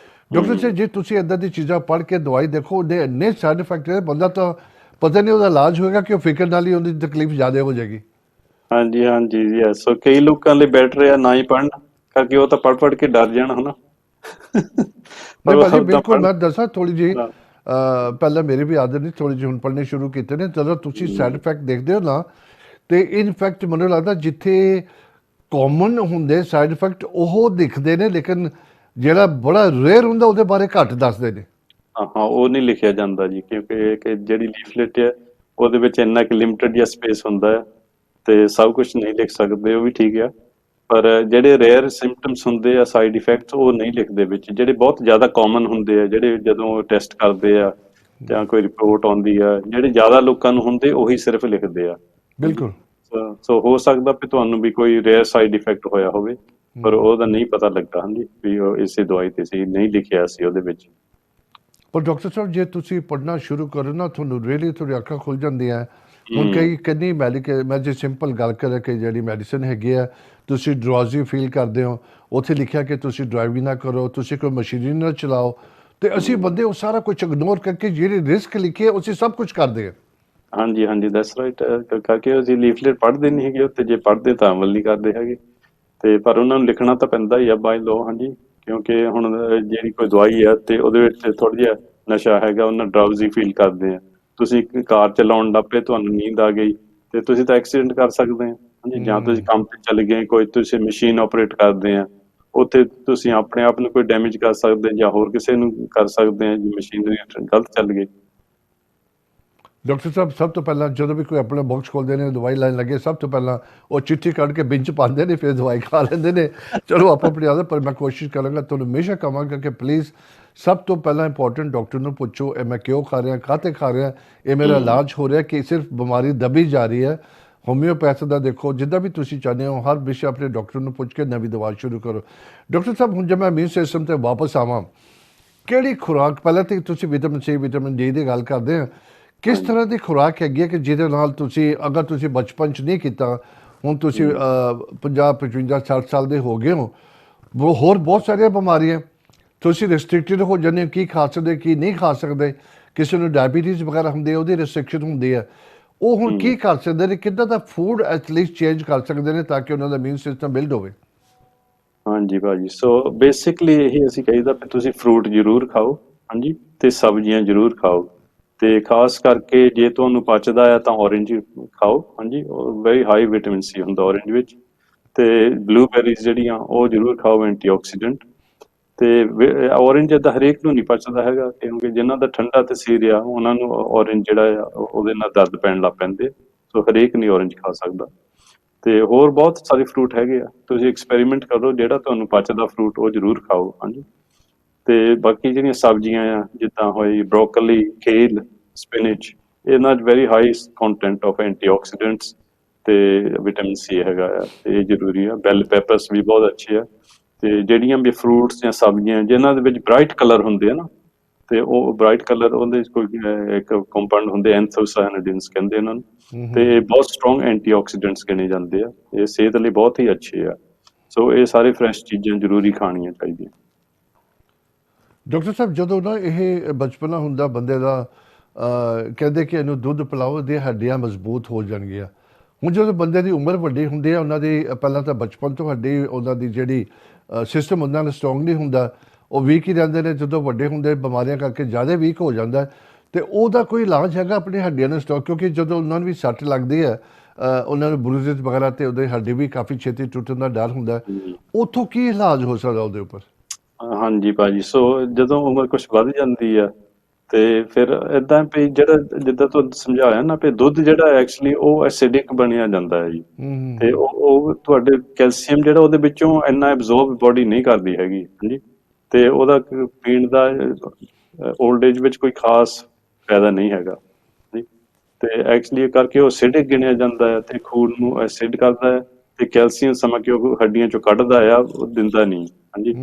ਡਾਕਟਰ ਸਾਹਿਬ, ਜੇ ਤੁਸੀਂ ਇੱਦਾਂ ਦੀ ਚੀਜ਼ਾਂ ਪੜ੍ਹ ਕੇ ਦਵਾਈ ਦੇਖੋ, ਉਹਦੇ ਇੰਨੇ ਸਾਈਡ ਇਫੈਕਟ ਹੈ, ਬੰਦਾ ਤਾਂ ਪਤਾ ਨਹੀਂ ਉਹਦਾ ਇਲਾਜ ਹੋਏਗਾ ਕਿ ਉਹ ਫਿਕਰ ਨਾਲ ਹੀ ਉਹਦੀ ਤਕਲੀਫ ਜ਼ਿਆਦਾ ਹੋ ਜਾਏਗੀ। ਹਾਂਜੀ ਹਾਂਜੀ ਜੀ, ਸੋ ਕਈ ਲੋਕਾਂ ਲਈ ਬੈਟਰ ਆ ਨਾ ਹੀ ਪੜ੍ਹਨ, ਕਰਕੇ ਉਹ ਤਾਂ ਪੜ੍ਹ ਕੇ ਡਰ ਜਾਣ ਹਨਾ। ਪਰ ਨਹੀਂ ਭਾਜੀ, ਉਹ ਤਾਂ ਬਿਲਕੁਲ। ਮੈਂ ਦੱਸਾਂ ਥੋੜ੍ਹੀ ਜਿਹੀ, ਹਾਂ, ਪਹਿਲਾਂ ਮੇਰੀ ਵੀ ਆਦਤ ਨਹੀਂ, ਥੋੜ੍ਹੀ ਜਿਹੀ ਹੁਣ ਪੜ੍ਹਨੇ ਸ਼ੁਰੂ ਕੀਤੇ ਨੇ। ਜਦੋਂ ਤੁਸੀਂ ਸਾਈਡ ਇਫੈਕਟ ਦੇਖਦੇ ਹੋ ਨਾ, ਤੇ ਇਨਫੈਕਟ ਮੈਨੂੰ ਲੱਗਦਾ ਜਿੱਥੇ ਕਾਮਨ ਹੁੰਦੇ ਸਾਈਡ ਇਫੈਕਟ ਉਹ ਦਿਖਦੇ ਨੇ, ਲੇਕਿਨ ਜਿਹੜਾ ਬੜਾ ਰੇਅਰ ਹੁੰਦਾ ਉਹਦੇ ਬਾਰੇ ਘੱਟ ਦੱਸਦੇ ਨੇ। ਹਾਂ, ਉਹ ਨਹੀਂ ਲਿਖਿਆ ਜਾਂਦਾ ਜੀ, ਕਿਉਂਕਿ ਜਿਹੜੀ ਲੀਫਲੇਟ ਹੈ ਉਹਦੇ ਵਿੱਚ ਇੰਨਾ ਕਿ ਲਿਮਟਿਡ ਜਿਹਾ ਸਪੇਸ ਹੁੰਦਾ ਹੈ, ਤੇ ਸਭ ਕੁਝ ਨਹੀਂ ਲਿਖ ਸਕਦੇ, ਉਹ ਵੀ ਠੀਕ ਆ। ਪਰ ਜਿਹੜੇ ਰੇਅਰ ਸਿੰਪਟਮਸ ਹੁੰਦੇ ਆ, ਸਾਈਡ ਇਫੈਕਟਸ, ਉਹ ਨਹੀਂ ਲਿਖਦੇ ਵਿੱਚ। ਜਿਹੜੇ ਬਹੁਤ ਜ਼ਿਆਦਾ ਕਾਮਨ ਹੁੰਦੇ ਆ, ਜਿਹੜੇ ਜਦੋਂ ਟੈਸਟ ਕਰਦੇ ਆ ਜਾਂ ਕੋਈ ਰਿਪੋਰਟ ਆਉਂਦੀ ਆ, ਜਿਹੜੇ ਜ਼ਿਆਦਾ ਲੋਕਾਂ ਨੂੰ ਹੁੰਦੇ, ਉਹੀ ਸਿਰਫ ਲਿਖਦੇ ਆ। ਬਿਲਕੁਲ। ਸੋ ਹੋ ਸਕਦਾ ਵੀ ਤੁਹਾਨੂੰ ਵੀ ਕੋਈ ਰੇਅਰ ਸਾਈਡ ਇਫੈਕਟ ਹੋਇਆ ਹੋਵੇ, ਪਰ ਉਹਦਾ ਨਹੀਂ ਪਤਾ ਲੱਗਦਾ, ਹਾਂਜੀ, ਵੀ ਉਹ ਇਸੇ ਦਵਾਈ ਤੇ ਸੀ, ਨਹੀਂ ਲਿਖਿਆ ਸੀ ਉਹਦੇ ਵਿੱਚ। ਪਰ ਡਾਕਟਰ ਸਾਹਿਬ, ਜੇ ਤੁਸੀਂ ਪੜ੍ਹਨਾ ਸ਼ੁਰੂ ਕਰੋ ਨਾ, ਤੁਹਾਨੂੰ ਰੀਅਲੀ ਤੁਹਾਡੀ ਅੱਖਾਂ ਖੁੱਲ੍ਹ ਜਾਂਦੀਆਂ। ਹੁਣ ਕਿੰਨੀ ਮੈਂ ਜੇ ਸਿੰਪਲ ਗੱਲ ਕਰਾਂ ਕਿ ਜਿਹੜੀ ਮੈਡੀਸਨ ਹੈਗੀ ਆ, ਤੁਸੀਂ ਡਰੋਜ਼ੀ ਫੀਲ ਕਰਦੇ ਹੋ, ਉੱਥੇ ਲਿਖਿਆ ਕਿ ਤੁਸੀਂ ਡਰਾਈਵਿੰਗ ਨਾ ਕਰੋ, ਤੁਸੀਂ ਕੋਈ ਮਸ਼ੀਨਰੀ ਨਾ ਚਲਾਓ, ਤੇ ਅਸੀਂ ਬੰਦੇ ਉਹ ਸਾਰਾ ਕੁਝ ਇਗਨੋਰ ਕਰਕੇ ਜਿਹੜੇ ਰਿਸਕ ਲਿਖੇ ਅਸੀਂ ਸਭ ਕੁਝ ਕਰਦੇ ਹਾਂ। ਹਾਂਜੀ ਹਾਂਜੀ ਦੈਟਸ ਰਾਈਟ। ਕਰਕੇ ਅਸੀਂ ਲੀਫਲੇਟ ਪੜ੍ਹਦੇ ਨਹੀਂ ਹੈਗੇ ਉੱਤੇ, ਜੇ ਪੜ੍ਹਦੇ ਤਾਂ ਅਮਲ ਨਹੀਂ ਕਰਦੇ ਹੈਗੇ। ਤੇ ਪਰ ਉਹਨਾਂ ਨੂੰ ਲਿਖਣਾ ਤਾਂ ਪੈਂਦਾ ਹੀ ਆ ਬਾਈ ਲੋ। ਹਾਂਜੀ, ਕਿਉਂਕਿ ਹੁਣ ਜਿਹੜੀ ਕੋਈ ਦਵਾਈ ਆ ਤੇ ਉਹਦੇ ਵਿੱਚ ਥੋੜਾ ਜਿਹਾ ਨਸ਼ਾ ਹੈਗਾ, ਉਹਨਾਂ ਡਰਾਊਜ਼ੀ ਫੀਲ ਕਰਦੇ ਆ। ਤੁਸੀਂ ਇੱਕ ਕਾਰ ਚਲਾਉਣ ਲੱਗ ਪਏ, ਤੁਹਾਨੂੰ ਨੀਂਦ ਆ ਗਈ ਤੇ ਤੁਸੀਂ ਤਾਂ ਐਕਸੀਡੈਂਟ ਕਰ ਸਕਦੇ ਆ। ਹਾਂਜੀ, ਜਾਂ ਤੁਸੀਂ ਕੰਮ ਤੇ ਚਲੇ ਗਏ, ਕੋਈ ਤੁਸੀਂ ਮਸ਼ੀਨ ਆਪਰੇਟ ਕਰਦੇ ਆ, ਉੱਥੇ ਤੁਸੀਂ ਆਪਣੇ ਆਪ ਨੂੰ ਕੋਈ ਡੈਮੇਜ ਕਰ ਸਕਦੇ ਜਾਂ ਹੋਰ ਕਿਸੇ ਨੂੰ ਕਰ ਸਕਦੇ ਆ ਜੇ ਮਸ਼ੀਨਰੀ ਗਲਤ ਚੱਲ ਗਈ। ਡਾਕਟਰ ਸਾਹਿਬ, ਸਭ ਤੋਂ ਪਹਿਲਾਂ ਜਦੋਂ ਵੀ ਕੋਈ ਆਪਣਾ ਬਾਕਸ ਖੋਲਦੇ ਨੇ, ਦਵਾਈ ਲੈਣ ਲੱਗੇ, ਸਭ ਤੋਂ ਪਹਿਲਾਂ ਉਹ ਚਿੱਠੀ ਕੱਢ ਕੇ ਬਿੰਚ ਪਾਉਂਦੇ ਨੇ, ਫਿਰ ਦਵਾਈ ਖਾ ਲੈਂਦੇ ਨੇ। ਚਲੋ ਆਪੋ ਆਪਣੀ ਆਦਤ, ਪਰ ਮੈਂ ਕੋਸ਼ਿਸ਼ ਕਰਾਂਗਾ, ਤੁਹਾਨੂੰ ਹਮੇਸ਼ਾ ਕਹਾਂਗਾ ਕਿ ਪਲੀਜ਼ ਸਭ ਤੋਂ ਪਹਿਲਾਂ ਇੰਪੋਰਟੈਂਟ ਡਾਕਟਰ ਨੂੰ ਪੁੱਛੋ ਇਹ ਮੈਂ ਕਿਉਂ ਖਾ ਰਿਹਾ, ਕਾਹਤੇ ਖਾ ਰਿਹਾ, ਇਹ ਮੇਰਾ ਇਲਾਜ ਹੋ ਰਿਹਾ ਕਿ ਸਿਰਫ ਬਿਮਾਰੀ ਦਬੀ ਜਾ ਰਹੀ ਹੈ। ਹੋਮਿਓਪੈਥ ਦਾ ਦੇਖੋ, ਜਿੱਦਾਂ ਵੀ ਤੁਸੀਂ ਚਾਹੁੰਦੇ ਹੋ, ਹਰ ਵਿਸ਼ੇ ਆਪਣੇ ਡਾਕਟਰ ਨੂੰ ਪੁੱਛ ਕੇ ਨਵੀਂ ਦਵਾ ਸ਼ੁਰੂ ਕਰੋ। ਡਾਕਟਰ ਸਾਹਿਬ, ਹੁਣ ਜੇ ਮੈਂ ਇਮਿਊਨ ਸਿਸਟਮ ਤੇ ਵਾਪਸ ਆਵਾਂ, ਕਿਹੜੀ ਖੁਰਾਕ, ਪਹਿਲਾਂ ਤਾਂ ਤੁਸੀਂ ਵਿਟਾਮਿਨ ਸੀ, ਵਿਟਾਮਿਨ ਡੀ ਦੀ ਗੱਲ ਕਰਦੇ ਆ, ਕਿਸ ਤਰ੍ਹਾਂ ਦੀ ਖੁਰਾਕ ਹੈਗੀ ਹੈ ਕਿ ਜਿਹਦੇ ਨਾਲ ਤੁਸੀਂ, ਅਗਰ ਤੁਸੀਂ ਬਚਪਨ 'ਚ ਨਹੀਂ ਕੀਤਾ, ਹੁਣ ਤੁਸੀਂ 50 55 60 ਸਾਲ ਦੇ ਹੋ ਗਏ ਹੋ, ਹੋਰ ਬਹੁਤ ਸਾਰੀਆਂ ਬਿਮਾਰੀਆਂ, ਤੁਸੀਂ ਰਿਸਟ੍ਰਿਕਟਡ ਹੋ ਜਾਂਦੇ ਹੋ, ਕੀ ਖਾ ਸਕਦੇ ਕੀ ਨਹੀਂ ਖਾ ਸਕਦੇ, ਕਿਸੇ ਨੂੰ ਡਾਇਬੀਟੀਜ਼ ਵਗੈਰਾ ਹੁੰਦੀ ਹੈ, ਉਹਦੀ ਰਿਸਟ੍ਰਿਕਸ਼ਨ ਹੁੰਦੀ ਹੈ, ਉਹ ਹੁਣ ਕੀ ਕਰ ਸਕਦੇ ਨੇ, ਕਿੱਦਾਂ ਦਾ ਫੂਡ ਐਟਲੀਸਟ ਚੇਂਜ ਕਰ ਸਕਦੇ ਨੇ ਤਾਂ ਕਿ ਉਹਨਾਂ ਦਾ ਇਮਿਊਨ ਸਿਸਟਮ ਬਿਲਡ ਹੋਵੇ? ਹਾਂਜੀ ਭਾਜੀ, ਸੋ ਬੇਸਿਕਲੀ ਇਹੀ ਅਸੀਂ ਕਹੀਦਾ ਵੀ ਤੁਸੀਂ ਫਰੂਟ ਜ਼ਰੂਰ ਖਾਓ। ਹਾਂਜੀ, ਤੇ ਸਬਜ਼ੀਆਂ ਜ਼ਰੂਰ ਖਾਓ, ਤੇ ਖਾਸ ਕਰਕੇ ਜੇ ਤੁਹਾਨੂੰ ਪਚਦਾ ਆ ਤਾਂ ਔਰੇਂਜ ਖਾਓ। ਹਾਂਜੀ, ਵੈਰੀ ਹਾਈ ਵਿਟਾਮਿਨ ਸੀ ਹੁੰਦਾ ਔਰੇਂਜ ਵਿੱਚ। ਤੇ ਬਲੂਬੇਰੀਜ਼ ਜਿਹੜੀਆਂ ਉਹ ਜ਼ਰੂਰ ਖਾਓ, ਐਂਟੀਆਕਸੀਡੈਂਟ। ਤੇ ਔਰੇਂਜ ਤਾਂ ਹਰੇਕ ਨੂੰ ਨਹੀਂ ਪਚਦਾ ਹੈਗਾ, ਕਿਉਂਕਿ ਜਿਨ੍ਹਾਂ ਦਾ ਠੰਡਾ ਤਸੀਰ ਆ ਉਹਨਾਂ ਨੂੰ ਔਰੇਂਜ ਜਿਹੜਾ ਆ ਉਹਦੇ ਨਾਲ ਦਰਦ ਪੈਣ ਲੱਗ ਪੈਂਦੇ, ਸੋ ਹਰੇਕ ਨਹੀਂ ਔਰੇਂਜ ਖਾ ਸਕਦਾ। ਤੇ ਹੋਰ ਬਹੁਤ ਸਾਰੇ ਫਰੂਟ ਹੈਗੇ ਆ, ਤੁਸੀਂ ਐਕਸਪੈਰੀਮੈਂਟ ਕਰੋ, ਜਿਹੜਾ ਤੁਹਾਨੂੰ ਪਚਦਾ ਫਰੂਟ ਉਹ ਜ਼ਰੂਰ ਖਾਓ। ਹਾਂਜੀ, ਤੇ ਬਾਕੀ ਜਿਹੜੀਆਂ ਸਬਜ਼ੀਆਂ ਆ ਜਿੱਦਾਂ ਹੋਈ ਬਰੋਕਲੀ, ਕੇਲ, ਸਪਿਨਚ, ਇਹਨਾਂ 'ਚ very high content of antioxidants ਤੇ ਵਿਟਾਮਿਨ ਸੀ ਹੈਗਾ ਆ, ਤੇ ਇਹ ਜ਼ਰੂਰੀ ਆ। ਬੈਲ ਪੈਪਰਸ ਵੀ ਬਹੁਤ ਅੱਛੇ ਆ। ਤੇ ਜਿਹੜੀਆਂ ਵੀ ਫਰੂਟਸ ਜਾਂ ਸਬਜ਼ੀਆਂ ਜਿਨ੍ਹਾਂ ਦੇ ਵਿੱਚ ਬ੍ਰਾਈਟ ਕਲਰ ਹੁੰਦੇ ਆ ਨਾ, ਤੇ ਉਹ ਬ੍ਰਾਈਟ ਕਲਰ ਉਹਦੇ 'ਚ ਕੋਈ ਇੱਕ ਕੰਪਾਊਂਡ ਹੁੰਦੇ, ਐਂਥੋਸਾਇਆਨਿਨਸ ਕਹਿੰਦੇ ਇਹਨਾਂ ਨੂੰ, ਤੇ ਬਹੁਤ ਸਟਰੋਂਗ ਐਂਟੀਆਕਸੀਡੈਂਟਸ ਗਿਣੇ ਜਾਂਦੇ ਆ, ਇਹ ਸਿਹਤ ਲਈ ਬਹੁਤ ਹੀ ਅੱਛੇ ਆ। ਸੋ ਇਹ ਸਾਰੇ ਫਰੈਸ਼ ਚੀਜ਼ਾਂ ਜ਼ਰੂਰੀ ਖਾਣੀਆਂ ਚਾਹੀਦੀਆਂ। ਡਾਕਟਰ ਸਾਹਿਬ, ਜਦੋਂ ਨਾ ਇਹ ਬਚਪਨਾ ਹੁੰਦਾ ਬੰਦੇ ਦਾ, ਕਹਿੰਦੇ ਕਿ ਇਹਨੂੰ ਦੁੱਧ ਪਿਲਾਓ, ਇਹਦੀਆਂ ਹੱਡੀਆਂ ਮਜ਼ਬੂਤ ਹੋ ਜਾਣਗੀਆਂ। ਹੁਣ ਜਦੋਂ ਬੰਦੇ ਦੀ ਉਮਰ ਵੱਡੀ ਹੁੰਦੀ ਹੈ, ਉਹਨਾਂ ਦੀ ਪਹਿਲਾਂ ਤਾਂ ਬਚਪਨ ਤੋਂ ਹੱਡੀ, ਉਹਨਾਂ ਦੀ ਜਿਹੜੀ ਸਿਸਟਮ ਉਹਨਾਂ ਦਾ ਸਟਰੋਂਗ ਨਹੀਂ ਹੁੰਦਾ, ਉਹ ਵੀਕ ਹੀ ਰਹਿੰਦੇ ਨੇ। ਜਦੋਂ ਵੱਡੇ ਹੁੰਦੇ ਬਿਮਾਰੀਆਂ ਕਰਕੇ ਜ਼ਿਆਦਾ ਵੀਕ ਹੋ ਜਾਂਦਾ, ਅਤੇ ਉਹਦਾ ਕੋਈ ਇਲਾਜ ਹੈਗਾ ਆਪਣੀ ਹੱਡੀਆਂ ਨੂੰ ਸਟਰੋਂਗ? ਕਿਉਂਕਿ ਜਦੋਂ ਉਹਨਾਂ ਨੂੰ ਵੀ ਸੱਟ ਲੱਗਦੀ ਹੈ, ਉਹਨਾਂ ਨੂੰ ਬਰੂਜ਼ਿਸ ਵਗੈਰਾ, ਅਤੇ ਉਹਦੇ ਹੱਡੀ ਵੀ ਕਾਫੀ ਛੇਤੀ ਟੁੱਟਣ ਦਾ ਡਰ ਹੁੰਦਾ, ਉੱਥੋਂ ਕੀ ਇਲਾਜ ਹੋ ਸਕਦਾ ਉਹਦੇ ਉੱਪਰ? ਹਾਂਜੀ ਭਾਜੀ, ਸੋ ਜਦੋਂ ਉਮਰ ਕੁਛ ਵੱਧ ਜਾਂਦੀ ਆ ਤੇ ਫਿਰ ਏਦਾਂ ਵੀ ਜਿਹੜਾ ਜਿੱਦਾਂ ਤੁਹਾਨੂੰ ਸਮਝਾਇਆ ਨਾ ਵੀ ਦੁੱਧ ਜਿਹੜਾ ਐਕਚੁਅਲੀ ਉਹ ਐਸਿਡਿਕ ਬਣਿਆ ਜਾਂਦਾ ਹੈ ਜੀ। ਤੇ ਉਹ ਤੁਹਾਡੇ ਕੈਲਸ਼ੀਅਮ ਜਿਹੜਾ ਉਹਦੇ ਵਿੱਚੋਂ ਇੰਨਾ ਐਬਜ਼ੋਰਬ ਬੋਡੀ ਨਹੀਂ ਕਰਦੀ ਹੈਗੀ। ਹਾਂਜੀ, ਤੇ ਉਹਦਾ ਪੀਣ ਦਾ ਓਲਡ ਏਜ ਵਿੱਚ ਕੋਈ ਖਾਸ ਫਾਇਦਾ ਨਹੀਂ ਹੈਗਾ ਜੀ। ਤੇ ਐਕਚੁਅਲੀ ਇਹ ਕਰਕੇ ਉਹ ਐਸਿਡਿਕ ਗਿਣਿਆ ਜਾਂਦਾ ਹੈ ਤੇ ਖੂਨ ਨੂੰ ਐਸਿਡ ਕਰਦਾ ਹੈ, ਤੇ ਕੈਲਸ਼ੀਅਮ ਸਮਾਂ ਕਿ ਉਹ ਹੱਡੀਆਂ ਚੋਂ ਕੱਢਦਾ ਆ, ਉਹ ਦਿੰਦਾ ਨਹੀਂ। ਹਾਂਜੀ,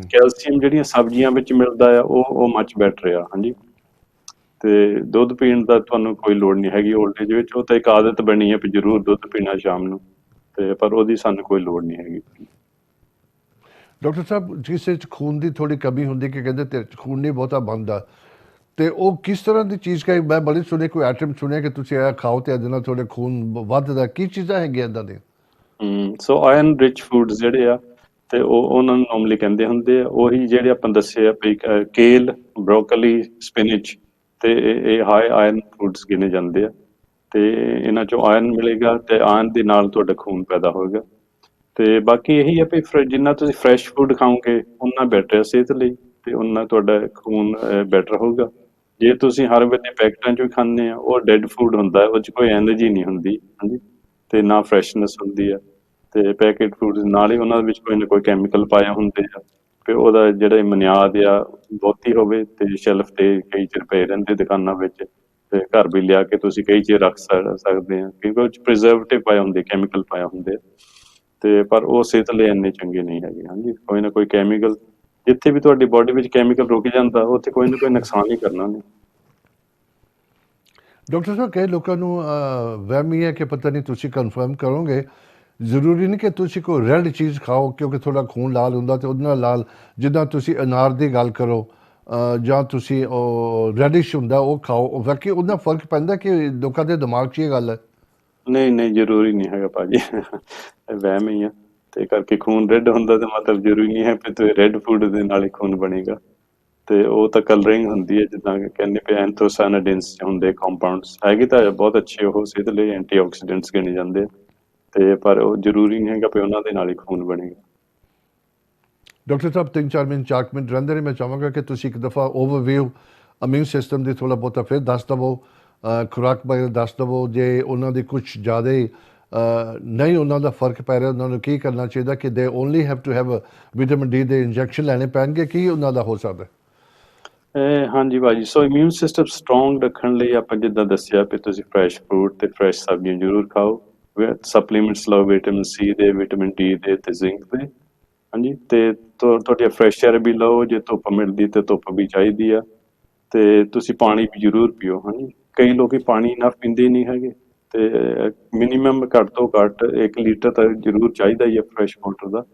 ਕੈਲਸ਼ੀਅਮ ਜਿਹੜੀਆਂ ਸਬਜ਼ੀਆਂ ਵਿੱਚ ਮਿਲਦਾ ਆ ਉਹ ਮੱਚ ਬੈਟਰ ਆ। ਹਾਂਜੀ, ਤੇ ਦੁੱਧ ਪੀਣ ਦਾ ਤੁਹਾਨੂੰ ਕੋਈ ਲੋੜ ਨਹੀਂ ਹੈਗੀ ਓਲਡ ਏਜ ਵਿੱਚ, ਉਹ ਤਾਂ ਇੱਕ ਆਦਤ ਬਣੀ ਹੈ ਵੀ ਜ਼ਰੂਰ ਦੁੱਧ ਪੀਣਾ ਸ਼ਾਮ ਨੂੰ, ਤੇ ਪਰ ਉਹਦੀ ਸਾਨੂੰ ਕੋਈ ਲੋੜ ਨਹੀਂ ਹੈਗੀ। ਡਾਕਟਰ ਸਾਹਿਬ, ਜਿਸ ਵਿੱਚ ਖੂਨ ਦੀ ਥੋੜੀ ਕਮੀ ਹੁੰਦੀ, ਕਿ ਕਹਿੰਦੇ ਤੇਰੇ 'ਚ ਖੂਨ ਨਹੀਂ ਬਹੁਤਾ ਬਣਦਾ, ਤੇ ਉਹ ਕਿਸ ਤਰ੍ਹਾਂ ਦੀ ਚੀਜ਼ ਕਹੀ? ਮੈਂ ਬੜੀ ਸੁਣੇ, ਕੋਈ ਆਈਟਮ ਸੁਣਿਆ ਕਿ ਤੁਸੀਂ ਇਹ ਖਾਓ ਤੇ ਇਹਦੇ ਨਾਲ ਤੁਹਾਡੇ ਖੂਨ ਵੱਧਦਾ, ਕੀ ਚੀਜ਼ਾਂ ਹੈਗੀਆਂ ਇੱਦਾਂ ਦੀਆਂ? ਸੋ ਆਇਰਨ ਰਿਚ ਫੂਡਸ ਜਿਹੜੇ ਆ, ਤੇ ਉਹ ਉਹਨਾਂ ਨੂੰ ਨੋਰਮਲੀ ਕਹਿੰਦੇ ਹੁੰਦੇ ਆ ਉਹੀ ਜਿਹੜੇ ਆਪਾਂ ਦੱਸੇ ਆ ਵੀ ਕੇਲ, ਬਰੋਕਲੀ, ਸਪਿਨਚ, ਤੇ ਇਹ ਹਾਈ ਆਇਰਨ ਫੂਡਸ ਗਿਣੇ ਜਾਂਦੇ ਆ। ਤੇ ਇਹਨਾਂ ਚੋਂ ਆਇਰਨ ਮਿਲੇਗਾ, ਤੇ ਆਇਰਨ ਦੇ ਨਾਲ ਤੁਹਾਡਾ ਖੂਨ ਪੈਦਾ ਹੋਏਗਾ। ਤੇ ਬਾਕੀ ਇਹੀ ਆ ਵੀ ਜਿੰਨਾ ਤੁਸੀਂ ਫਰੈਸ਼ ਫੂਡ ਖਾਓਗੇ ਉਨਾ ਬੈਟਰ ਹੈ ਸਿਹਤ ਲਈ, ਤੇ ਉਨਾ ਤੁਹਾਡਾ ਖੂਨ ਬੈਟਰ ਹੋਊਗਾ। ਜੇ ਤੁਸੀਂ ਹਰ ਵੇਲੇ ਪੈਕਟਾਂ 'ਚੋਂ ਹੀ ਖਾਂਦੇ ਆ, ਉਹ ਡੈਡ ਫੂਡ ਹੁੰਦਾ, ਉਹ 'ਚ ਕੋਈ ਐਨਰਜੀ ਨਹੀਂ ਹੁੰਦੀ। ਹਾਂਜੀ, ਤੇ ਨਾ ਫਰੈਸ਼ਨੈਸ ਹੁੰਦੀ ਆ। ਤੇ ਪੈਕੇਟ ਫੂਡਸ ਨਾਲ ਹੀ ਉਹਨਾਂ ਵਿੱਚ ਕੋਈ ਨਾ ਕੋਈ ਕੈਮੀਕਲ ਪਾਏ ਹੁੰਦੇ ਆ, ਤੇ ਉਹਦਾ ਜਿਹੜਾ ਮਨਿਆਦ ਆ ਬਹੁਤੀ ਹੋਵੇ, ਤੇ ਸ਼ੈਲਫ ਤੇ ਕਈ ਚਿਰ ਪਏ ਰਹਿੰਦੇ ਦੁਕਾਨਾਂ ਵਿੱਚ, ਤੇ ਘਰ ਵੀ ਲਿਆ ਕੇ ਤੁਸੀਂ ਕਈ ਚਿਰ ਰੱਖ ਸਕਦੇ ਆ, ਕਿਉਂਕਿ ਉਹ 'ਚ ਪ੍ਰੀਜ਼ਰਵੇਟਿਵ ਪਾਏ ਹੁੰਦੇ, ਕੈਮੀਕਲ ਪਾਏ ਹੁੰਦੇ ਆ, ਤੇ ਪਰ ਉਹ ਸਿਹਤ ਲਈ ਇੰਨੇ ਚੰਗੇ ਨਹੀਂ ਹੈਗੇ। ਹਾਂਜੀ, ਕੋਈ ਨਾ ਕੋਈ ਕੈਮੀਕਲ, ਜਿੱਥੇ ਵੀ ਤੁਹਾਡੀ ਬੋਡੀ ਵਿੱਚ ਕੈਮੀਕਲ ਰੁਕ ਜਾਂਦਾ, ਉੱਥੇ ਕੋਈ ਨਾ ਕੋਈ ਨੁਕਸਾਨ ਹੀ ਕਰਨਾ ਨਹੀਂ। ਡਾਕਟਰ ਸਾਹਿਬ, ਕਈ ਲੋਕਾਂ ਨੂੰ ਵਹਿਮ ਹੀ ਹੈ ਕਿ ਪਤਾ ਨਹੀਂ ਤੁਸੀਂ ਕਨਫਰਮ ਕਰੋਗੇ, ਜ਼ਰੂਰੀ ਨਹੀਂ ਕਿ ਤੁਸੀਂ ਕੋਈ ਰੈਡ ਚੀਜ਼ ਖਾਓ ਕਿਉਂਕਿ ਤੁਹਾਡਾ ਖੂਨ ਲਾਲ ਹੁੰਦਾ ਤੇ ਉਹਦੇ ਨਾਲ ਲਾਲ, ਜਿੱਦਾਂ ਤੁਸੀਂ ਅਨਾਰ ਦੀ ਗੱਲ ਕਰੋ ਜਾਂ ਤੁਸੀਂ ਉਹ ਰੈਡਿਸ਼ ਹੁੰਦਾ ਉਹ ਖਾਓ, ਉਹ ਵਾਕਈ ਉਹਦੇ ਨਾਲ ਫਰਕ ਪੈਂਦਾ ਕਿ ਲੋਕਾਂ ਦੇ ਦਿਮਾਗ 'ਚ ਇਹ ਗੱਲ ਹੈ? ਨਹੀਂ ਨਹੀਂ, ਜ਼ਰੂਰੀ ਨਹੀਂ ਹੈਗਾ ਭਾਜੀ। ਇਹ ਵਹਿਮ ਹੀ ਆ। ਤੇ ਕਰਕੇ ਖੂਨ ਰੈੱਡ ਹੁੰਦਾ ਤੇ ਮਤਲਬ ਜ਼ਰੂਰੀ ਨਹੀਂ ਹੈ ਵੀ ਤੇ ਰੈੱਡ ਫੂਡ ਦੇ ਨਾਲ ਹੀ ਖੂਨ ਬਣੇਗਾ। ਤੇ ਉਹ ਤਾਂ ਕਲਰਿੰਗ ਹੁੰਦੀ ਹੈ, ਜਿੱਦਾਂ ਕਿ ਕਹਿੰਦੇ ਪਏ ਐਂਥੋਸਾਇਨਾਡਿਨਸ ਹੁੰਦੇ ਕੰਪਾਊਂਡਸ, ਹੈਗੇ ਤਾਂ ਬਹੁਤ ਅੱਛੇ, ਉਹ ਸਿਹਤ ਲਈ ਐਂਟੀਆਕਸੀਡੈਂਟਸ ਗਿਣੇ ਜਾਂਦੇ ਆ। ਤੇ ਪਰ ਉਹ ਜ਼ਰੂਰੀ ਨਹੀਂ ਹੈਗਾ ਵੀ ਉਹਨਾਂ ਦੇ ਨਾਲ ਹੀ ਖੂਨ ਬਣੇਗਾ। ਡਾਕਟਰ ਸਾਹਿਬ 3-4 ਮਿੰਟ 4 ਮਿੰਟ ਰਹਿੰਦੇ ਨੇ, ਮੈਂ ਚਾਹਾਂਗਾ ਕਿ ਤੁਸੀਂ ਇੱਕ ਦਫਾ ਓਵਰਵਿਊ ਇਮਿਊਨ ਸਿਸਟਮ ਦੀ ਥੋੜ੍ਹਾ ਬਹੁਤਾ ਫਿਰ ਦੱਸ ਦੇਵੋ, ਖੁਰਾਕ ਬਾਰੇ ਦੱਸ ਦੇਵੋ, ਜੇ ਉਹਨਾਂ ਦੀ ਕੁਛ ਜ਼ਿਆਦਾ ਨਹੀਂ ਉਹਨਾਂ ਦਾ ਫਰਕ ਪੈ ਰਿਹਾ, ਉਹਨਾਂ ਨੂੰ ਕੀ ਕਰਨਾ ਚਾਹੀਦਾ, ਕਿ they only have to have vitamin D ਦੇ ਇੰਜੈਕਸ਼ਨ ਲੈਣੇ ਪੈਣਗੇ, ਕੀ ਉਹਨਾਂ ਦਾ ਹੋ ਸਕਦਾ? ਹਾਂਜੀ ਭਾਜੀ, ਸੋ ਇਮਿਊਨ ਸਿਸਟਮ ਸਟਰੋਂਗ ਰੱਖਣ ਲਈ ਆਪਾਂ ਜਿੱਦਾਂ ਦੱਸਿਆ ਵੀ ਤੁਸੀਂ ਫਰੈਸ਼ ਫਰੂਟ ਤੇ ਫਰੈਸ਼ ਸਬਜ਼ੀਆਂ ਜ਼ਰੂਰ ਖਾਓ, ਸਪਲੀਮੈਂਟਸ ਲਓ ਵਿਟਾਮਿਨ ਸੀ ਦੇ, ਵਿਟਾਮਿਨ ਡੀ ਦੇ ਤੇ ਜ਼ਿੰਕ ਦੇ। ਹਾਂਜੀ, ਤੇ ਤੁਹਾਡੀ ਫਰੈਸ਼ ਏਅਰ ਵੀ ਲਓ, ਜੇ ਧੁੱਪ ਮਿਲਦੀ ਤੇ ਧੁੱਪ ਵੀ ਚਾਹੀਦੀ ਆ। ਤੇ ਤੁਸੀਂ ਪਾਣੀ ਵੀ ਜ਼ਰੂਰ ਪੀਓ। ਹਾਂਜੀ, ਕਈ ਲੋਕੀ ਪਾਣੀ ਨਾ ਪੀਂਦੇ ਨਹੀਂ ਹੈਗੇ, ਤੇ ਮਿਨੀਮਮ ਘੱਟ ਤੋਂ ਘੱਟ 1 ਲੀਟਰ ਤਾਂ ਜ਼ਰੂਰ ਚਾਹੀਦਾ ਹੀ ਹੈ ਫਰੈਸ਼ ਵਾਟਰ ਦਾ।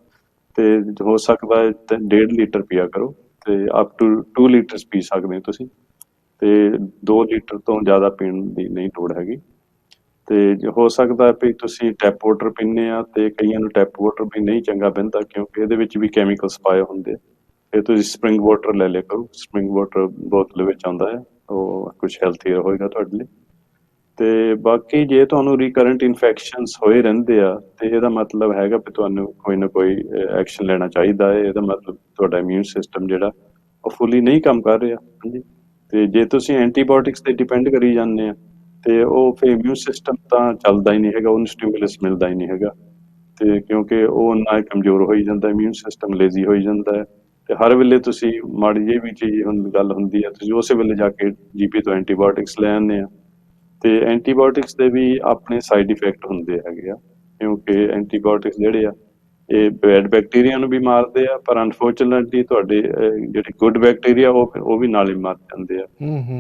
ਤੇ ਹੋ ਸਕਦਾ ਹੈ ਤਾਂ 1.5 ਲੀਟਰ ਪੀਆ ਕਰੋ, ਤੇ ਅਪ ਟੂ 2 ਲੀਟਰਸ ਪੀ ਸਕਦੇ ਹੋ ਤੁਸੀਂ। ਤੇ 2 ਲੀਟਰ ਤੋਂ ਜ਼ਿਆਦਾ ਪੀਣ ਦੀ ਨਹੀਂ ਲੋੜ ਹੈਗੀ। ਤੇ ਹੋ ਸਕਦਾ ਵੀ ਤੁਸੀਂ ਟੈਪ ਵਾਟਰ ਪੀਂਦੇ ਆ, ਤੇ ਕਈਆਂ ਨੂੰ ਟੈਪ ਵਾਟਰ ਵੀ ਨਹੀਂ ਚੰਗਾ ਪੈਂਦਾ ਕਿਉਂਕਿ ਇਹਦੇ ਵਿੱਚ ਵੀ ਕੈਮੀਕਲਸ ਪਾਏ ਹੁੰਦੇ ਆ। ਤੇ ਤੁਸੀਂ ਸਪਰਿੰਗ ਵਾਟਰ ਲੈ ਲਿਆ ਕਰੋ, ਸਪਰਿੰਗ ਵਾਟਰ ਬੋਤਲ ਵਿੱਚ ਆਉਂਦਾ ਹੈ, ਉਹ ਕੁਛ ਹੈਲਥੀਅਰ ਹੋਏਗਾ ਤੁਹਾਡੇ ਲਈ। ਤੇ ਬਾਕੀ ਜੇ ਤੁਹਾਨੂੰ ਰੀਕਰੈਂਟ ਇਨਫੈਕਸ਼ਨਸ ਹੋਏ ਰਹਿੰਦੇ ਆ, ਤੇ ਇਹਦਾ ਮਤਲਬ ਹੈਗਾ ਵੀ ਤੁਹਾਨੂੰ ਕੋਈ ਨਾ ਕੋਈ ਐਕਸ਼ਨ ਲੈਣਾ ਚਾਹੀਦਾ ਹੈ। ਇਹਦਾ ਮਤਲਬ ਤੁਹਾਡਾ ਇਮਿਊਨ ਸਿਸਟਮ ਜਿਹੜਾ ਉਹ ਫੁੱਲੀ ਨਹੀਂ ਕੰਮ ਕਰ ਰਿਹਾ। ਹਾਂਜੀ, ਤੇ ਜੇ ਤੁਸੀਂ ਐਂਟੀਬਾਇਓਟਿਕਸ ਤੇ ਡਿਪੈਂਡ ਕਰੀ ਜਾਂਦੇ ਆ, ਤੇ ਉਹ ਫਿਰ ਇਮਿਊਨ ਸਿਸਟਮ ਤਾਂ ਚੱਲਦਾ ਹੀ ਨਹੀਂ ਹੈਗਾ, ਉਹਨੂੰ ਸਟਿਮੂਲਸ ਮਿਲਦਾ ਹੀ ਨਹੀਂ ਹੈਗਾ। ਤੇ ਕਿਉਂਕਿ ਉਹ ਨਾ ਕਮਜ਼ੋਰ ਹੋਈ ਜਾਂਦਾ, ਇਮਿਊਨ ਸਿਸਟਮ ਲੇਜ਼ੀ ਹੋਈ ਜਾਂਦਾ ਹੈ। ਤੇ ਹਰ ਵੇਲੇ ਤੁਸੀਂ ਮਾੜੀ ਜਿਹੀ ਵੀ ਚੀਜ਼ ਗੱਲ ਹੁੰਦੀ ਹੈ, ਤੁਸੀਂ ਉਸੇ ਵੇਲੇ ਜਾ ਕੇ ਜੀਪੀ ਤੋਂ ਐਂਟੀਬਾਇਓਟਿਕਸ ਲੈ ਆਉਂਦੇ ਆ। ਤੇ ਐਂਟੀਬਾਇਓਟਿਕਸ ਦੇ ਵੀ ਆਪਣੇ ਸਾਈਡ ਇਫੈਕਟ ਹੁੰਦੇ ਹੈਗੇ ਆ, ਕਿਉਂਕਿ ਐਂਟੀਬਾਇਓਟਿਕਸ ਜਿਹੜੇ ਆ ਇਹ ਬੈਡ ਬੈਕਟੀਰੀਆ ਨੂੰ ਵੀ ਮਾਰਦੇ ਆ, ਪਰ ਅਨਫੋਰਚੂਨੇਟਲੀ ਤੁਹਾਡੇ ਜਿਹੜੇ ਗੁੱਡ ਬੈਕਟੀਰੀਆ ਉਹ ਵੀ ਨਾਲ ਹੀ ਮਰ ਜਾਂਦੇ ਆ।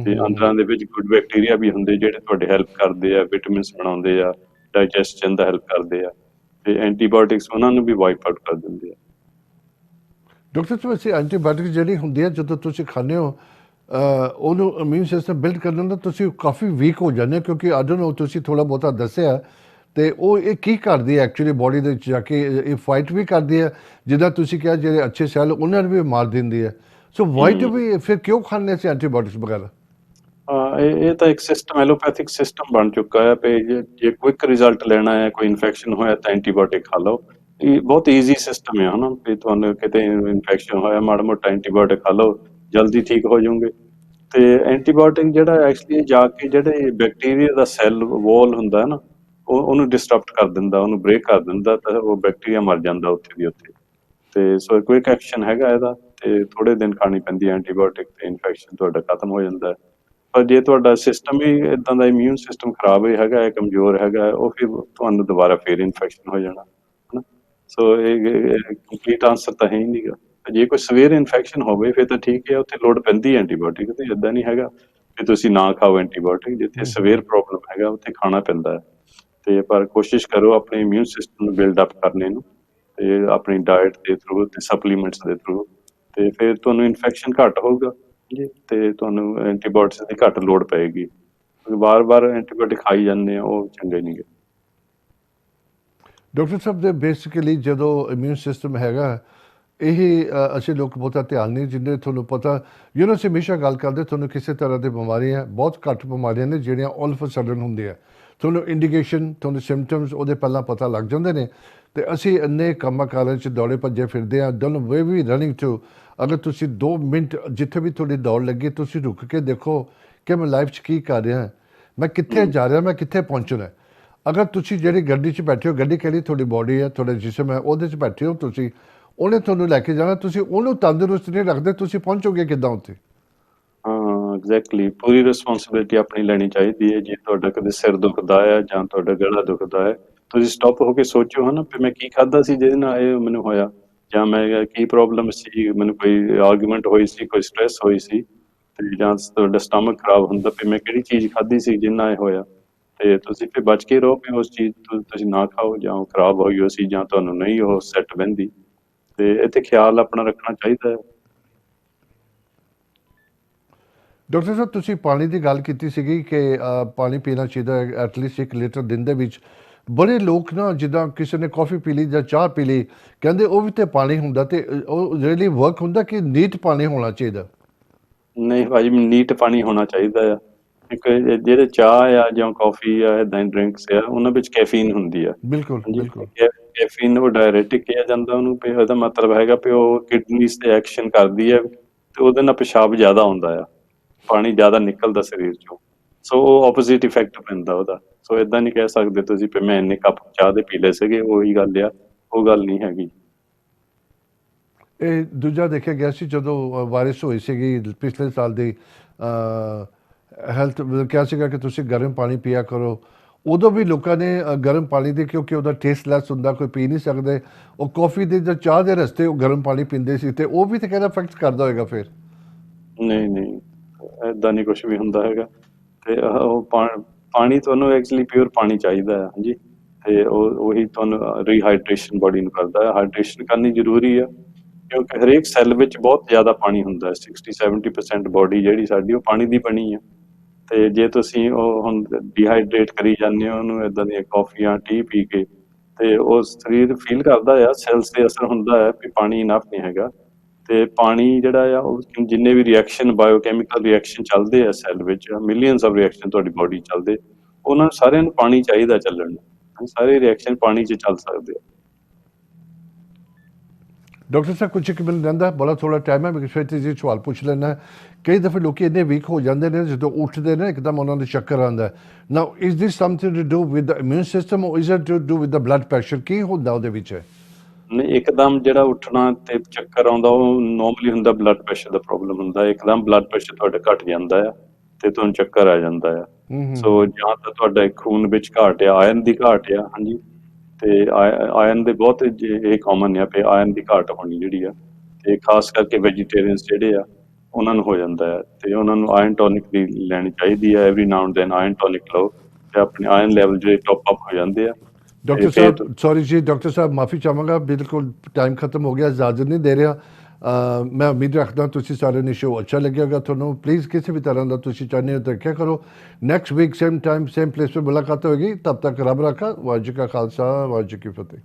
ਤੇ ਅੰਦਰਾਂ ਦੇ ਵਿੱਚ ਗੁੱਡ ਬੈਕਟੀਰੀਆ ਵੀ ਹੁੰਦੇ ਜਿਹੜੇ ਤੁਹਾਡੇ ਹੈਲਪ ਕਰਦੇ ਆ, ਵਿਟਾਮਿਨਸ ਬਣਾਉਂਦੇ ਆ, ਡਾਈਜੈਸਸ਼ਨ ਦਾ ਹੈਲਪ ਕਰਦੇ ਆ। ਤੇ ਐਂਟੀਬਾਇਓਟਿਕਸ ਉਹਨਾਂ ਨੂੰ ਵੀ ਵਾਈਪ ਆਊਟ ਕਰ ਦਿੰਦੇ ਆ। ਡਾਕਟਰ ਸਾਹਿਬ, ਅਸੀਂ ਐਂਟੀਬਾਇਓਟਿਕ ਜਿਹੜੀ ਹੁੰਦੀ ਹੈ ਜਦੋਂ ਤੁਸੀਂ ਖਾਂਦੇ ਹੋ ਉਹਨੂੰ ਇਮਿਊਨ ਸਿਸਟਮ ਬਿਲਡ ਕਰਨ ਦਾ ਤੁਸੀਂ ਕਾਫੀ ਵੀਕ ਹੋ ਜਾਂਦੇ ਹੋ, ਕਿਉਂਕਿ ਆਈ ਡੋਨਟ ਨੋ ਤੁਸੀਂ ਥੋੜ੍ਹਾ ਬਹੁਤਾ ਦੱਸਿਆ, ਤੇ ਉਹ ਇਹ ਕੀ ਕਰਦੀ ਹੈ ਐਕਚੁਅਲੀ ਬੋਡੀ ਦੇ ਵਿੱਚ ਜਾ ਕੇ? ਇਹ ਫਾਈਟ ਵੀ ਕਰਦੀ ਹੈ, ਜਿੱਦਾਂ ਤੁਸੀਂ ਕਿਹਾ ਜਿਹੜੇ ਅੱਛੇ ਸੈੱਲ ਉਹਨਾਂ ਨੂੰ ਵੀ ਮਾਰ ਦਿੰਦੀ ਹੈ। ਸੋ ਵਾਈ ਡੂ ਵੀ ਫਿਰ ਕਿਉਂ ਖਾਂਦੇ ਅਸੀਂ ਐਂਟੀਬਾਇਓਟਿਕਸ ਵਗੈਰਾ? ਇਹ ਤਾਂ ਇੱਕ ਸਿਸਟਮ, ਐਲੋਪੈਥਿਕ ਸਿਸਟਮ ਬਣ ਚੁੱਕਾ ਹੈ ਵੀ ਜੇ ਕੁਇਕ ਰਿਜ਼ਲਟ ਲੈਣਾ ਹੈ, ਕੋਈ ਇਨਫੈਕਸ਼ਨ ਹੋਇਆ ਤਾਂ ਐਂਟੀਬਾਇਓਟਿਕ ਖਾ ਲਓ। ਇਹ ਬਹੁਤ ਈਜ਼ੀ ਸਿਸਟਮ ਹੈ ਹਨਾ, ਵੀ ਤੁਹਾਨੂੰ ਕਿਤੇ ਇਨਫੈਕਸ਼ਨ ਹੋਇਆ, ਮਾੜਾ ਮੋਟਾ ਐਂਟੀਬਾਇਓਟਿਕ ਖਾ ਲਓ, ਜਲਦੀ ਠੀਕ ਹੋ ਜਾਓਗੇ। ਤੇ ਐਂਟੀਬਾਇਓਟਿਕ ਜਿਹੜਾ ਐਕਚੁਅਲੀ ਜਾ ਕੇ ਜਿਹੜੇ ਬੈਕਟੀਰੀਆ ਦਾ ਸੈੱਲ ਵਾਲ ਹੁੰਦਾ ਹੈ ਨਾ, ਉਹਨੂੰ ਡਿਸਟਰਬਟ ਕਰ ਦਿੰਦਾ, ਉਹਨੂੰ ਬ੍ਰੇਕ ਕਰ ਦਿੰਦਾ, ਤਾਂ ਉਹ ਬੈਕਟੀਰੀਆ ਮਰ ਜਾਂਦਾ ਉੱਥੇ ਦੀ ਉੱਥੇ। ਤੇ ਸੋ ਕੁਇਕ ਐਕਸ਼ਨ ਹੈਗਾ ਇਹਦਾ, ਤੇ ਥੋੜੇ ਦਿਨ ਖਾਣੀ ਪੈਂਦੀ ਹੈ ਐਂਟੀਬਾਇਓਟਿਕ, ਤੇ ਇਨਫੈਕਸ਼ਨ ਤੁਹਾਡਾ ਖਤਮ ਹੋ ਜਾਂਦਾ ਹੈ। ਪਰ ਜੇ ਤੁਹਾਡਾ ਸਿਸਟਮ ਹੀ ਇਦਾਂ ਦਾ, ਇਮਿਊਨ ਸਿਸਟਮ ਖਰਾਬ ਹੈਗਾ ਹੈ, ਕਮਜ਼ੋਰ ਹੈਗਾ ਹੈ, ਉਹ ਫਿਰ ਤੁਹਾਨੂੰ ਦੁਬਾਰਾ ਫਿਰ ਇਨਫੈਕਸ਼ਨ ਹੋ ਜਾਣਾ ਹਨਾ। ਸੋ ਇਹ ਕੰਪਲੀਟ ਆਨਸਰ ਤਾਂ ਹੈ ਹੀ ਨਹੀਂਗਾ। ਜੇ ਕੋਈ ਸਵੇਰ ਇਨਫੈਕਸ਼ਨ ਹੋਵੇ ਫਿਰ ਤਾਂ ਠੀਕ ਹੈ, ਉੱਥੇ ਲੋੜ ਪੈਂਦੀ ਹੈ ਐਂਟੀਬਾਇਓਟਿਕ ਦੀ। ਇਦਾਂ ਨਹੀਂ ਹੈਗਾ ਕਿ ਤੁਸੀਂ ਨਾ ਖਾਓ ਐਂਟੀਬਾਇਓਟਿਕ, ਜਿੱਥੇ ਸਵੇਰ ਪ੍ਰੋਬਲਮ ਹੈਗਾ ਉੱਥੇ ਖਾਣਾ ਪੈਂਦਾ ਹੈ। ਤੇ ਪਰ ਕੋਸ਼ਿਸ਼ ਕਰੋ ਆਪਣੇ ਇਮਿਊਨ ਸਿਸਟਮ ਨੂੰ ਬਿਲਡ ਅਪ ਕਰਨੇ ਨੂੰ, ਤੇ ਆਪਣੀ ਡਾਇਟ ਦੇ ਥਰੂ ਤੇ ਸਪਲੀਮੈਂਟਸ ਦੇ ਥਰੂ, ਤੇ ਫਿਰ ਤੁਹਾਨੂੰ ਇਨਫੈਕਸ਼ਨ ਘੱਟ ਹੋਊਗਾ ਜੀ, ਤੇ ਤੁਹਾਨੂੰ ਐਂਟੀਬਾਇਓਟਿਕਸ ਦੀ ਘੱਟ ਲੋੜ ਪਏਗੀ। ਵਾਰ-ਵਾਰ ਐਂਟੀਬਾਇਓਟਿਕ ਖਾਈ ਜਾਂਦੇ ਆ, ਉਹ ਚੰਗੇ ਨਹੀਂ ਗੇ। ਡਾਕਟਰ ਸਾਹਿਬ ਦੇ ਬੇਸਿਕਲੀ ਜਦੋਂ ਇਮਿਊਨ ਸਿਸਟਮ ਹੈਗਾ ਇਹ ਅਸੀਂ ਲੋਕ ਬਹੁਤਾ ਧਿਆਨ ਨਹੀਂ ਦਿੰਦੇ। ਤੁਹਾਨੂੰ ਪਤਾ ਅਸੀਂ ਹਮੇਸ਼ਾ ਗੱਲ ਕਰਦੇ, ਤੁਹਾਨੂੰ ਕਿਸੇ ਤਰ੍ਹਾਂ ਦੀ ਬਿਮਾਰੀਆਂ ਬਹੁਤ ਘੱਟ ਬਿਮਾਰੀਆਂ ਨੇ ਜਿਹੜੀਆਂ ਆਲ ਆਫ ਸਡਨ ਹੁੰਦੀਆਂ, ਤੁਹਾਨੂੰ ਇੰਡੀਕੇਸ਼ਨ, ਤੁਹਾਨੂੰ ਸਿੰਪਟਮਸ ਉਹਦੇ ਪਹਿਲਾਂ ਪਤਾ ਲੱਗ ਜਾਂਦੇ ਨੇ। ਤੇ ਅਸੀਂ ਇੰਨੇ ਕੰਮਾਂ ਕਾਰਾਂ 'ਚ ਦੌੜੇ ਭੱਜੇ ਫਿਰਦੇ ਹਾਂ, don't way we running to. ਅਗਰ ਤੁਸੀਂ 2 ਮਿੰਟ ਜਿੱਥੇ ਵੀ ਤੁਹਾਡੀ ਦੌੜ ਲੱਗੀ, ਤੁਸੀਂ ਰੁਕ ਕੇ ਦੇਖੋ ਕਿ ਮੈਂ ਲਾਈਫ 'ਚ ਕੀ ਕਰ ਰਿਹਾ, ਮੈਂ ਕਿੱਥੇ ਜਾ ਰਿਹਾ, ਮੈਂ ਕਿੱਥੇ ਪਹੁੰਚਣਾ। ਅਗਰ ਤੁਸੀਂ ਜਿਹੜੀ ਗੱਡੀ 'ਚ ਬੈਠੇ ਹੋ, ਗੱਡੀ ਕਿਹੜੀ ਤੁਹਾਡੀ ਬੋਡੀ ਹੈ, ਤੁਹਾਡਾ ਜਿਸਮ ਹੈ, ਉਹਦੇ 'ਚ ਬੈਠੇ ਹੋ ਤੁਸੀਂ, ਉਹਨੇ ਤੁਹਾਨੂੰ ਲੈ ਕੇ ਜਾਣਾ, ਤੁਸੀਂ ਉਹਨੂੰ ਤੰਦਰੁਸਤ ਨਹੀਂ ਰੱਖਦੇ, ਤੁਸੀਂ ਪਹੁੰਚੋਗੇ ਕਿੱਦਾਂ ਉੱਥੇ? ਹਾਂ ਐਗਜ਼ੈਕਟਲੀ, ਪੂਰੀ ਰਿਸਪੌਂਸਿਬਿਲਿਟੀ ਆਪਣੀ ਲੈਣੀ ਚਾਹੀਦੀ ਹੈ। ਜੇ ਤੁਹਾਡਾ ਕਦੇ ਸਿਰ ਦੁਖਦਾ ਹੈ ਜਾਂ ਤੁਹਾਡਾ ਗਲਾ ਦੁਖਦਾ ਹੈ, ਤੁਸੀਂ ਸਟਾਪ ਹੋ ਕੇ ਸੋਚੋ ਹਨਾ ਵੀ ਮੈਂ ਕੀ ਖਾਧਾ ਸੀ ਜਿਹਦੇ ਨਾਲ ਇਹ ਮੈਨੂੰ ਹੋਇਆ, ਜਾਂ ਮੈਂ ਕੀ ਪ੍ਰੋਬਲਮ ਸੀ, ਮੈਨੂੰ ਕੋਈ ਆਰਗੂਮੈਂਟ ਹੋਈ ਸੀ, ਕੋਈ ਸਟ੍ਰੈਸ ਹੋਈ ਸੀ, ਤੇ ਜਾਂ ਤੁਹਾਡਾ ਸਟਮਕ ਖਰਾਬ ਹੁੰਦਾ ਵੀ ਮੈਂ ਕਿਹੜੀ ਚੀਜ਼ ਖਾਧੀ ਸੀ ਜਿਹਦੇ ਨਾਲ ਇਹ ਹੋਇਆ। ਤੇ ਤੁਸੀਂ ਫਿਰ ਬਚ ਕੇ ਰਹੋ ਵੀ ਉਸ ਚੀਜ਼ ਤੋਂ ਤੁਸੀਂ ਨਾ ਖਾਓ ਜਾਂ ਉਹ ਖਰਾਬ ਹੋਈ ਹੋਈ ਸੀ ਜਾਂ ਤੁਹਾਨੂੰ ਨਹੀਂ ਉਹ ਸੈੱਟ ਬਹਿੰਦੀ, ਤੇ ਇੱਥੇ ਖਿਆਲ ਆਪਣਾ ਰੱਖਣਾ ਚਾਹੀਦਾ ਹੈ। ਡਾਕਟਰ ਸਾਹਿਬ ਤੁਸੀਂ ਪਾਣੀ ਦੀ ਗੱਲ ਕੀਤੀ ਸੀਗੀ ਕਿ ਪਾਣੀ ਪੀਣਾ ਚਾਹੀਦਾ ਐਟਲੀਸਟ 1 ਲੀਟਰ ਦਿਨ ਦੇ ਵਿੱਚ। ਬੜੇ ਲੋਕ ਨਾ ਜਿੱਦਾਂ ਕਿਸੇ ਨੇ ਕੌਫੀ ਪੀ ਲਈ ਜਾਂ ਚਾਹ ਪੀ ਲਈ, ਕਹਿੰਦੇ ਉਹ ਵੀ ਤੇ ਪਾਣੀ ਹੁੰਦਾ, ਤੇ ਉਹ ਰੀਅਲੀ ਵਰਕ ਹੁੰਦਾ ਕਿ ਨੀਟ ਪਾਣੀ ਹੋਣਾ ਚਾਹੀਦਾ? ਨਹੀਂ ਭਾਜੀ, ਨੀਟ ਪਾਣੀ ਹੋਣਾ ਚਾਹੀਦਾ ਆ। ਇੱਕ ਜਿਹੜੇ ਚਾਹ ਆ ਜਾਂ ਕੌਫੀ ਆ, ਏਦਾਂ ਦੀ ਡਰਿੰਕਸ ਆ, ਉਹਨਾਂ ਵਿੱਚ ਕੈਫੀਨ ਹੁੰਦੀ ਆ। ਬਿਲਕੁਲ ਹਾਂਜੀ, ਬਿਲਕੁਲ। ਕੈਫੀਨ ਉਹ ਡਾਇਰੈਟਿਕ ਕਿਹਾ ਜਾਂਦਾ ਉਹਨੂੰ, ਵੀ ਉਹਦਾ ਮਤਲਬ ਹੈਗਾ ਵੀ ਉਹ ਕਿਡਨੀਜ਼ ਤੇ ਐਕਸ਼ਨ ਕਰਦੀ ਹੈ ਤੇ ਉਹਦੇ ਨਾਲ ਪਿਸ਼ਾਬ ਜ਼ਿਆਦਾ ਆਉਂਦਾ ਆ, ਪਾਣੀ ਜ਼ਿਆਦਾ ਨਿਕਲਦਾ ਸਰੀਰ ਚੋਂ, ਸੋ ਉਹ ਆਪੋਜ਼ਿਟ ਇਫੈਕਟ ਪੈਂਦਾ ਉਹਦਾ। ਸੋ ਏਦਾਂ ਨਹੀਂ ਕਹਿ ਸਕਦੇ ਤੁਸੀਂ ਵੀ ਮੈਂ ਇੰਨੇ ਕੱਪ ਚਾਹ ਦੇ ਪੀ ਲਏ ਸੀਗੇ, ਉਹੀ ਗੱਲ ਆ, ਉਹ ਗੱਲ ਨਹੀਂ ਹੈਗੀ। ਇਹ ਦੂਜਾ ਦੇਖਿਆ ਗਿਆ ਸੀ ਜਦੋਂ ਵਾਇਰਸ ਹੋਈ ਸੀਗੀ ਪਿਛਲੇ ਸਾਲ ਦੀ, ਹੈਲਥ ਕਿਹਾ ਸੀਗਾ ਕਿ ਤੁਸੀਂ ਗਰਮ ਪਾਣੀ ਪੀਆ ਕਰੋ। ਉਦੋਂ ਵੀ ਲੋਕਾਂ ਨੇ ਗਰਮ ਪਾਣੀ ਦੇ, ਕਿਉਂਕਿ ਉਹਦਾ ਟੇਸਟ ਲੈਸ ਹੁੰਦਾ, ਕੋਈ ਪੀ ਨਹੀਂ ਸਕਦੇ, ਉਹ ਕੌਫੀ ਦੇ ਜਾਂ ਚਾਹ ਦੇ ਰਸਤੇ ਉਹ ਗਰਮ ਪਾਣੀ ਪੀਂਦੇ ਸੀ, ਤੇ ਉਹ ਵੀ ਤਾਂ ਕਹਿੰਦਾ ਇਫੈਕਟ ਕਰਦਾ ਹੋਏਗਾ ਫਿਰ। ਨਹੀਂ ਨਹੀਂ, ਏਦਾਂ ਨਹੀਂ ਕੁਝ ਵੀ ਹੁੰਦਾ ਹੈਗਾ। ਤੇ ਉਹ ਪਾਣੀ ਤੁਹਾਨੂੰ ਐਕਚੁਅਲੀ ਪਿਓਰ ਪਾਣੀ ਚਾਹੀਦਾ ਹੈ। ਹਾਂਜੀ, ਤੇ ਉਹੀ ਤੁਹਾਨੂੰ ਰੀਹਾਈਡਰੇਸ਼ਨ ਬੋਡੀ ਨੂੰ ਕਰਦਾ ਹੈ। ਹਾਈਡਰੇਸ਼ਨ ਕਰਨੀ ਜ਼ਰੂਰੀ ਆ, ਕਿਉਂਕਿ ਹਰੇਕ ਸੈੱਲ ਵਿੱਚ ਬਹੁਤ ਜ਼ਿਆਦਾ ਪਾਣੀ ਹੁੰਦਾ ਹੈ। 60-70% ਬੋਡੀ ਜਿਹੜੀ ਸਾਡੀ ਉਹ ਪਾਣੀ ਦੀ ਬਣੀ ਆ। ਤੇ ਜੇ ਤੁਸੀਂ ਉਹ ਹੁਣ ਡੀਹਾਈਡਰੇਟ ਕਰੀ ਜਾਂਦੇ ਹੋ ਉਹਨੂੰ ਏਦਾਂ ਦੀਆਂ ਕੌਫੀਆਂ ਟੀ ਪੀ ਕੇ, ਤੇ ਉਹ ਸਰੀਰ ਫੀਲ ਕਰਦਾ ਆ, ਸੈਲਸ ਤੇ ਅਸਰ ਹੁੰਦਾ ਹੈ ਵੀ ਪਾਣੀ ਇਨਫ ਨਹੀਂ ਹੈਗਾ। ਤੇ ਪਾਣੀ ਜਿਹੜਾ ਆ ਉਹ ਜਿੰਨੇ ਵੀ ਰਿਐਕਸ਼ਨ, ਬਾਇਓਕੈਮੀਕਲ ਰਿਐਕਸ਼ਨ ਚੱਲਦੇ ਆ ਸੈੱਲ ਵਿੱਚ, ਮਿਲੀਅਨਸ ਆਫ ਰਿਐਕਸ਼ਨ ਤੁਹਾਡੀ ਬੋਡੀ ਚੱਲਦੇ, ਉਹਨਾਂ ਨੂੰ ਸਾਰਿਆਂ ਨੂੰ ਪਾਣੀ ਚਾਹੀਦਾ ਚੱਲਣ ਨੂੰ। ਸਾਰੇ ਰਿਐਕਸ਼ਨ ਪਾਣੀ 'ਚ ਚੱਲ ਸਕਦੇ ਆ। ਡਾਕਟਰ ਸਾਹਿਬ ਕੁਝ ਇੱਕ ਮਿੰਟ ਰਹਿੰਦਾ, ਬੜਾ ਥੋੜਾ ਟਾਈਮ ਹੈ, ਮੈਂ ਫਿਰ ਜੀ ਸਵਾਲ ਪੁੱਛ ਲੈਣਾ। ਕਈ ਦਫੇ ਲੋਕ ਇੰਨੇ ਵੀਕ ਹੋ ਜਾਂਦੇ ਨੇ ਜਦੋਂ ਉੱਠਦੇ ਨੇ ਇੱਕਦਮ ਉਹਨਾਂ ਦੇ ਚੱਕਰ ਆਉਂਦਾ। Now is this something to do with the immune system or is it to do with the blood pressure? ਕੀ ਹੁੰਦਾ ਉਹਦੇ ਵਿੱਚ? ਨਹੀਂ, ਇੱਕਦਮ ਜਿਹੜਾ ਉੱਠਣਾ ਤੇ ਚੱਕਰ ਆਉਂਦਾ ਉਹ ਨੋਰਮਲੀ ਹੁੰਦਾ ਬਲੱਡ ਪ੍ਰੈਸ਼ਰ ਦਾ ਪ੍ਰੋਬਲਮ ਹੁੰਦਾ। ਇੱਕਦਮ ਬਲੱਡ ਪ੍ਰੈਸ਼ਰ ਤੁਹਾਡਾ ਘਟ ਜਾਂਦਾ ਆ ਤੇ ਤੁਹਾਨੂੰ ਚੱਕਰ ਆ ਜਾਂਦਾ ਆ। ਸੋ ਜਾਂ ਤਾਂ ਤੁਹਾਡਾ ਖੂਨ ਵਿੱਚ ਘਾਟ ਆ, ਆਇਰਨ ਦੀ ਘਾਟ ਆ। ਹਾਂਜੀ, ਤੇ ਆਇਰਨ ਦੇ ਬਹੁਤ ਇਹ ਕਾਮਨ ਆ ਵੀ ਆਇਰਨ ਦੀ ਘਾਟ ਹੋਣੀ ਜਿਹੜੀ ਆ, ਤੇ ਖਾਸ ਕਰਕੇ ਵੈਜੀਟੇਰੀਅਨਸ ਜਿਹੜੇ ਆ ਉਹਨਾਂ ਨੂੰ ਹੋ ਜਾਂਦਾ ਹੈ, ਤੇ ਉਹਨਾਂ ਨੂੰ ਆਇਰਨ ਟੋਨਿਕ ਦੀ ਲੈਣੀ ਚਾਹੀਦੀ ਹੈ। Every now and then iron tonic ਲਓ ਤੇ ਆਪਣੇ ਆਇਰਨ ਲੈਵਲ ਜਿਹੜੇ ਟੌਪ ਅਪ ਹੋ ਜਾਂਦੇ ਆ। ਡਾਕਟਰ ਸਾਹਿਬ ਸੌਰੀ ਜੀ, ਡਾਕਟਰ ਸਾਹਿਬ ਮਾਫੀ ਚਾਹਾਂਗਾ, ਬਿਲਕੁਲ ਟਾਈਮ ਖਤਮ ਹੋ ਗਿਆ, ਇਜਾਜ਼ਤ ਨਹੀਂ ਦੇ ਰਿਹਾ। ਮੈਂ ਉਮੀਦ ਰੱਖਦਾ ਤੁਸੀਂ ਸਾਰਿਆਂ ਨੂੰ ਸ਼ੋਅ ਅੱਛਾ ਲੱਗੇਗਾ ਤੁਹਾਨੂੰ। ਪਲੀਜ਼ ਕਿਸੇ ਵੀ ਤਰ੍ਹਾਂ ਦਾ ਤੁਸੀਂ ਚਾਹੁੰਦੇ ਹੋ ਤਾਂ ਦੇਖਿਆ ਕਰੋ। Next week same time same place पर मुलाकात होगी। तब तक रब रखा। वाहिगुरू जी का खालसा, वाहिगुरू जी की फतेह।